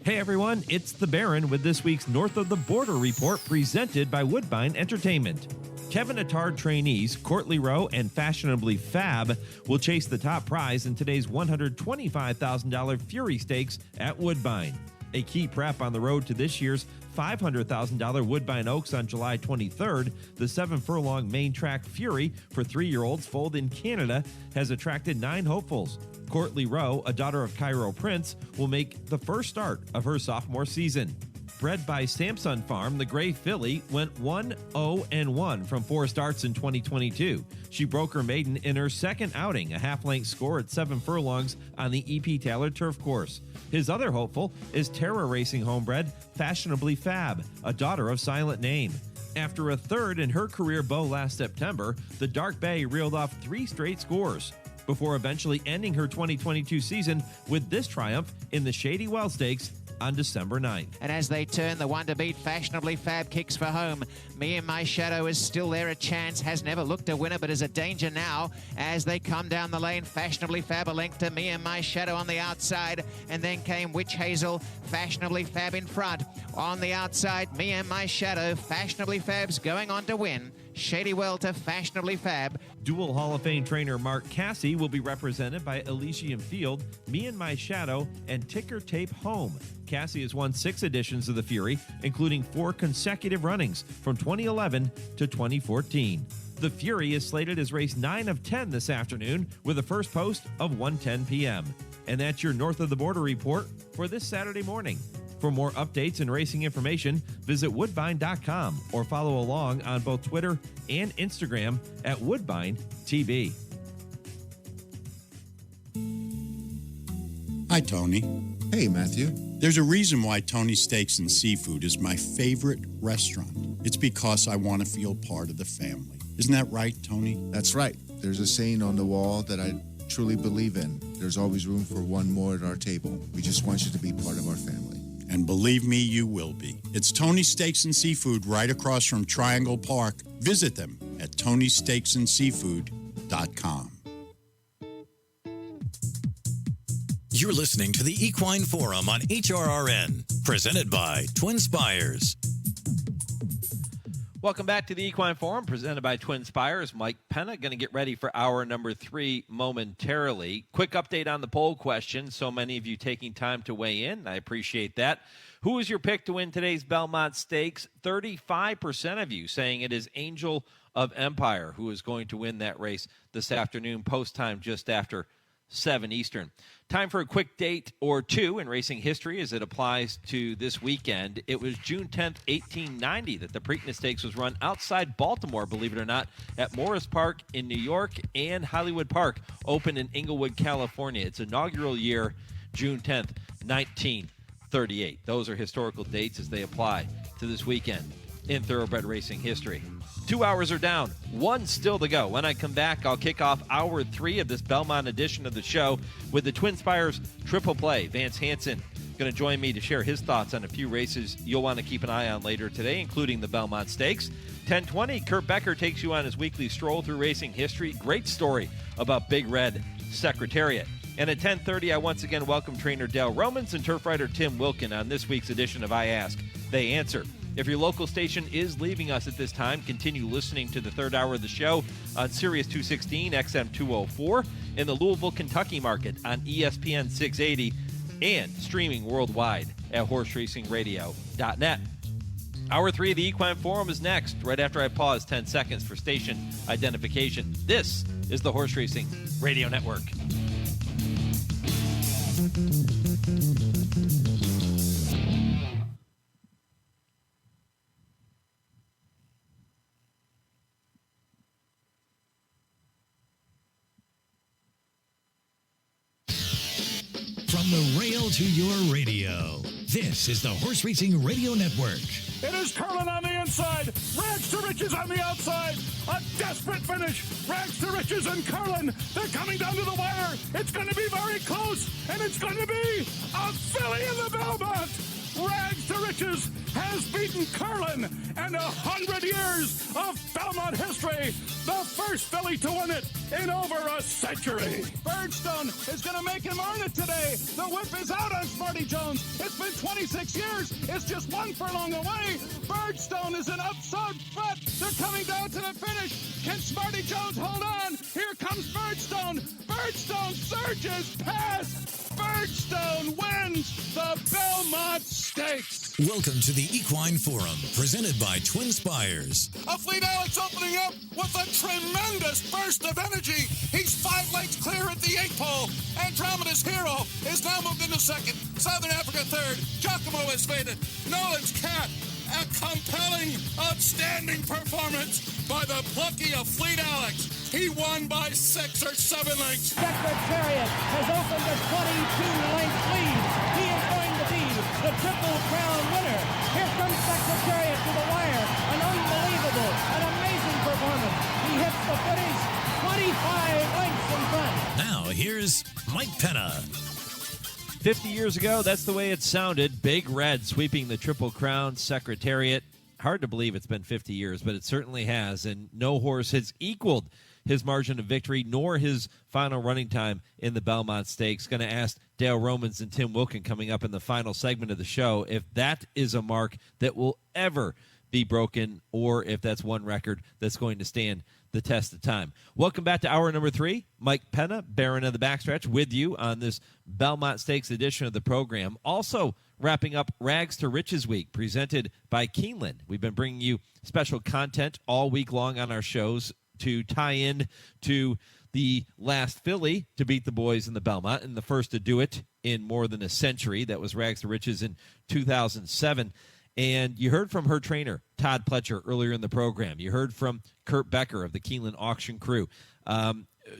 S1: Hey everyone, it's the Baron with this week's North of the Border Report presented by Woodbine Entertainment. Kevin Attard trainees Courtly Rowe and Fashionably Fab will chase the top prize in today's $125,000 Fury Stakes at Woodbine. A key prep on the road to this year's $500,000 Woodbine Oaks on July 23rd, the 7-furlong main track Fury for 3-year-olds foaled in Canada has attracted 9 hopefuls. Courtney Rowe, a daughter of Cairo Prince, will make the first start of her sophomore season. Bred by Samson Farm, the Gray Filly went 1-0-1 from 4 starts in 2022. She broke her maiden in her second outing, a half-length score at 7 furlongs on the E.P. Taylor turf course. His other hopeful is Terra Racing homebred Fashionably Fab, a daughter of Silent Name. After a third in her career beau last September, the Dark Bay reeled off 3 straight scores, before eventually ending her 2022 season with this triumph in the Shady Well Stakes on December 9th.
S8: And as they turn, the one to beat Fashionably Fab kicks for home. Me and My Shadow is still there, a chance, has never looked a winner, but is a danger now as they come down the lane. Fashionably Fab a length to Me and My Shadow on the outside, and then came Witch Hazel, Fashionably Fab in front. On the outside, Me and My Shadow, Fashionably Fab's going on to win. Shady Well to Fashionably Fab.
S1: Dual Hall of Fame trainer Mark Cassie will be represented by Elysium Field, Me and My Shadow, and Ticker Tape Home. Cassie has won 6 editions of the Fury, including 4 consecutive runnings from 2011 to 2014. The Fury is slated as race 9 of 10 this afternoon with a first post of 1:10 p.m. And that's your North of the Border report for this Saturday morning. For more updates and racing information, visit Woodbine.com or follow along on both Twitter and Instagram at WoodbineTV.
S2: Hi, Tony.
S20: Hey, Matthew.
S2: There's a reason why Tony's Steaks and Seafood is my favorite restaurant. It's because I want to feel part of the family. Isn't that right, Tony?
S20: That's right. There's a saying on the wall that I truly believe in. There's always room for one more at our table. We just want you to be part of our family.
S2: And believe me, you will be. It's Tony's Steaks and Seafood right across from Triangle Park. Visit them at TonySteaksandSeafood.com.
S3: You're listening to the Equine Forum on HRRN, presented by TwinSpires.
S1: Welcome back to the Equine Forum, presented by TwinSpires. Mike Penna going to get ready for hour number 3 momentarily. Quick update on the poll question. So many of you taking time to weigh in. I appreciate that. Who is your pick to win today's Belmont Stakes? 35% of you saying it is Angel of Empire who is going to win that race this afternoon, post time just after 7 Eastern. Time for a quick date or two in racing history as it applies to this weekend. It was June 10th, 1890 that the Preakness Stakes was run outside Baltimore, believe it or not, at Morris Park in New York and Hollywood Park opened in Inglewood, California. Its inaugural year, June 10th, 1938. Those are historical dates as they apply to this weekend in thoroughbred racing history. 2 hours are down, 1 still to go. When I come back, I'll kick off hour 3 of this Belmont edition of the show with the TwinSpires Triple Play. Vance Hanson going to join me to share his thoughts on a few races you'll want to keep an eye on later today, including the Belmont Stakes. 10:20, Kurt Becker takes you on his weekly Stroll Through Racing History. Great story about Big Red Secretariat. And at 10:30, I once again welcome trainer Dale Romans and turf writer Tim Wilkin on this week's edition of I Ask, They Answer. If your local station is leaving us at this time, continue listening to the third hour of the show on Sirius 216, XM 204, in the Louisville, Kentucky market on ESPN 680, and streaming worldwide at horseracingradio.net. Hour 3 of the Equine Forum is next, right after I pause 10 seconds for station identification. This is the Horse Racing Radio Network.
S3: From the rail to your radio, this is the Horse Racing Radio Network.
S12: It is Curlin on the inside, Rags to Riches on the outside. A desperate finish. Rags to Riches and Curlin. They're coming down to the wire. It's going to be very close, and it's going to be a filly in the Belmont. Rags to Riches has beaten Curlin and 100 years of Belmont history. The first filly to win it in over a century.
S21: Birdstone is going to make him earn it today. The whip is out on Smarty Jones. It's been 26 years. It's just 1 furlong away. Birdstone is an upside threat. They're coming down to the finish. Can Smarty Jones hold on? Here comes Birdstone. Birdstone surges past. Birdstone wins the Belmont Stakes. Stakes.
S3: Welcome to the Equine Forum, presented by TwinSpires.
S21: A Fleet Alex opening up with a tremendous burst of energy. He's 5 lengths clear at the 8th pole. Andromeda's Hero is now moved into second. Southern Africa third. Giacomo is faded. Nolan's Cat. A compelling, outstanding performance by the plucky of Fleet Alex. He won by 6 or 7 lengths.
S5: Secretariat has opened a 22-length lead. He is going to be the Triple Crown winner. Here comes Secretariat to the wire. An unbelievable, an amazing performance. He hits the finish 25 lengths in front.
S3: Now, here's Mike Penna.
S1: 50 years ago, that's the way it sounded. Big Red sweeping the Triple Crown Secretariat. Hard to believe it's been 50 years, but it certainly has, and no horse has equaled his margin of victory nor his final running time in the Belmont Stakes. Going to ask Dale Romans and Tim Wilkin coming up in the final segment of the show if that is a mark that will ever be broken or if that's one record that's going to stand the test of time. Welcome back to hour number 3. Mike Penna, Baron of the Backstretch, with you on this Belmont Stakes edition of the program. Also wrapping up Rags to Riches Week, presented by Keeneland. We've been bringing you special content all week long on our shows to tie in to the last filly to beat the boys in the Belmont, and the first to do it in more than a century. That was Rags to Riches in 2007. And you heard from her trainer, Todd Pletcher, earlier in the program. You heard from Kurt Becker of the Keeneland Auction Crew.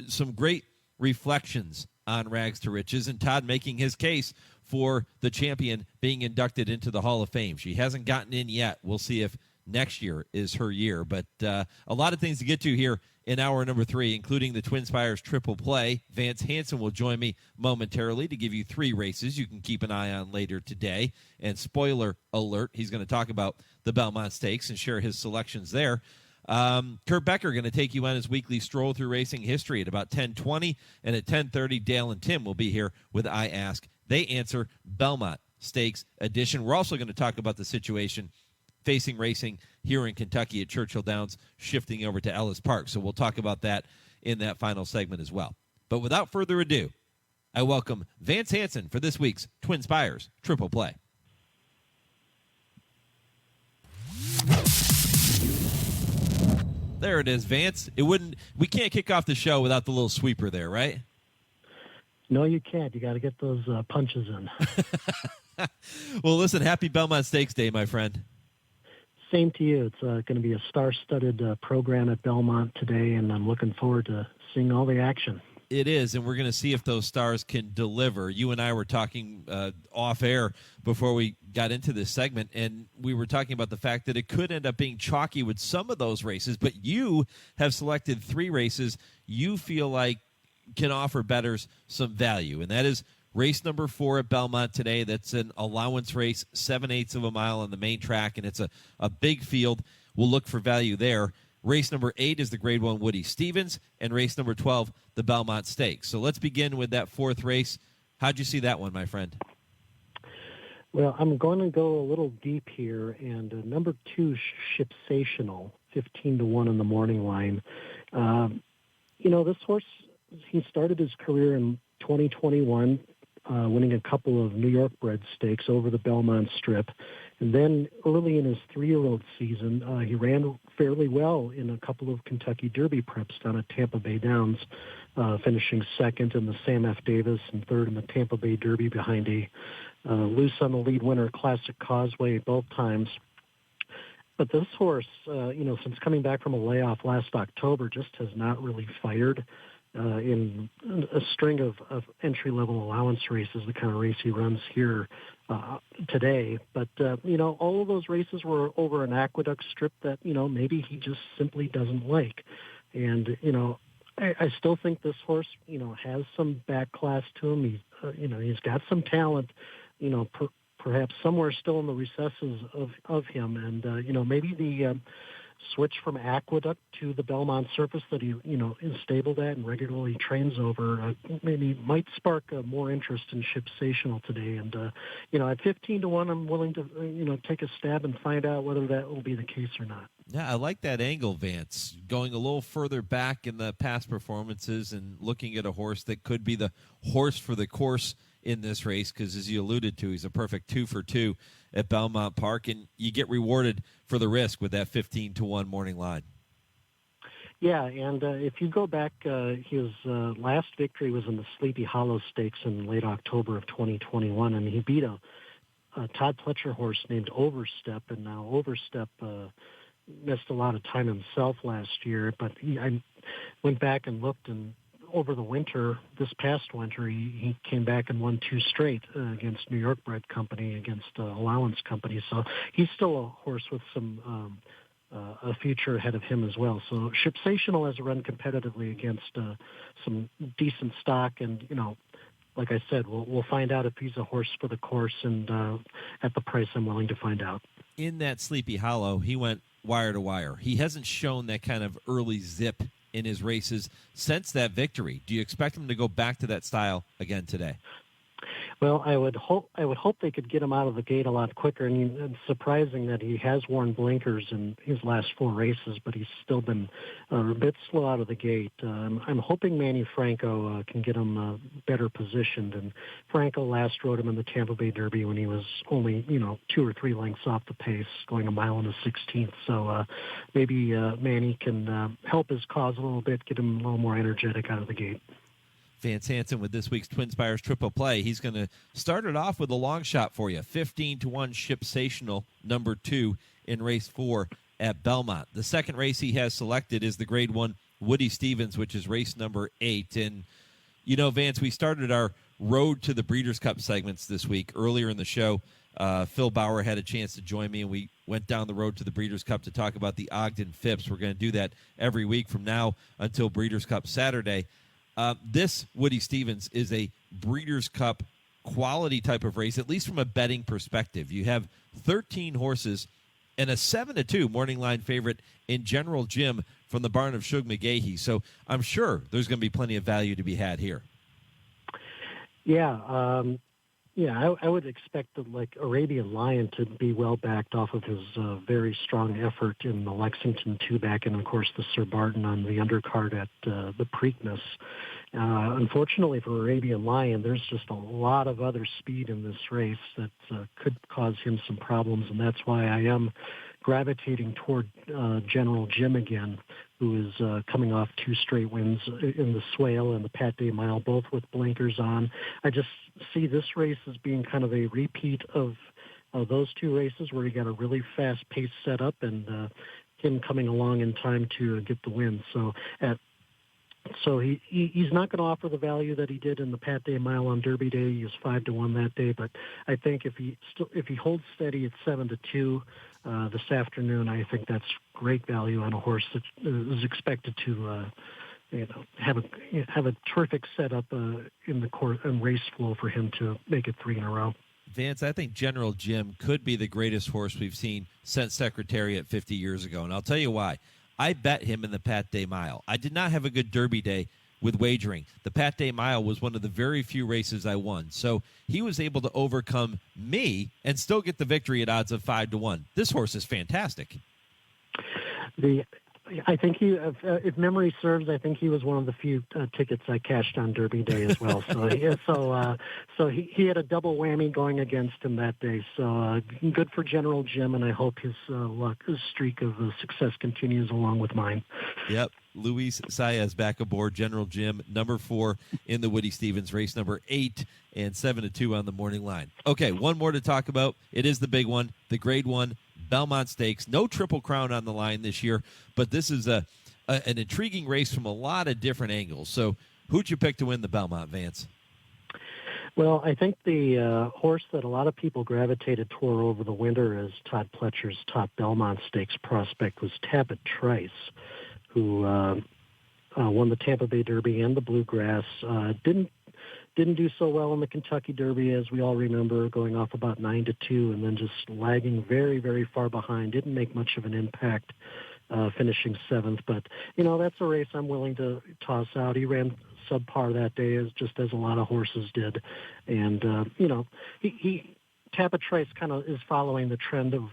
S1: Some great reflections on Rags to Riches, and Todd making his case for the champion being inducted into the Hall of Fame. She hasn't gotten in yet. We'll see if next year is her year. But a lot of things to get to here in hour number 3, including the TwinSpires Triple Play. Vance Hanson will join me momentarily to give you 3 races you can keep an eye on later today. And spoiler alert, he's going to talk about the Belmont Stakes and share his selections there. Kurt Becker going to take you on his weekly stroll through racing history at about 10:20, and at 10:30, Dale and Tim will be here with I Ask, They Answer Belmont Stakes edition. We're also going to talk about the situation facing racing here in Kentucky at Churchill Downs, shifting over to Ellis Park. So we'll talk about that in that final segment as well. But without further ado, I welcome Vance Hanson for this week's TwinSpires Triple Play. There it is, Vance. We can't kick off the show without the little sweeper there, right?
S4: No, you can't. You got to get those punches in.
S1: Well, listen, happy Belmont Stakes Day, my friend.
S4: Same to you. It's going to be a star-studded program at Belmont today, and I'm looking forward to seeing all the action.
S1: It is, and we're going to see if those stars can deliver. You and I were talking off air before we got into this segment, and we were talking about the fact that it could end up being chalky with some of those races, but you have selected 3 races you feel like can offer bettors some value, and that is race number 4 at Belmont today. That's an allowance race, 7/8 of a mile on the main track, and it's a big field. We'll look for value there. Race number 8 is the Grade 1 Woody Stevens, and race number 12, the Belmont Stakes. So let's begin with that 4th race. How'd you see that one, my friend?
S4: Well, I'm going to go a little deep here, and number 2, Shipsational, 15-1 in the morning line. This horse, he started his career in 2021, winning a couple of New York bred stakes over the Belmont Strip. And then early in his 3-year-old season, he ran fairly well in a couple of Kentucky Derby preps down at Tampa Bay Downs, finishing second in the Sam F. Davis and third in the Tampa Bay Derby behind a loose on the lead winner, Classic Causeway, both times. But this horse, since coming back from a layoff last October, just has not really fired in a string of entry-level allowance races, the kind of race he runs here today. But, all of those races were over an aqueduct strip that, maybe he just simply doesn't like. And, I still think this horse, has some back class to him. He's got some talent, perhaps somewhere still in the recesses of him. And, maybe the switch from Aqueduct to the Belmont surface that he, is stabled at and regularly trains over, maybe might spark more interest in Shipsational today. And, at 15-1, I'm willing to, take a stab and find out whether that will be the case or not.
S1: Yeah, I like that angle, Vance, going a little further back in the past performances and looking at a horse that could be the horse for the course in this race because, as you alluded to, he's a perfect 2 for 2 at Belmont Park, and you get rewarded for the risk with that 15-1 morning line.
S4: Yeah, and if you go back, his last victory was in the Sleepy Hollow Stakes in late October of 2021, and he beat a Todd Pletcher horse named Overstep, and now Overstep missed a lot of time himself last year, but I went back and looked, and over the winter, this past winter, he came back and won 2 straight against New York Bred Company, against Allowance Company, so he's still a horse with some a future ahead of him as well. So Shipsational has run competitively against some decent stock, and like I said, we'll find out if he's a horse for the course, and at the price I'm willing to find out.
S1: In that Sleepy Hollow, he went wire to wire. He hasn't shown that kind of early zip in his races since that victory. Do you expect him to go back to that style again today?
S4: Well, I would hope they could get him out of the gate a lot quicker. I mean, it's surprising that he has worn blinkers in his last 4 races, but he's still been a bit slow out of the gate. I'm hoping Manny Franco can get him better positioned. And Franco last rode him in the Tampa Bay Derby when he was only 2 or 3 lengths off the pace, going a mile and a 16th. So maybe Manny can help his cause a little bit, get him a little more energetic out of the gate.
S1: Vance Hanson with this week's TwinSpires Triple Play. He's going to start it off with a long shot for you. 15-1 Shipsational, number 2 in race 4 at Belmont. The second race he has selected is the Grade 1 Woody Stevens, which is race number 8. And, Vance, we started our Road to the Breeders' Cup segments this week. Earlier in the show, Phil Bauer had a chance to join me, and we went down the road to the Breeders' Cup to talk about the Ogden Phipps. We're going to do that every week from now until Breeders' Cup Saturday. This Woody Stevens is a Breeders' Cup quality type of race, at least from a betting perspective. You have 13 horses and a 7-2 morning line favorite in General Jim from the barn of Shug McGahee. So I'm sure there's going to be plenty of value to be had here.
S4: Yeah, I would expect that, Arabian Lion to be well backed off of his very strong effort in the Lexington 2-back, and of course the Sir Barton on the undercard at the Preakness. Unfortunately for Arabian Lion, there's just a lot of other speed in this race that could cause him some problems, and that's why I am gravitating toward General Jim again, who is coming off 2 straight wins in the Swale and the Pat Day Mile, both with blinkers on. I just see this race as being kind of a repeat of those 2 races where he got a really fast-paced setup and him coming along in time to get the win. So he's not going to offer the value that he did in the Pat Day Mile on Derby Day. He was 5-1 that day, but I think if he holds steady at 7-2 this afternoon, I think that's great value on a horse that is expected to have a terrific setup in the course and race flow for him to make it 3 in a row.
S1: Vance, I think General Jim could be the greatest horse we've seen since Secretariat 50 years ago, and I'll tell you why. I bet him in the Pat Day Mile. I did not have a good Derby day with wagering. The Pat Day Mile was one of the very few races I won. So he was able to overcome me and still get the victory at odds of 5-1. This horse is fantastic.
S4: I think if memory serves, I think he was one of the few tickets I cashed on Derby Day as well. So he had a double whammy going against him that day. So good for General Jim, and I hope his streak of success continues along with mine.
S1: Yep. Luis Saez back aboard. General Jim, number 4 in the Woody Stevens race, number 8, and 7-2 on the morning line. Okay, one more to talk about. It is the big one, the Grade 1 Belmont Stakes. No Triple Crown on the line this year, but this is an intriguing race from a lot of different angles. So who'd you pick to win the Belmont, Vance?
S4: Well, I think the horse that a lot of people gravitated toward over the winter as Todd Pletcher's top Belmont Stakes prospect was Tabit Trice, who won the Tampa Bay Derby and the Bluegrass. Didn't do so well in the Kentucky Derby, as we all remember, going off about 9-2 and then just lagging very, very far behind. Didn't make much of an impact, finishing 7th. But, that's a race I'm willing to toss out. He ran subpar that day, as a lot of horses did. And, Tabit Trice kind of is following the trend of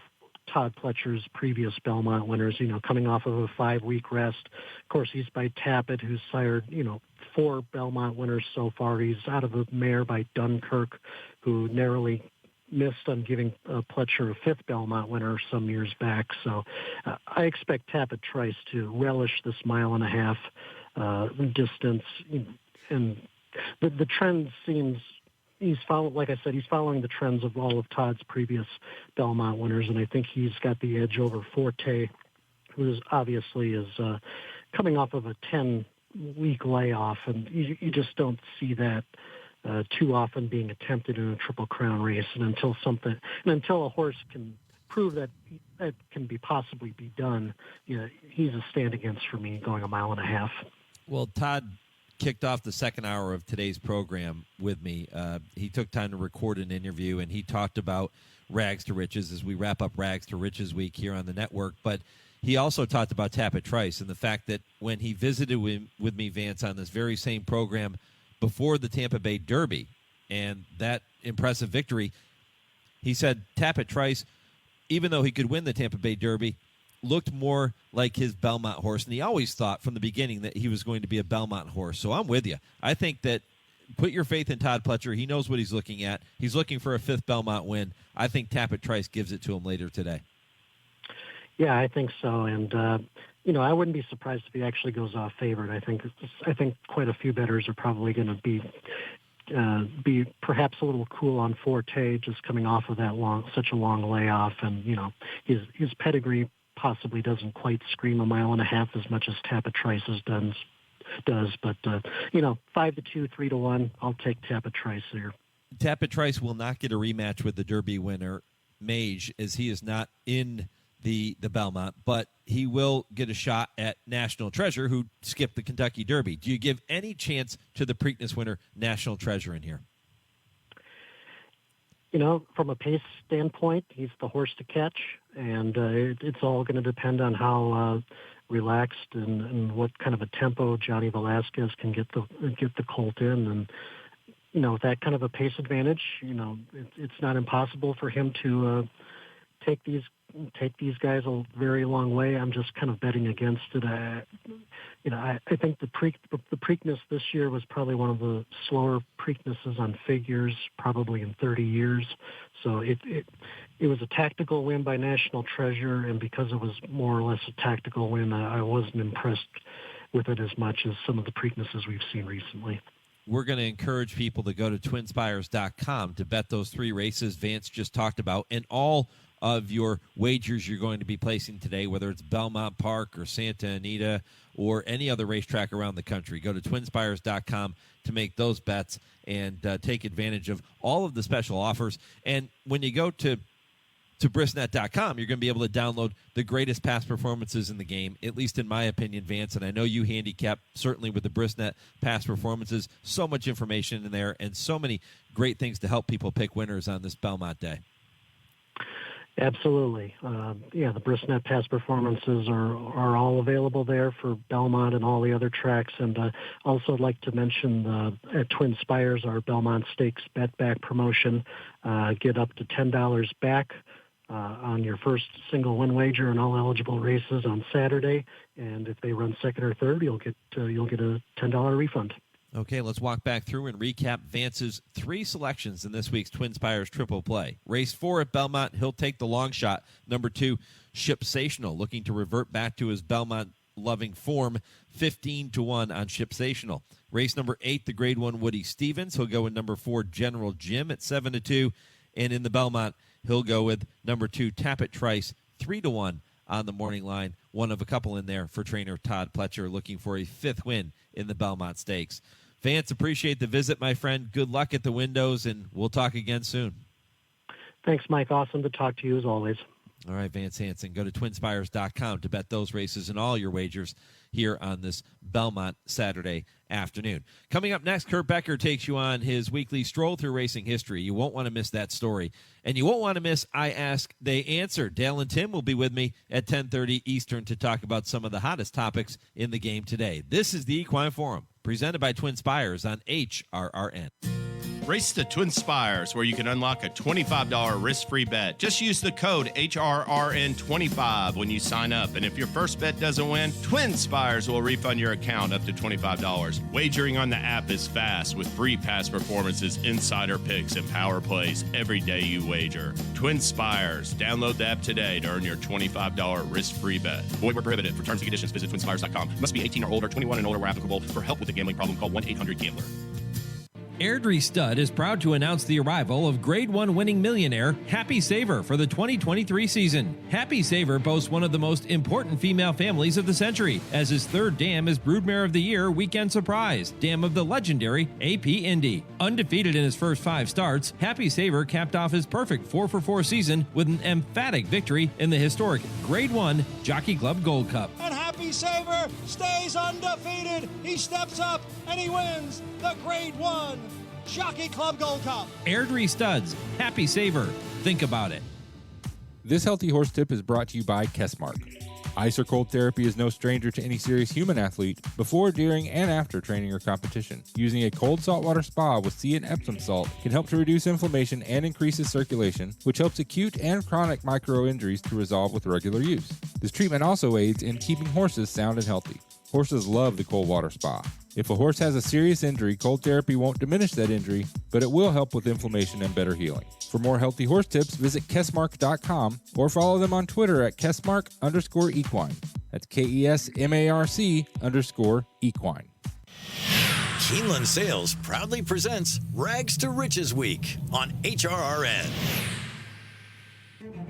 S4: Todd Pletcher's previous Belmont winners, coming off of a 5-week rest. Of course, he's by Tappet, who's sired, 4 Belmont winners so far. He's out of a mare by Dunkirk, who narrowly missed on giving Pletcher a 5th Belmont winner some years back. So I expect Tappet Trice to relish this 1.5 mile distance. And the trend seems... he's following the trends of all of Todd's previous Belmont winners, and I think he's got the edge over Forte, who obviously is coming off of a 10-week layoff, and you just don't see that too often being attempted in a Triple Crown race. And until a horse can prove that can possibly be done, he's a stand against for me going 1.5 miles.
S1: Well, Todd kicked off the second hour of today's program with me. He took time to record an interview, and he talked about Rags to Riches as we wrap up Rags to Riches week here on the network. But he also talked about Tappet Trice and the fact that when he visited with me, Vance, on this very same program before the Tampa Bay Derby and that impressive victory, he said Tappet Trice, even though he could win the Tampa Bay Derby, looked more like his Belmont horse, and he always thought from the beginning that he was going to be a Belmont horse. So I'm with you. I think that put your faith in Todd Pletcher. He knows what he's looking at. He's looking for a 5th Belmont win. I think Tappet Trice gives it to him later today.
S4: Yeah, I think so. And, I wouldn't be surprised if he actually goes off favored. I think quite a few bettors are probably going to be perhaps a little cool on Forte, just coming off of such a long layoff. And, his pedigree possibly doesn't quite scream 1.5 miles as much as Tappet Trice's does. But, 5-2, 3-1, I'll take Tappet Trice here.
S1: Tappet Trice will not get a rematch with the Derby winner, Mage, as he is not in the Belmont, but he will get a shot at National Treasure, who skipped the Kentucky Derby. Do you give any chance to the Preakness winner, National Treasure, in here?
S4: From a pace standpoint, he's the horse to catch, and it's all going to depend on how relaxed and what kind of a tempo Johnny Velasquez can get the colt in. And with that kind of a pace advantage, it's not impossible for him to take these guys a very long way. I'm just kind of betting against it. I think the Preakness this year was probably one of the slower Preaknesses on figures, probably in 30 years. So it was a tactical win by National Treasure, and because it was more or less a tactical win, I wasn't impressed with it as much as some of the Preaknesses we've seen recently.
S1: We're going to encourage people to go to TwinSpires.com to bet those 3 races Vance just talked about, and all of your wagers you're going to be placing today, whether it's Belmont Park or Santa Anita or any other racetrack around the country. Go to TwinSpires.com to make those bets and take advantage of all of the special offers. And when you go to Brisnet.com, you're going to be able to download the greatest past performances in the game, at least in my opinion, Vance. And I know you handicap, certainly with the Brisnet past performances, so much information in there and so many great things to help people pick winners on this Belmont Day.
S4: Absolutely. The Brisnet past performances are all available there for Belmont and all the other tracks. And also I'd like to mention at TwinSpires, our Belmont Stakes bet back promotion. Get up to $10 back on your first single win wager in all eligible races on Saturday. And if they run second or third, you'll get a $10 refund.
S1: Okay, let's walk back through and recap Vance's 3 selections in this week's TwinSpires Triple Play. Race 4 at Belmont, he'll take the long shot. Number 2, Shipsational, looking to revert back to his Belmont-loving form, 15-1 on Shipsational. Race number 8, the Grade 1 Woody Stevens. He'll go with number 4, General Jim at 7-2. And in the Belmont, he'll go with number 2, Tappet Trice, 3-1 on the morning line. One of a couple in there for trainer Todd Pletcher, looking for a 5th win in the Belmont Stakes. Vance, appreciate the visit, my friend. Good luck at the windows, and we'll talk again soon.
S4: Thanks, Mike. Awesome to talk to you as always.
S1: All right, Vance Hanson. Go to TwinSpires.com to bet those races and all your wagers here on this Belmont Saturday afternoon. Coming up next, Kurt Becker takes you on his weekly Stroll Through Racing History. You won't want to miss that story. And you won't want to miss I Ask, They Answer. Dale and Tim will be with me at 10:30 Eastern to talk about some of the hottest topics in the game today. This is the Equine Forum, presented by TwinSpires on HRRN.
S7: Race the TwinSpires, where you can unlock a $25 risk-free bet. Just use the code HRRN25 when you sign up. And if your first bet doesn't win, TwinSpires will refund your account up to $25. Wagering on the app is fast with free past performances, insider picks, and power plays every day you wager. TwinSpires. Download the app today to earn your $25 risk-free bet. Void where prohibited. For terms and conditions, visit TwinSpires.com. Must be 18 or older, 21 and older where applicable. For help with a gambling problem, call 1-800-GAMBLER.
S1: Airdrie Stud is proud to announce the arrival of Grade 1 winning millionaire Happy Saver for the 2023 season. Happy Saver boasts one of the most important female families of the century, as his third dam is Broodmare of the Year Weekend Surprise, dam of the legendary AP Indy. Undefeated in his first 5 starts, Happy Saver capped off his perfect 4-for-4 season with an emphatic victory in the historic Grade 1 Jockey Club Gold Cup.
S6: And Happy Saver stays undefeated. He steps up and he wins the Grade 1 Jockey Club Gold Cup.
S1: Airdrie Studs, Happy Saver. Think about it.
S17: This healthy horse tip is brought to you by Kessmark. Ice or cold therapy is no stranger to any serious human athlete before, during, and after training or competition. Using a cold saltwater spa with sea and Epsom salt can help to reduce inflammation and increases circulation, which helps acute and chronic micro-injuries to resolve with regular use. This treatment also aids in keeping horses sound and healthy. Horses love the cold water spa. If a horse has a serious injury, cold therapy won't diminish that injury, but it will help with inflammation and better healing. For more healthy horse tips, visit Kessmark.com or follow them on Twitter at Kessmark_equine. That's KESMARC_equine.
S3: Keeneland Sales proudly presents Rags to Riches Week on HRRN.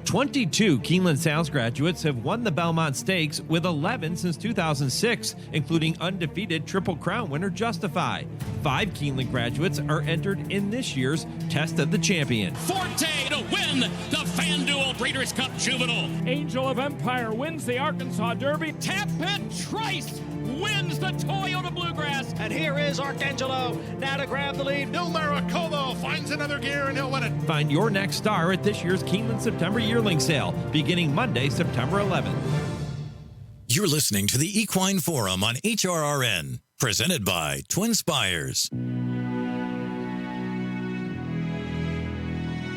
S1: 22 Keeneland Sales graduates have won the Belmont Stakes, with 11 since 2006, including undefeated Triple Crown winner Justify. 5 Keeneland graduates are entered in this year's Test of the Champion.
S18: Forte to win the FanDuel Breeders' Cup Juvenile.
S22: Angel of Empire wins the Arkansas Derby.
S18: Tapit Trice wins the Toyota Bluegrass.
S6: And here is Arcangelo now to grab the lead.
S19: NYRA Como finds another gear and he'll win it.
S1: Find your next star at this year's Keeneland September Yearling Sale, beginning Monday, September 11th.
S3: You're listening to the Equine Forum on HRRN, presented by TwinSpires.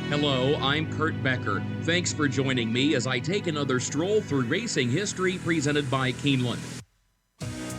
S23: Hello, I'm Kurt Becker. Thanks for joining me as I take another stroll through racing history presented by Keeneland.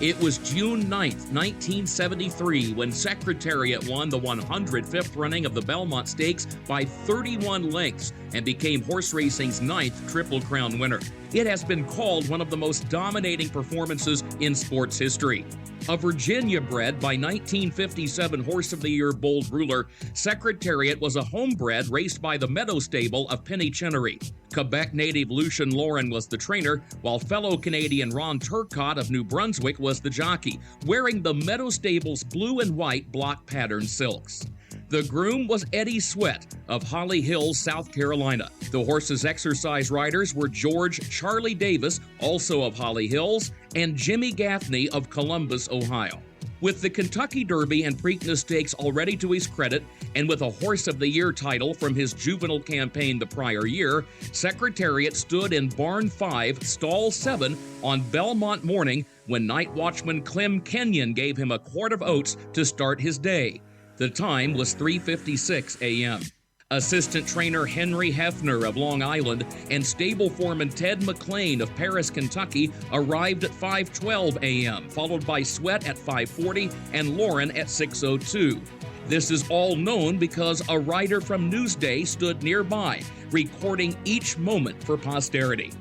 S23: It was June 9th, 1973, when Secretariat won the 105th running of the Belmont Stakes by 31 lengths and became horse racing's 9th Triple Crown winner. It has been called one of the most dominating performances in sports history. A Virginia-bred by 1957 Horse of the Year Bold Ruler, Secretariat was a homebred raced by the Meadow Stable of Penny Chinnery. Quebec native Lucien Lauren was the trainer, while fellow Canadian Ron Turcotte of New Brunswick was the jockey, wearing the Meadow Stable's blue and white block pattern silks. The groom was Eddie Sweat of Holly Hills, South Carolina. The horse's exercise riders were George Charlie Davis, also of Holly Hills, and Jimmy Gaffney of Columbus, Ohio. With the Kentucky Derby and Preakness Stakes already to his credit, and with a Horse of the Year title from his juvenile campaign the prior year, Secretariat stood in Barn 5, Stall 7 on Belmont morning when night watchman Clem Kenyon gave him a quart of oats to start his day. The time was 3:56 a.m. Assistant trainer Henry Hefner of Long Island and stable foreman Ted McLean of Paris, Kentucky arrived at 5:12 a.m., followed by Sweat at 5:40 and Lauren at 6:02. This is all known because a writer from Newsday stood nearby, recording each moment for posterity.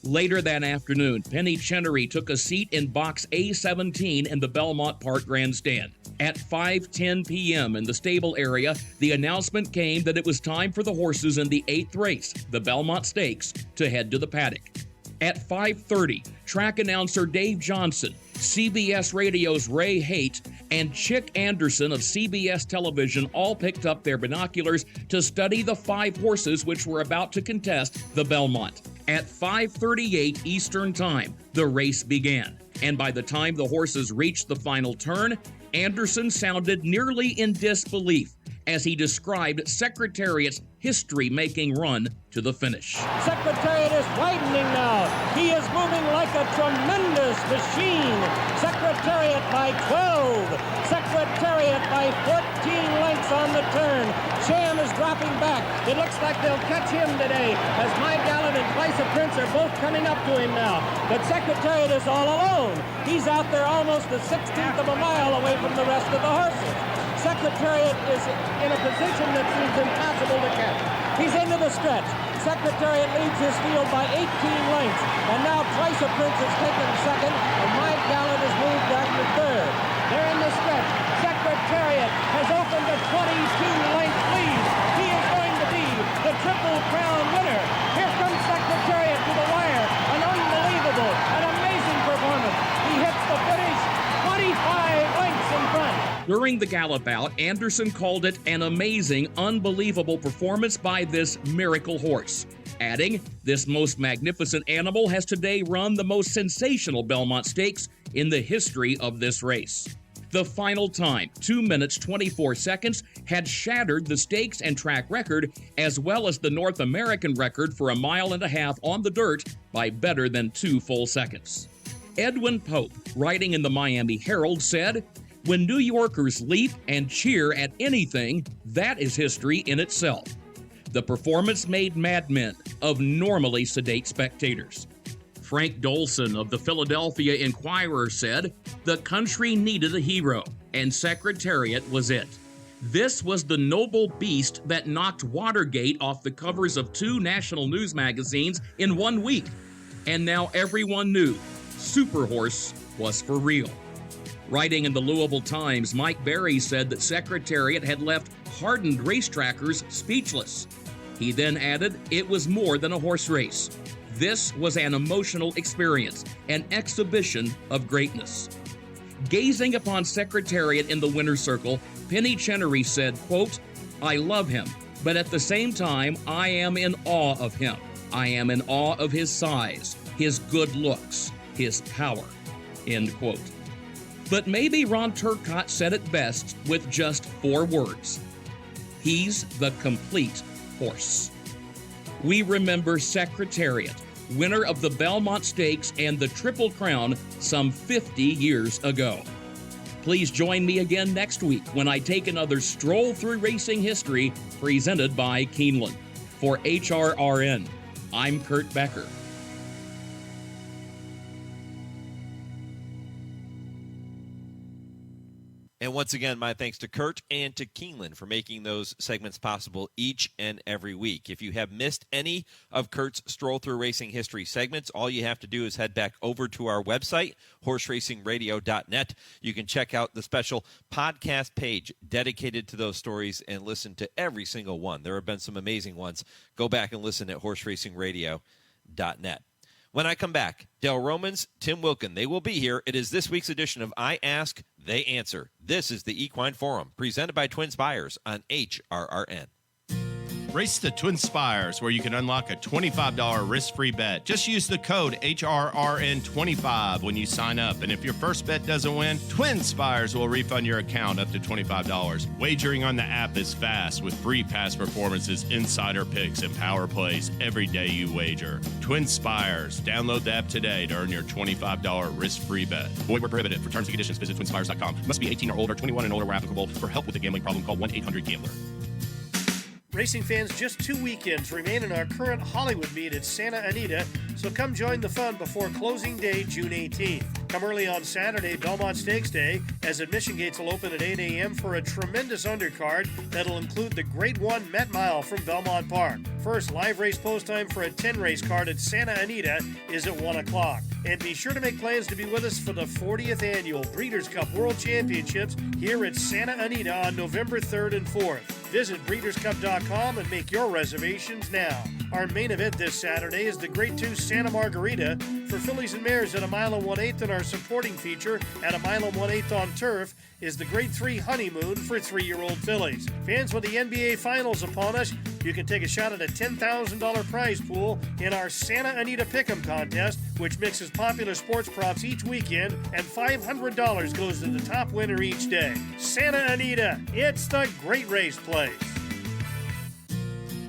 S23: Later that afternoon, Penny Chinnery took a seat in box A17 in the Belmont Park Grandstand. At 5:10 p.m. in the stable area, the announcement came that it was time for the horses in the 8th race, the Belmont Stakes, to head to the paddock. At 5:30, track announcer Dave Johnson, CBS Radio's Ray Haight, and Chick Anderson of CBS Television all picked up their binoculars to study the 5 horses which were about to contest the Belmont. At 5:38 Eastern Time, the race began, and by the time the horses reached the final turn, Anderson sounded nearly in disbelief as he described Secretariat's history-making run to the finish.
S6: Secretariat is widening now. He is moving like a tremendous machine. Secretariat by 12. Secretariat by 14 lengths
S5: lengths on the turn. Sham is dropping back. It looks like they'll catch him today as My Gallant and Twice a Prince are both coming up to him now. But Secretariat is all alone. He's out there almost a 16th of a mile away from the rest of the horses. Secretariat is in a position that seems impossible to catch. He's into the stretch. Secretariat leads his field by 18 lengths. And now Twice a Prince has taken second, and My Gallant has moved back to third. They're in the stretch. Secretariat has opened a 22-length lead. He is going to be the Triple Crown winner. Here comes Secretariat to the wire. An unbelievable, an amazing performance. He hits the finish 25 lengths in front.
S23: During the gallop out, Anderson called it an amazing, unbelievable performance by this miracle horse, adding, "This most magnificent animal has today run the most sensational Belmont Stakes in the history of this race." The final time, 2 minutes 24 seconds, had shattered the stakes and track record, as well as the North American record for a mile and a half on the dirt by better than 2 full seconds. Edwin Pope, writing in the Miami Herald, said, "When New Yorkers leap and cheer at anything, that is history in itself." The performance made madmen of normally sedate spectators. Frank Dolson of the Philadelphia Inquirer said, "The country needed a hero, and Secretariat was it. This was the noble beast that knocked Watergate off the covers of 2 national news magazines in 1 week. And now everyone knew Superhorse was for real." Writing in the Louisville Times, Mike Berry said that Secretariat had left hardened racetrackers speechless. He then added, "It was more than a horse race. This was an emotional experience, an exhibition of greatness." Gazing upon Secretariat in the winner's circle, Penny Chenery said, quote, "I love him, but at the same time, I am in awe of him. I am in awe of his size, his good looks, his power," end quote. But maybe Ron Turcotte said it best with just 4 words. He's the complete horse. We remember Secretariat, winner of the Belmont Stakes and the Triple Crown some 50 years ago. Please join me again next week when I take another stroll through racing history presented by Keeneland. For HRRN, I'm Kurt Becker.
S1: And once again, my thanks to Kurt and to Keeneland for making those segments possible each and every week. If you have missed any of Kurt's Stroll Through Racing History segments, all you have to do is head back over to our website, horseracingradio.net. You can check out the special podcast page dedicated to those stories and listen to every single one. There have been some amazing ones. Go back and listen at horseracingradio.net. When I come back, Dale Romans, Tim Wilkin, they will be here. It is this week's edition of I Ask, They Answer. This is the Equine Forum, presented by TwinSpires on HRRN.
S7: Race the TwinSpires, where you can unlock a $25 risk-free bet. Just use the code HRRN25 when you sign up. And if your first bet doesn't win, TwinSpires will refund your account up to $25. Wagering on the app is fast with free past performances, insider picks, and power plays every day you wager. TwinSpires. Download the app today to earn your $25 risk-free bet. Void where prohibited. For terms and conditions, visit TwinSpires.com. Must be 18 or older, 21 and older where applicable. For help with a gambling problem, call 1-800-GAMBLER.
S9: Racing fans, just 2 weekends remain in our current Hollywood meet at Santa Anita, so come join the fun before closing day, June 18th. Come early on Saturday, Belmont Stakes Day, as admission gates will open at 8 a.m. for a tremendous undercard that'll include the Grade 1 Met Mile from Belmont Park. First, live race post time for a 10-race card at Santa Anita is at 1 o'clock. And be sure to make plans to be with us for the 40th Annual Breeders' Cup World Championships here at Santa Anita on November 3rd and 4th. Visit breederscup.com and make your reservations now. Our main event this Saturday is the Grade 2 Santa Margarita for fillies and mares at a mile and 1/8, and our supporting feature at a mile and 1/8 on turf is the Grade 3 Honeymoon for 3-year-old fillies. Fans, with the NBA Finals upon us, you can take a shot at a $10,000 prize pool in our Santa Anita Pick'em contest, which mixes popular sports props each weekend, and $500 goes to the top winner each day. Santa Anita, it's the great race place.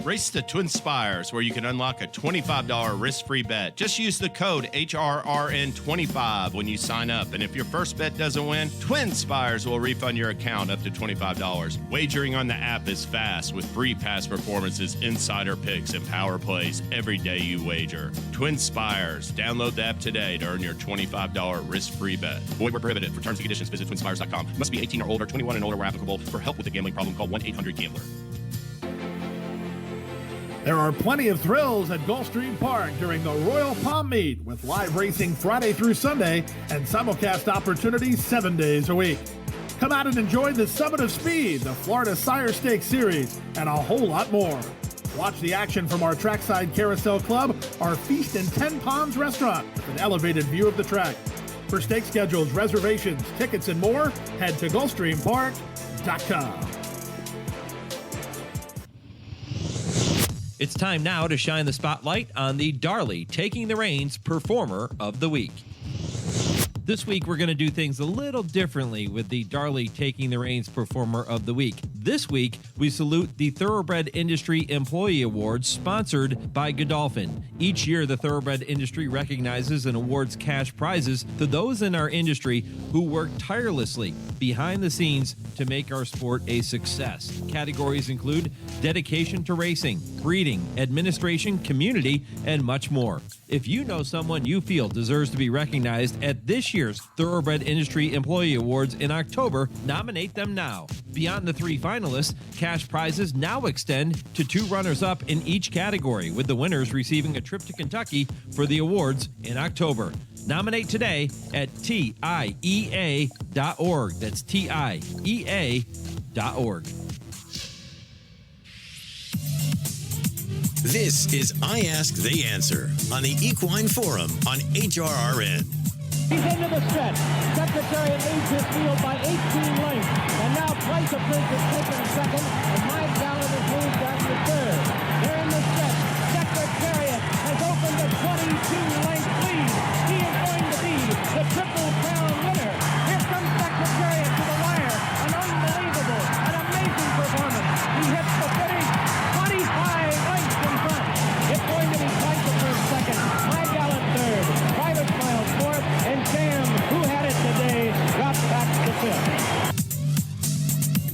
S7: Race to TwinSpires, where you can unlock a $25 risk-free bet. Just use the code HRRN25 when you sign up. And if your first bet doesn't win, TwinSpires will refund your account up to $25. Wagering on the app is fast with free past performances, insider picks, and power plays every day you wager. TwinSpires. Download the app today to earn your $25 risk-free bet. Void where prohibited. For terms and conditions, visit TwinSpires.com. Must be 18 or older, 21 and older where applicable. For help with a gambling problem, call 1-800-GAMBLER.
S12: There are plenty of thrills at Gulfstream Park during the Royal Palm Meet with live racing Friday through Sunday and simulcast opportunities 7 days a week. Come out and enjoy the Summit of Speed, the Florida Sire Stakes Series, and a whole lot more. Watch the action from our Trackside Carousel Club, our Feast in 10 Ponds restaurant with an elevated view of the track. For stake schedules, reservations, tickets, and more, head to GulfstreamPark.com.
S1: It's time now to shine the spotlight on the Darley Taking the Reins Performer of the Week. This week, we're going to do things a little differently with the Darley Taking the Reins Performer of the Week. This week, we salute the Thoroughbred Industry Employee Awards sponsored by Godolphin. Each year, the Thoroughbred industry recognizes and awards cash prizes to those in our industry who work tirelessly behind the scenes to make our sport a success. Categories include dedication to racing, breeding, administration, community, and much more. If you know someone you feel deserves to be recognized at this year's Thoroughbred Industry Employee Awards in October, nominate them now. Beyond the 3 finalists, cash prizes now extend to 2 runners-up in each category, with the winners receiving a trip to Kentucky for the awards in October. Nominate today at TIEA.org. That's TIEA.org.
S3: This is I Ask, They Answer on the Equine Forum on HRRN.
S5: He's into the stretch. Secretariat leads his field by 18 lengths. And now Price of Prince has taken second, and My Gallant has moved down to third. They're in the stretch. Secretariat has opened a 22-length lead. He is going to be the Triple Crown winner. Here comes Secretariat to the wire. An unbelievable, an amazing performance. He hits the finish 25 lengths in front. It's going to be Price of Prince second, My Gallant third, Private Smiles fourth, and Sam, who had it today, got back to fifth.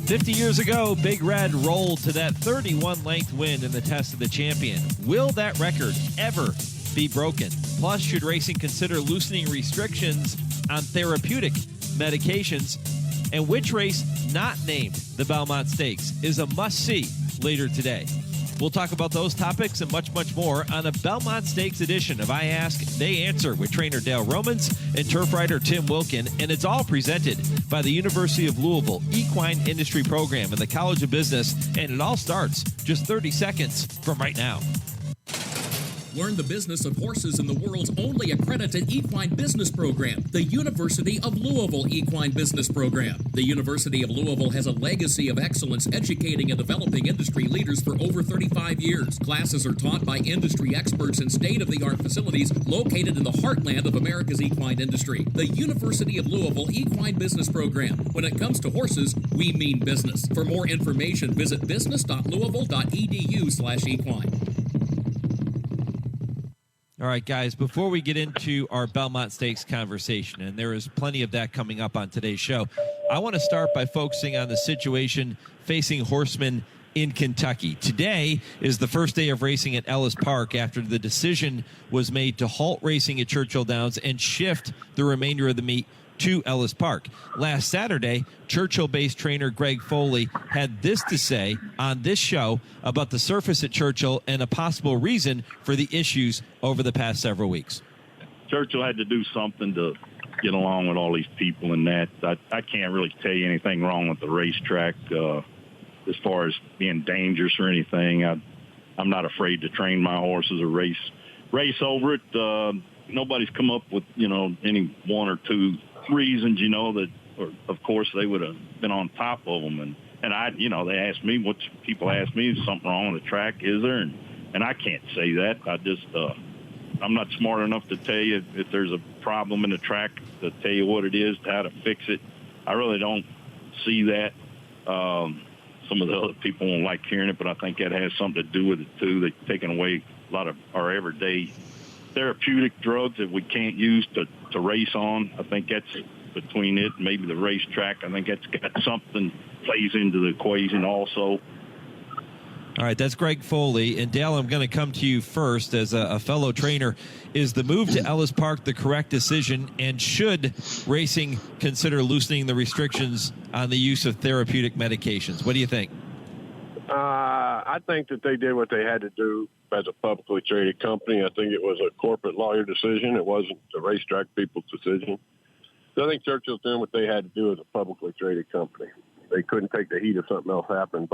S1: 50 years ago, Big Red rolled to that 31-length win in the Test of the Champion. Will that record ever be broken? Plus, should racing consider loosening restrictions on therapeutic medications? And which race not named the Belmont Stakes is a must-see later today? We'll talk about those topics and much, much more on a Belmont Stakes edition of I Ask, They Answer with trainer Dale Romans and turf rider Tim Wilkin. And it's all presented by the University of Louisville Equine Industry Program and the College of Business. And it all starts just 30 seconds from right now.
S23: Learn the business of horses in the world's only accredited equine business program, the University of Louisville Equine Business Program. The University of Louisville has a legacy of excellence educating and developing industry leaders for over 35 years. Classes are taught by industry experts in state-of-the-art facilities located in the heartland of America's equine industry. The University of Louisville Equine Business Program. When it comes to horses, we mean business. For more information, visit business.louisville.edu/equine.
S1: All right, guys, before we get into our Belmont Stakes conversation, and there is plenty of that coming up on today's show, I want to start by focusing on the situation facing horsemen in Kentucky. Today is the first day of racing at Ellis Park after the decision was made to halt racing at Churchill Downs and shift the remainder of the meet to Ellis Park. Last Saturday, Churchill-based trainer Greg Foley had this to say on this show about the surface at Churchill and a possible reason for the issues over the past several weeks.
S10: Churchill had to do something to get along with all these people and that. I can't really tell you anything wrong with the racetrack as far as being dangerous or anything. I'm not afraid to train my horses or race over it. Nobody's come up with, any one or two reasons, that, or of course they would have been on top of them. And I, they asked me, people ask me, is something wrong with the track? Is there? And I can't say that. I'm not smart enough to tell you if there's a problem in the track to tell you what it is, how to fix it. I really don't see that. some of the other people won't like hearing it, but I think that has something to do with it too. They've taken away a lot of our everyday therapeutic drugs that we can't use to race on. I think that's between it and maybe the racetrack. I think that's got something plays into the equation also.
S1: All right, that's Greg Foley. And Dale, I'm going to come to you first as a fellow trainer. Is the move to Ellis Park the correct decision, and should racing consider loosening the restrictions on the use of therapeutic medications? What do you think?
S11: I think that they did what they had to do as a publicly traded company. I think it was a corporate lawyer decision. It wasn't the racetrack people's decision. So I think Churchill's doing what they had to do as a publicly traded company. They couldn't take the heat if something else happened.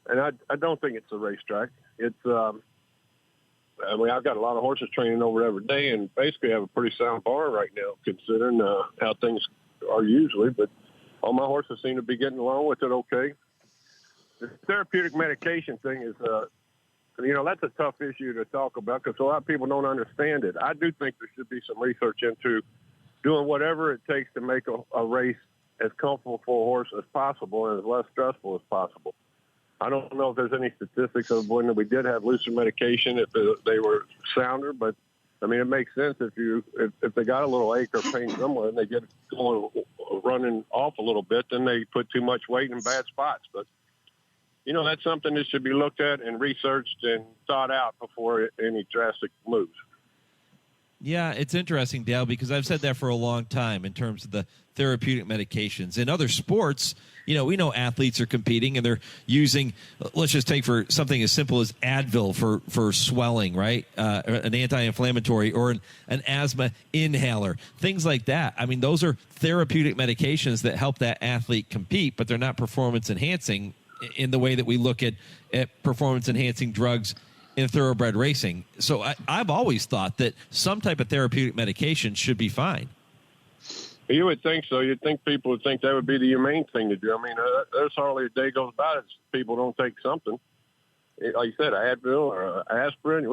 S11: And I don't think it's a racetrack. It's, I mean, I've got a lot of horses training over every day and basically have a pretty sound barn right now, considering how things are usually. But all my horses seem to be getting along with it okay. The therapeutic medication thing is, that's a tough issue to talk about because a lot of people don't understand it. I do think there should be some research into doing whatever it takes to make a race as comfortable for a horse as possible and as less stressful as possible. I don't know if there's any statistics of when we did have looser medication, if they were sounder, but I mean, it makes sense if they got a little ache or pain somewhere and they get going running off a little bit, then they put too much weight in bad spots. But, that's something that should be looked at and researched and thought out before any drastic moves.
S1: Yeah, it's interesting, Dale, because I've said that for a long time in terms of the therapeutic medications. In other sports, we know athletes are competing and they're using, let's just take for something as simple as Advil for swelling, right? An anti-inflammatory or an asthma inhaler, things like that. I mean, those are therapeutic medications that help that athlete compete, but they're not performance enhancing in the way that we look at performance enhancing drugs in thoroughbred racing. So I've always thought that some type of therapeutic medication should be fine.
S11: You would think so. You'd think people would think that would be the humane thing to do. I mean, there's hardly a day goes by that people don't take something. Like you said, Advil or aspirin.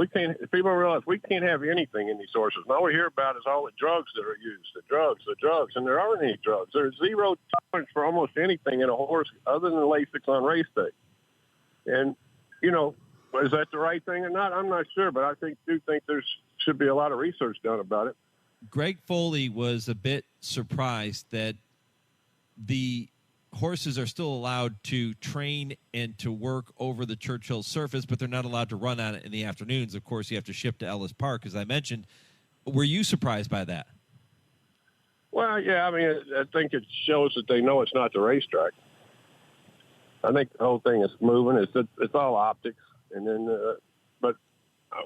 S11: People realize we can't have anything in these horses. And all we hear about is all the drugs that are used, the drugs, and there aren't any drugs. There's zero tolerance for almost anything in a horse other than Lasix on race day. And, is that the right thing or not? I'm not sure, but I do think there should be a lot of research done about it.
S1: Greg Foley was a bit surprised that the horses are still allowed to train and to work over the Churchill surface, but they're not allowed to run on it in the afternoons. Of course, you have to ship to Ellis Park, as I mentioned. Were you surprised by that?
S11: Well, yeah, I mean, I think it shows that they know it's not the racetrack. I think the whole thing is moving. It's all optics. And then, but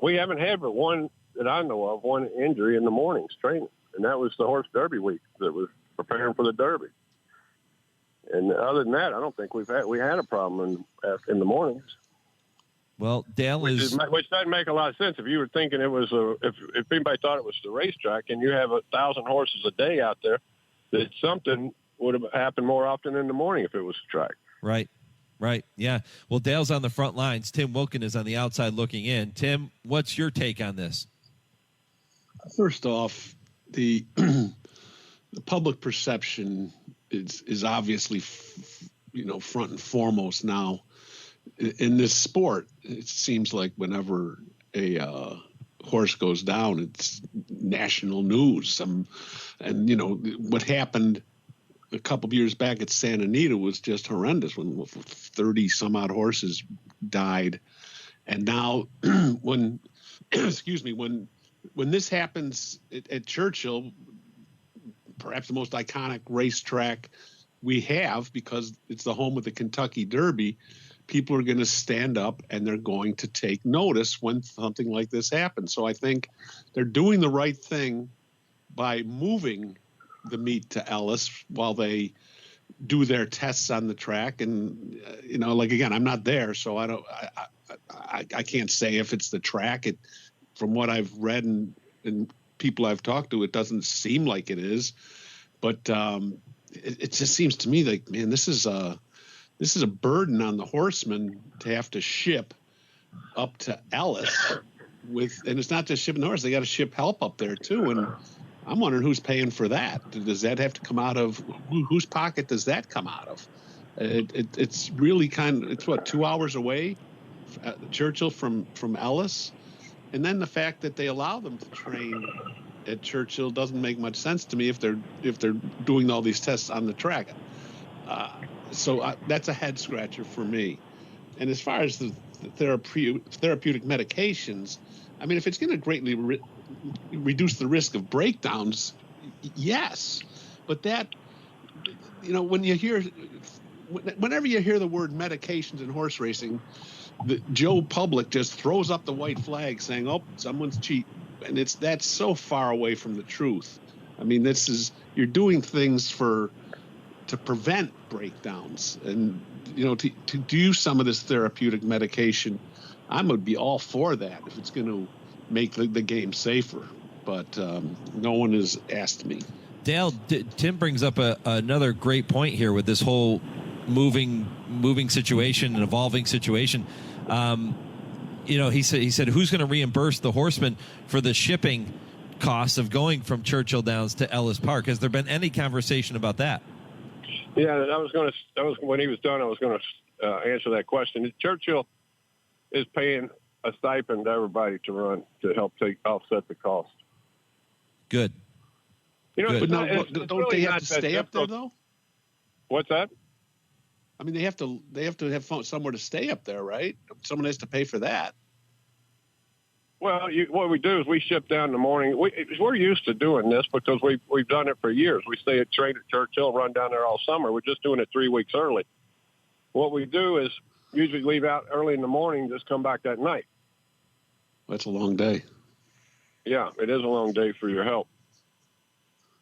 S11: we haven't had but one that I know of, one injury in the mornings training, and that was the horse derby week that was preparing for the derby. And other than that, I don't think we had a problem in the mornings.
S1: Well, Dale
S11: which doesn't make a lot of sense. If you were thinking it was if anybody thought it was the racetrack, and you have 1,000 horses a day out there, that something would have happened more often in the morning if it was the track.
S1: Right. Yeah. Well, Dale's on the front lines. Tim Wilkin is on the outside looking in. Tim, what's your take on this?
S13: First off, the public perception is obviously, front and foremost now in this sport. It seems like whenever a horse goes down, it's national news. What happened a couple of years back at Santa Anita was just horrendous when 30 some odd horses died. And now when this happens at Churchill, perhaps the most iconic racetrack we have, because it's the home of the Kentucky Derby, people are going to stand up and they're going to take notice when something like this happens. So I think they're doing the right thing by moving the meet to Ellis while they do their tests on the track. And, again, I'm not there, so I can't say if it's the track. From what I've read and people I've talked to, it doesn't seem like it is, but it just seems to me like, man, this is a burden on the horsemen to have to ship up to Ellis and it's not just shipping the horse. They got to ship help up there too. And I'm wondering who's paying for that. Does that have to come out of whose pocket does that come out of? It's really it's what, 2 hours away, Churchill from Ellis, and then the fact that they allow them to train at Churchill doesn't make much sense to me if they're doing all these tests on the track. So that's a head scratcher for me. And as far as the therapeutic medications, I mean, if it's going to greatly reduce the risk of breakdowns, yes. But that, whenever you hear the word medications in horse racing, the Joe public just throws up the white flag saying, "Oh, someone's cheating," and that's so far away from the truth. I mean, you're doing things to prevent breakdowns, and to do some of this therapeutic medication. I would be all for that if it's going to make the game safer, but no one has asked me.
S1: Dale, Tim brings up another great point here with this whole moving situation and evolving situation. He said, who's going to reimburse the horsemen for the shipping costs of going from Churchill Downs to Ellis Park? Has there been any conversation about that?
S11: Yeah, that was when he was done. I was going to answer that question. Churchill is paying a stipend to everybody to run to help offset the cost.
S1: Good.
S13: But don't they have to stay up there though?
S11: What's that?
S13: I mean, they have to have somewhere to stay up there, right? Someone has to pay for that.
S11: Well, what we do is we ship down in the morning. We're used to doing this because we've done it for years. We stay at train at Churchill, run down there all summer. We're just doing it 3 weeks early. What we do is usually leave out early in the morning, just come back that night.
S13: That's a long day.
S11: Yeah, it is a long day for your help.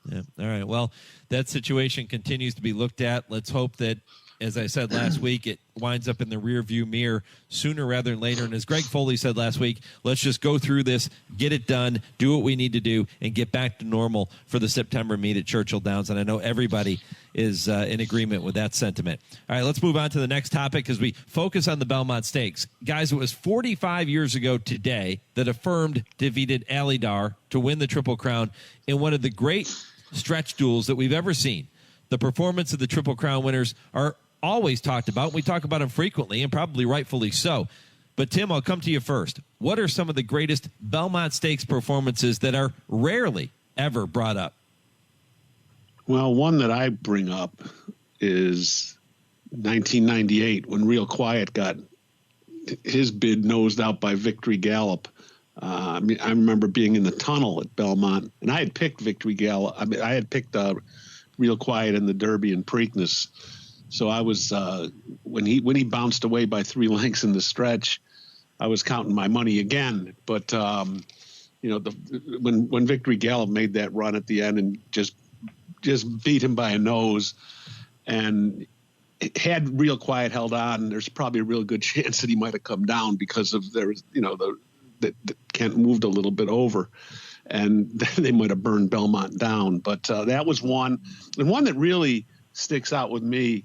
S1: Yeah. All right. Well, that situation continues to be looked at. Let's hope that, as I said last week, it winds up in the rearview mirror sooner rather than later. And as Greg Foley said last week, let's just go through this, get it done, do what we need to do, and get back to normal for the September meet at Churchill Downs. And I know everybody is in agreement with that sentiment. All right, let's move on to the next topic as we focus on the Belmont Stakes. Guys, it was 45 years ago today that Affirmed defeated Alidar to win the Triple Crown in one of the great stretch duels that we've ever seen. The performance of the Triple Crown winners are always talked about. We talk about them frequently, and probably rightfully so. But, Tim, I'll come to you first. What are some of the greatest Belmont Stakes performances that are rarely ever brought up?
S13: Well, one that I bring up is 1998 when Real Quiet got his bid nosed out by Victory Gallop. I remember being in the tunnel at Belmont, and I had picked Victory Gallop. I had picked Real Quiet in the Derby and Preakness. So I was when he bounced away by 3 lengths in the stretch, I was counting my money again. But when Victory Gallop made that run at the end and just beat him by a nose, and had Real Quiet held on, there's probably a real good chance that he might have come down because of that Kent moved a little bit over, and they might have burned Belmont down. But that was one, and one that really sticks out with me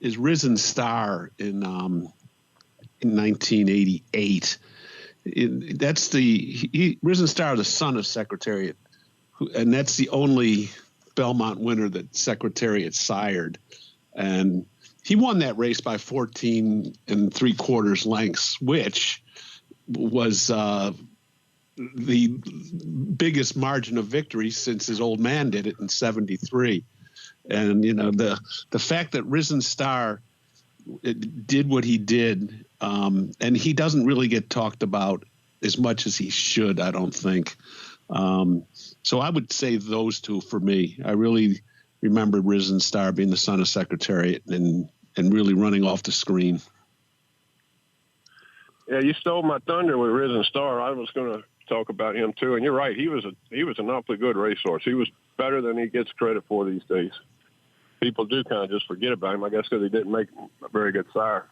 S13: is Risen Star in 1988. Risen Star, the son of Secretariat, and that's the only Belmont winner that Secretariat sired. And he won that race by 14 3/4 lengths, which was the biggest margin of victory since his old man did it in 73. And, the fact that Risen Star did what he did, and he doesn't really get talked about as much as he should, I don't think. So I would say those two for me. I really remember Risen Star being the son of Secretariat and really running off the screen.
S11: Yeah, you stole my thunder with Risen Star. I was going to talk about him too, and you're right. He was an awfully good racehorse. He was better than he gets credit for these days. People do kind of just forget about him, I guess, because he didn't make a very good sire.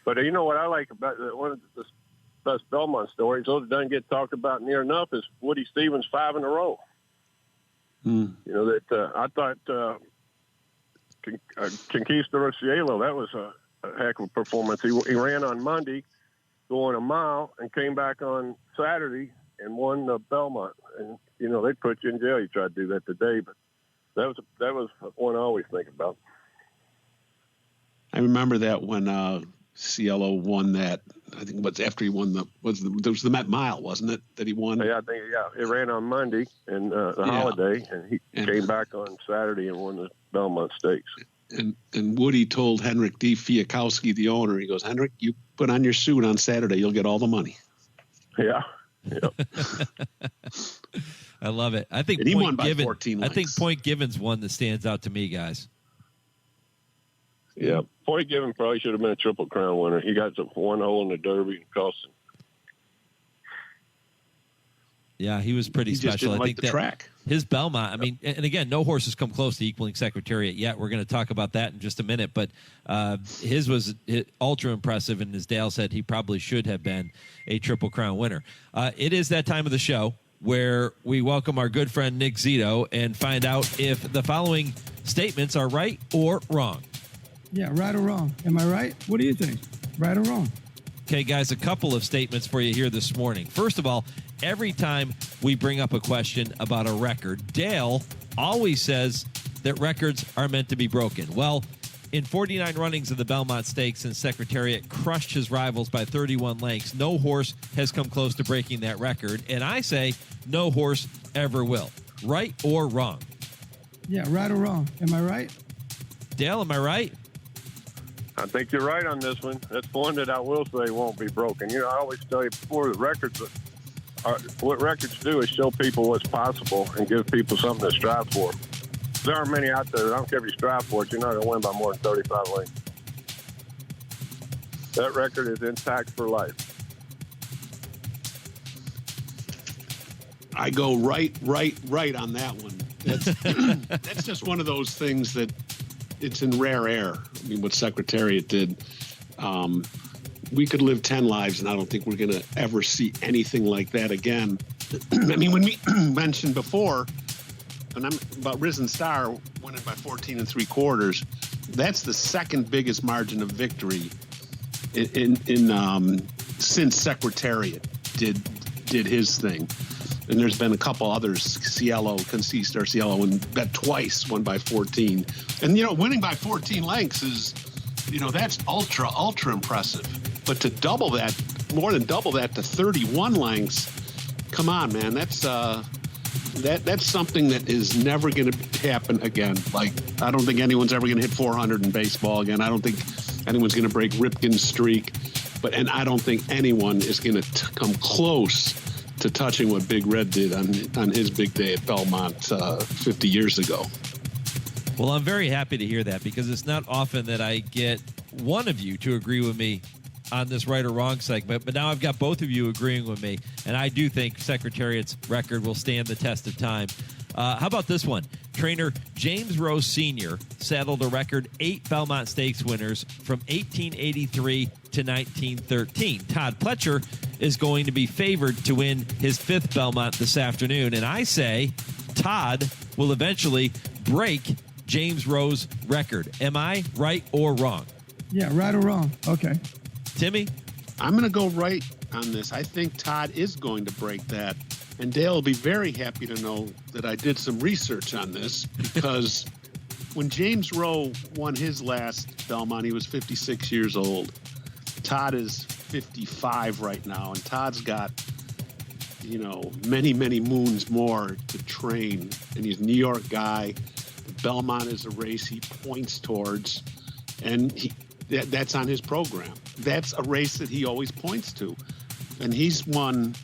S11: But you know what I like about one of the best Belmont stories, those that doesn't get talked about near enough, is Woody Stevens' 5 in a row. I thought Conquistador Cielo, that was a heck of a performance. He ran on Monday, going a mile, and came back on Saturday and won the Belmont. And they'd put you in jail. You tried to do that today, but that was one I always think about.
S13: I remember that when Cielo won that. I think it was after he won there was the Met Mile, wasn't it, that he won?
S11: Yeah, I think it ran on Monday and the holiday, and he came back on Saturday and won the Belmont Stakes.
S13: And Woody told Henrik D. Fiakowski, the owner, he goes, Henrik, you put on your suit on Saturday, you'll get all the money.
S11: Yeah. Yep.
S1: I love it. I think
S13: he won by 14 lengths.
S1: I think Point Given's one that stands out to me, guys.
S11: Yeah, Point Given probably should have been a Triple Crown winner. He got one hole in the Derby and cost him.
S1: Yeah, he was pretty special.
S13: Just didn't like the track.
S1: His Belmont, I mean, and again, no horse has come close to equaling Secretariat yet. We're going to talk about that in just a minute, but his was ultra impressive, and as Dale said, he probably should have been a Triple Crown winner. It is that time of the show where we welcome our good friend Nick Zito and find out if the following statements are right or wrong.
S14: Yeah, right or wrong. Am I right? What do you think? Right or wrong?
S1: Okay, guys, a couple of statements for you here this morning. First of all, every time we bring up a question about a record, Dale always says that records are meant to be broken. Well, in 49 runnings of the Belmont Stakes, and Secretariat crushed his rivals by 31 lengths, no horse has come close to breaking that record, and I say no horse ever will. Right or wrong?
S14: Yeah, right or wrong. Am I right?
S1: Dale, am I right?
S11: I think you're right on this one. That's one that I will say won't be broken. You know, I always tell you before, the records, what records do is show people what's possible and give people something to strive for. There aren't many out there. I don't care if you strive for it, you're not going to win by more than 35 lengths. That record is intact for life.
S13: I go right on that one. That's just one of those things that it's in rare air. I mean, what Secretariat did, we could live 10 lives, and I don't think we're going to ever see anything like that again. I mean, when we mentioned before, and I'm about Risen Star winning by 14 3/4, that's the second biggest margin of victory in since Secretariat did his thing. And there's been a couple others, Cielo, Consistor Cielo, and that twice won by 14. And, you know, winning by 14 lengths is, you know, that's ultra impressive. But to double that, more than double that to 31 lengths, come on, man, that's something that is never going to happen again. Like, I don't think anyone's ever going to hit 400 in baseball again. I don't think anyone's going to break Ripken's streak. And I don't think anyone is going to come close to touching what Big Red did on his big day at Belmont 50 years ago.
S1: Well, I'm very happy to hear that, because it's not often that I get one of you to agree with me on this right or wrong segment, but now I've got both of you agreeing with me, and I do think Secretariat's record will stand the test of time. How about this one? Trainer James Rose Sr. saddled a record 8 Belmont Stakes winners from 1883 to 1913. Todd Pletcher is going to be favored to win his 5th Belmont this afternoon, and I say Todd will eventually break James Rose's record. Am I right or wrong?
S14: Yeah, right or wrong. Okay.
S1: Timmy?
S13: I'm going to go right on this. I think Todd is going to break that. And Dale will be very happy to know that I did some research on this, because when James Rowe won his last Belmont, he was 56 years old. Todd is 55 right now, and Todd's got, you know, many moons more to train. And he's a New York guy. Belmont is a race he points towards, and that's on his program. That's a race that he always points to. And he's won,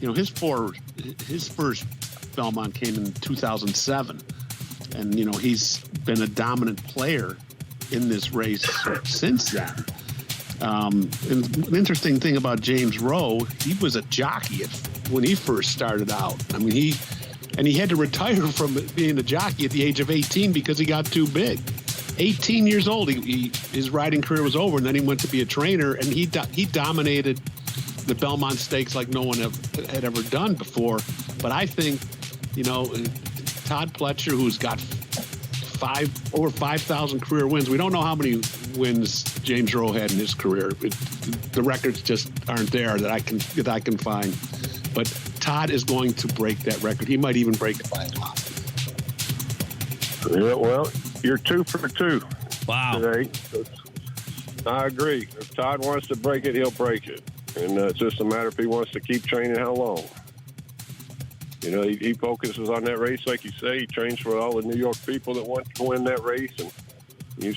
S13: you know, his first Belmont came in 2007. And, you know, he's been a dominant player in this race since then. And an interesting thing about James Rowe, he was a jockey when he first started out. I mean, he had to retire from being a jockey at the age of 18 because he got too big. 18 years old, his riding career was over, and then he went to be a trainer, and he dominated the Belmont Stakes like no one had ever done before. But I think, you know, Todd Pletcher, who's got over 5,000 career wins. We don't know how many wins James Rowe had in his career. The records just aren't there that I can find. But Todd is going to break that record. He might even break it by a lot.
S11: Yeah, well, you're 2 for 2.
S1: Wow.
S11: Today. I agree. If Todd wants to break it, he'll break it. And it's just a matter if he wants to keep training how long. You know, he focuses on that race, like you say. He trains for all the New York people that want to win that race. And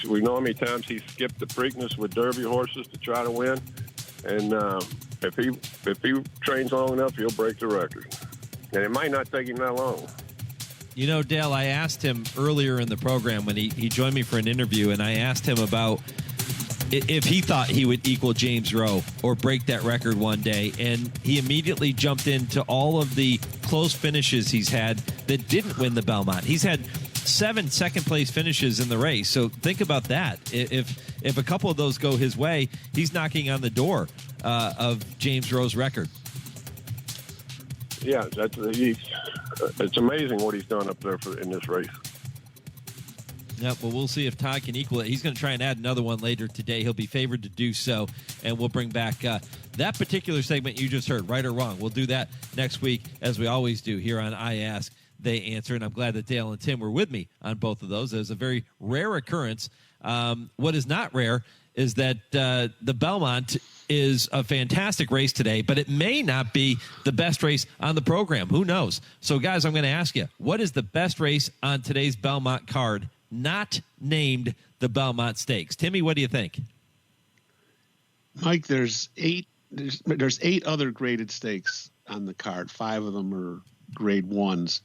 S11: we know how many times he skipped the Preakness with Derby horses to try to win. And if he trains long enough, he'll break the record. And it might not take him that long.
S1: You know, Dale, I asked him earlier in the program when he joined me for an interview, and I asked him about if he thought he would equal James Rowe or break that record one day, and he immediately jumped into all of the close finishes he's had that didn't win the Belmont. He's had 7 second-place finishes in the race, so think about that. If a couple of those go his way, he's knocking on the door of James Rowe's record.
S11: Yeah, it's amazing what he's done up there in this race.
S1: Yeah, well, we'll see if Todd can equal it. He's going to try and add another one later today. He'll be favored to do so, and we'll bring back that particular segment you just heard, right or wrong. We'll do that next week, as we always do here on I Ask, They Answer, and I'm glad that Dale and Tim were with me on both of those. It was a very rare occurrence. What is not rare is that the Belmont is a fantastic race today, but it may not be the best race on the program. Who knows? So, guys, I'm going to ask you, what is the best race on today's Belmont card not named the Belmont Stakes? Timmy, what do you think?
S13: Mike, there's 8 other graded stakes on the card. 5 of them are grade 1s.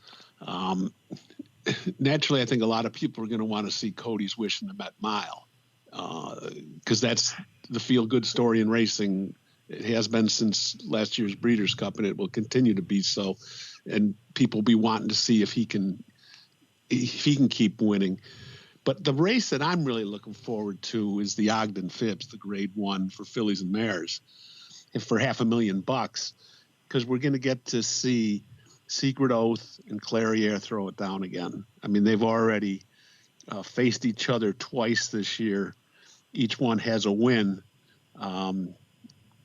S13: Naturally, I think a lot of people are going to want to see Cody's Wish in the Met Mile, because that's the feel-good story in racing. It has been since last year's Breeders' Cup, and it will continue to be so. And people will be wanting to see if he can keep winning. But the race that I'm really looking forward to is the Ogden Phipps, the grade 1 for fillies and mares, and for $500,000, because we're going to get to see Secret Oath and Clairiere throw it down again. I mean, they've already faced each other twice this year. Each one has a win. And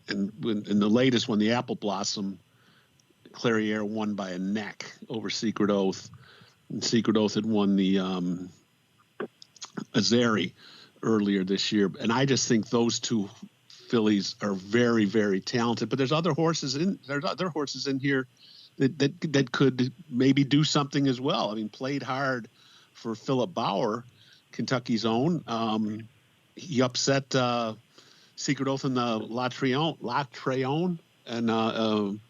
S13: in the latest one, the Apple Blossom, Clairiere won by a neck over Secret Oath. And Secret Oath had won the Azeri earlier this year. And I just think those two fillies are very, very talented. But there's other horses in here that could maybe do something as well. I mean, Played Hard for Philip Bauer, Kentucky's own. He upset Secret Oath in the La Trayone, and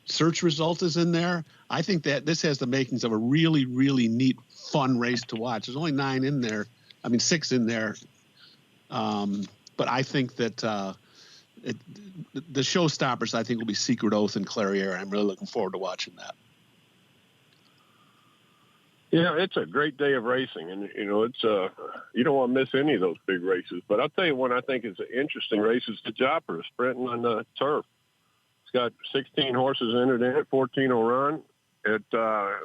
S13: Search Result is in there. I think that this has the makings of a really, really neat, fun race to watch. There's only 9 in there. I mean, 6 in there. But I think that the showstoppers, I think, will be Secret Oath and Clairiere. I'm really looking forward to watching that.
S11: Yeah, it's a great day of racing, and it's you don't want to miss any of those big races. But I'll tell you one I think is an interesting race is the Jopper sprinting on the turf. It's got 16 horses entered in it, 14 will run. It's a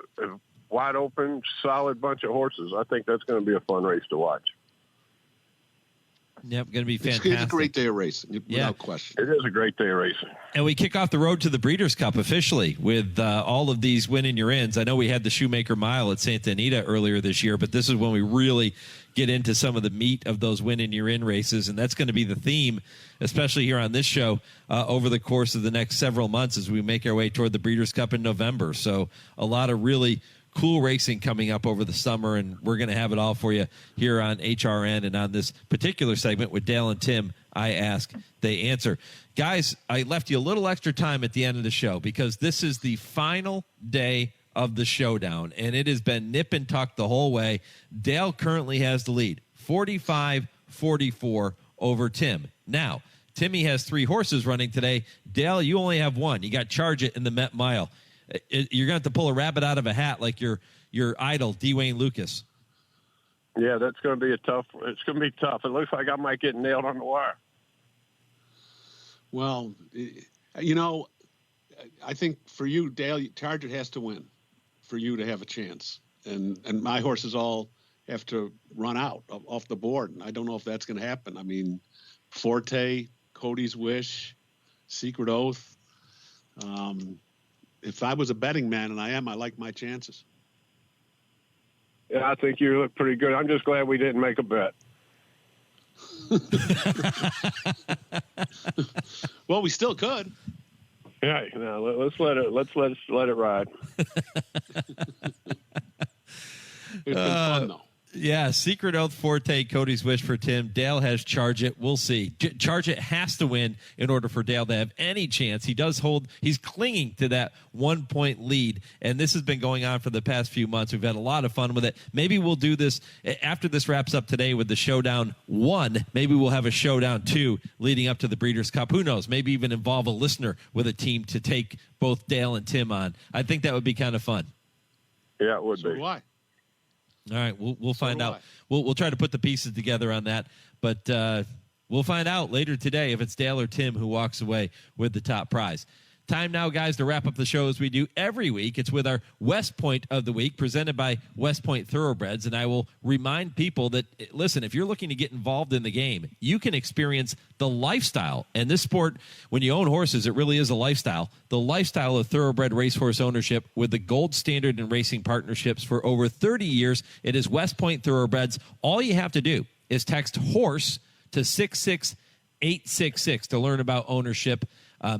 S11: wide open, solid bunch of horses. I think that's going to be a fun race to watch.
S1: Yep, going to be fantastic.
S13: It's a great day of racing, without question.
S11: It is a great day of racing.
S1: And we kick off the road to the Breeders' Cup officially with all of these win in your ends. I know we had the Shoemaker Mile at Santa Anita earlier this year, but this is when we really get into some of the meat of those win in your end races, and that's going to be the theme, especially here on this show, over the course of the next several months as we make our way toward the Breeders' Cup in November. So a lot of really cool racing coming up over the summer, and we're going to have it all for you here on HRN and on this particular segment with Dale and Tim. I Ask, They Answer. Guys, I left you a little extra time at the end of the show because this is the final day of the showdown, and it has been nip and tuck the whole way. Dale currently has the lead, 45-44 over Tim. Now, Timmy has 3 horses running today. Dale, you only have 1. You got Charge It in the Met Mile. You're going to have to pull a rabbit out of a hat like your idol, Dwayne Lucas.
S11: Yeah, that's going to be it's going to be tough. It looks like I might get nailed on the wire.
S13: Well, I think for you, Dale, Target has to win for you to have a chance. And my horses all have to run out off the board. And I don't know if that's going to happen. I mean, Forte, Cody's Wish, Secret Oath. If I was a betting man, and I like my chances.
S11: Yeah, I think you look pretty good. I'm just glad we didn't make a bet.
S13: Well, we still could.
S11: Yeah, no, let's let it ride.
S13: It's been fun though.
S1: Yeah, Secret Oath Forte, Cody's wish for Tim. Dale has Charge It. We'll see. Charge It has to win in order for Dale to have any chance. He's clinging to that 1-point lead, and this has been going on for the past few months. We've had a lot of fun with it. Maybe we'll do this after this wraps up today with the Showdown 1. Maybe we'll have a Showdown 2 leading up to the Breeders' Cup. Who knows? Maybe even involve a listener with a team to take both Dale and Tim on. I think that would be kind of fun.
S11: Yeah, it would be.
S13: Why?
S1: All right, we'll find out. We'll try to put the pieces together on that, but we'll find out later today if it's Dale or Tim who walks away with the top prize. Time now, guys, to wrap up the show as we do every week. It's with our West Point of the Week presented by West Point Thoroughbreds, and I will remind people that, listen, if you're looking to get involved in the game, you can experience the lifestyle. And this sport, when you own horses, it really is a lifestyle. The lifestyle of thoroughbred racehorse ownership with the gold standard in racing partnerships for over 30 years. It is West Point Thoroughbreds. All you have to do is text HORSE to 66866 to learn about ownership.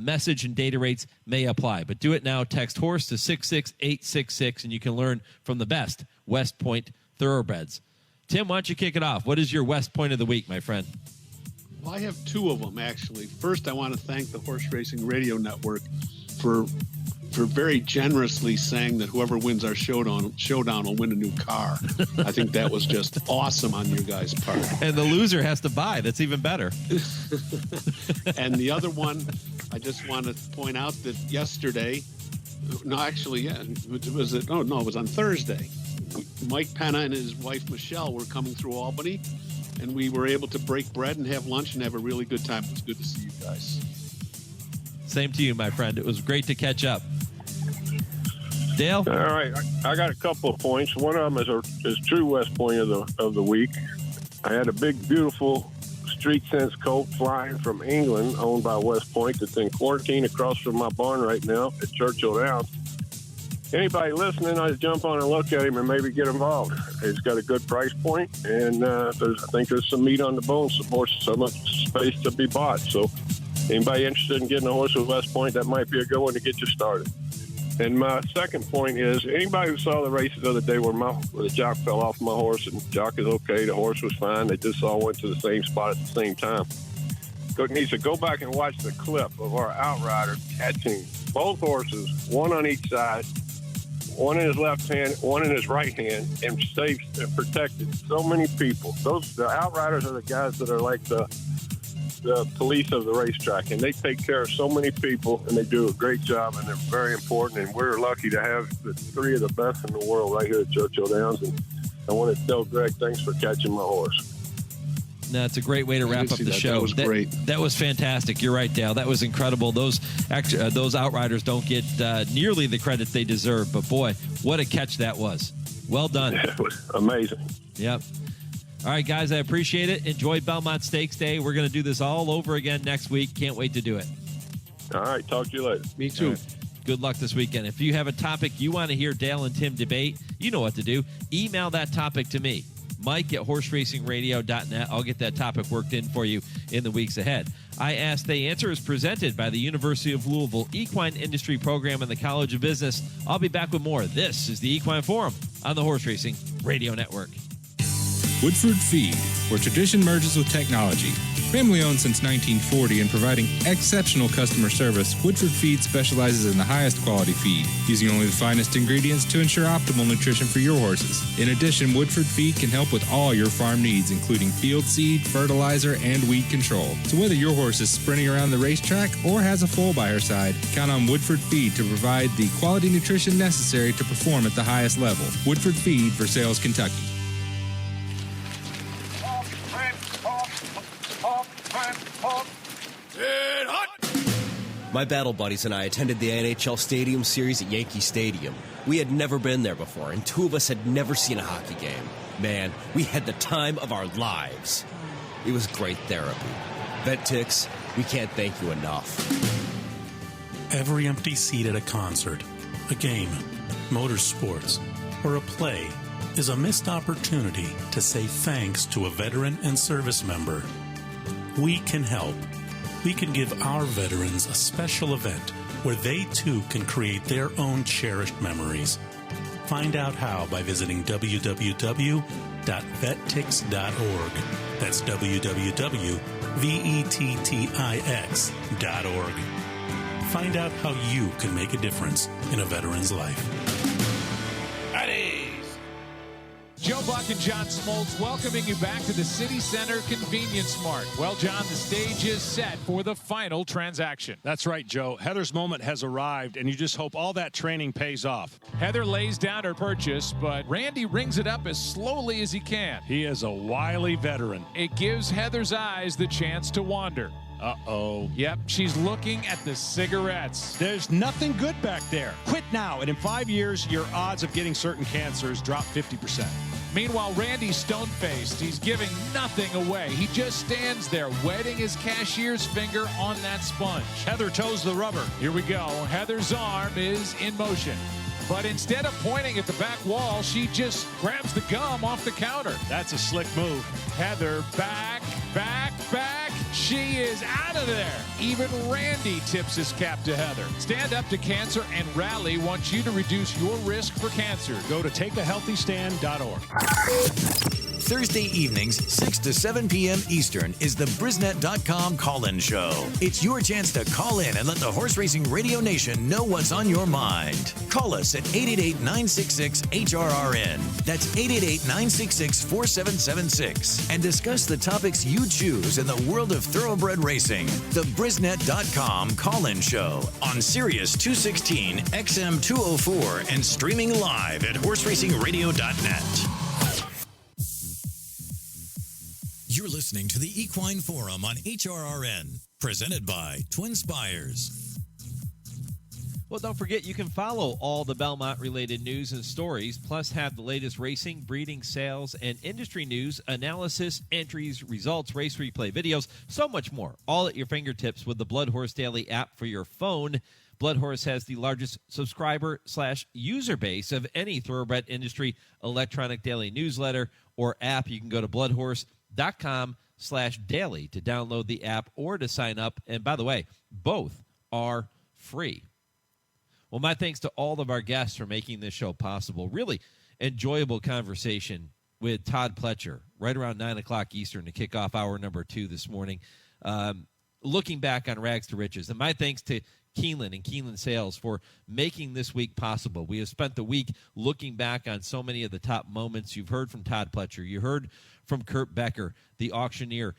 S1: Message and data rates may apply, but do it now. Text HORSE to 66866, and you can learn from the best West Point Thoroughbreds. Tim, why don't you kick it off? What is your West Point of the Week, my friend?
S13: Well, I have two of them, actually. First, I want to thank the Horse Racing Radio Network for very generously saying that whoever wins our showdown will win a new car. I think that was just awesome on your guys' part.
S1: And the loser has to buy. That's even better.
S13: And the other one, I just want to point out that yesterday, it was on Thursday. Mike Penna and his wife Michelle were coming through Albany, and we were able to break bread and have lunch and have a really good time. It was good to see you guys.
S1: Same to you, my friend. It was great to catch up. Dale?
S11: All right. I got a couple of points. One of them is true West Point of the week. I had a big, beautiful Street Sense colt flying from England, owned by West Point, that's in quarantine across from my barn right now at Churchill Downs. Anybody listening, I'd jump on and look at him and maybe get involved. He's got a good price point, and I think there's some meat on the bone, so much space to be bought. So anybody interested in getting a horse with West Point, that might be a good one to get you started. And my second point is, anybody who saw the race the other day where the jock fell off my horse, and the jock is okay, the horse was fine, they just all went to the same spot at the same time. Needs to go back and watch the clip of our outrider catching both horses, one on each side, one in his left hand, one in his right hand, and saved and protected so many people. The outriders are the guys that are like the police of the racetrack, and they take care of so many people, and they do a great job, and they're very important, and we're lucky to have the three of the best in the world right here at Churchill Downs. And I want to tell Greg, thanks for catching my horse.
S1: No, it's a great way to wrap up the show.
S13: That was great.
S1: That was fantastic. You're right, Dale. That was incredible. Those outriders don't get nearly the credit they deserve, but boy, what a catch that was. Well done.
S11: It was amazing.
S1: Yep. All right, guys, I appreciate it. Enjoy Belmont Stakes Day. We're going to do this all over again next week. Can't wait to do it.
S11: All right, talk to you later.
S13: Me too.
S1: Right. Good luck this weekend. If you have a topic you want to hear Dale and Tim debate, you know what to do. Email that topic to me, Mike@horseracingradio.net. I'll get that topic worked in for you in the weeks ahead. I Ask, They Answer is presented by the University of Louisville Equine Industry Program and the College of Business. I'll be back with more. This is the Equine Forum on the Horse Racing Radio Network.
S17: Woodford Feed, where tradition merges with technology. Family owned since 1940 and providing exceptional customer service, Woodford Feed specializes in the highest quality feed, using only the finest ingredients to ensure optimal nutrition for your horses. In addition, Woodford Feed can help with all your farm needs, including field seed, fertilizer, and weed control. So whether your horse is sprinting around the racetrack or has a foal by her side, count on Woodford Feed to provide the quality nutrition necessary to perform at the highest level. Woodford Feed, Versailles, Kentucky.
S8: My battle buddies and I attended the NHL Stadium Series at Yankee Stadium. We had never been there before, and two of us had never seen a hockey game. Man, we had the time of our lives. It was great therapy. VetTix, we can't thank you enough.
S15: Every empty seat at a concert, a game, motorsports, or a play is a missed opportunity to say thanks to a veteran and service member. We can help. We can give our veterans a special event where they too can create their own cherished memories. Find out how by visiting www.vettix.org. That's www.vettix.org. Find out how you can make a difference in a veteran's life.
S22: Joe Buck and John Smoltz welcoming you back to the City Center Convenience Mart. Well, John, the stage is set for the final transaction.
S2: That's right, Joe. Heather's moment has arrived, and you just hope all that training pays off.
S22: Heather lays down her purchase, but Randy rings it up as slowly as he can.
S2: He is a wily veteran.
S22: It gives Heather's eyes the chance to wander.
S2: Uh-oh.
S22: Yep, she's looking at the cigarettes.
S2: There's nothing good back there. Quit now, and in 5 years, your odds of getting certain cancers drop 50%.
S22: Meanwhile, Randy's stone-faced. He's giving nothing away. He just stands there, wetting his cashier's finger on that sponge.
S2: Heather toes the rubber.
S22: Here we go. Heather's arm is in motion. But instead of pointing at the back wall, she just grabs the gum off the counter.
S2: That's a slick move.
S22: Heather back. She is out of there. Even Randy tips his cap to Heather. Stand Up to Cancer and Rally wants you to reduce your risk for cancer.
S2: Go to takeahealthystand.org.
S3: Thursday evenings, 6 to 7 p.m. Eastern, is the Brisnet.com call-in show. It's your chance to call in and let the Horse Racing Radio Nation know what's on your mind. Call us at 888-966-HRRN. That's 888-966-4776. And discuss the topics you choose in the world of thoroughbred racing. The Brisnet.com call-in show on Sirius 216, XM 204, and streaming live at horseracingradio.net. You're listening to the Equine Forum on HRRN, presented by TwinSpires.
S1: Well, don't forget, you can follow all the Belmont-related news and stories, plus have the latest racing, breeding, sales, and industry news, analysis, entries, results, race replay videos, so much more, all at your fingertips with the Blood Horse Daily app for your phone. Blood Horse has the largest subscriber/user base of any thoroughbred industry electronic daily newsletter or app. You can go to bloodhorse.com/daily to download the app or to sign up. And by the way, both are free. Well, my thanks to all of our guests for making this show possible. Really enjoyable conversation with Todd Pletcher right around 9 o'clock Eastern to kick off hour number 2 this morning. Looking back on Rags to Riches. And my thanks to Keeneland and Keeneland Sales for making this week possible. We have spent the week looking back on so many of the top moments. You've heard from Todd Pletcher. You heard from Kurt Becker, the auctioneer,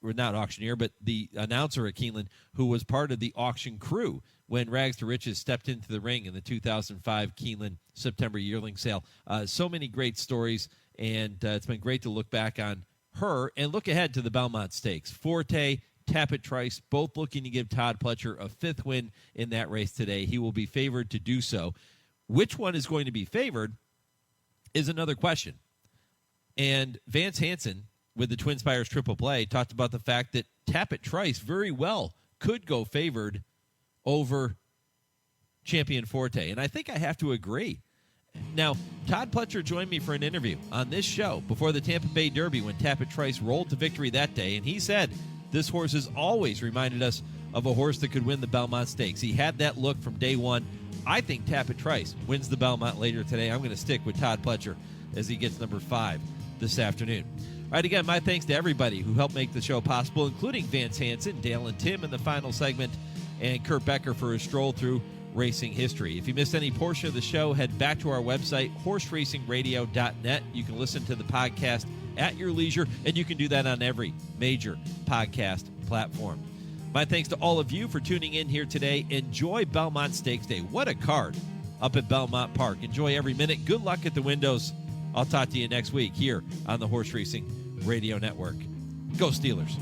S1: not auctioneer, but the announcer at Keeneland, who was part of the auction crew when Rags to Riches stepped into the ring in the 2005 Keeneland September yearling sale. So many great stories, and it's been great to look back on her and look ahead to the Belmont Stakes. Forte, Tapit Trice, both looking to give Todd Pletcher a 5th win in that race today. He will be favored to do so. Which one is going to be favored is another question. And Vance Hanson, with the TwinSpires Triple Play, talked about the fact that Tapit Trice very well could go favored over Champion Forte. And I think I have to agree. Now, Todd Pletcher joined me for an interview on this show before the Tampa Bay Derby when Tapit Trice rolled to victory that day, and he said this horse has always reminded us of a horse that could win the Belmont Stakes. He had that look from day one. I think Tapit Trice wins the Belmont later today. I'm going to stick with Todd Pletcher as he gets number 5 this afternoon. All right, again, my thanks to everybody who helped make the show possible, including Vance Hanson, Dale and Tim in the final segment, and Kurt Becker for his stroll through racing history. If you missed any portion of the show, head back to our website, horseracingradio.net. You can listen to the podcast at your leisure, and you can do that on every major podcast platform. My thanks to all of you for tuning in here today. Enjoy Belmont Stakes Day. What a card up at Belmont Park. Enjoy every minute. Good luck at the windows. I'll talk to you next week here on the Horse Racing Radio Network. Go Steelers.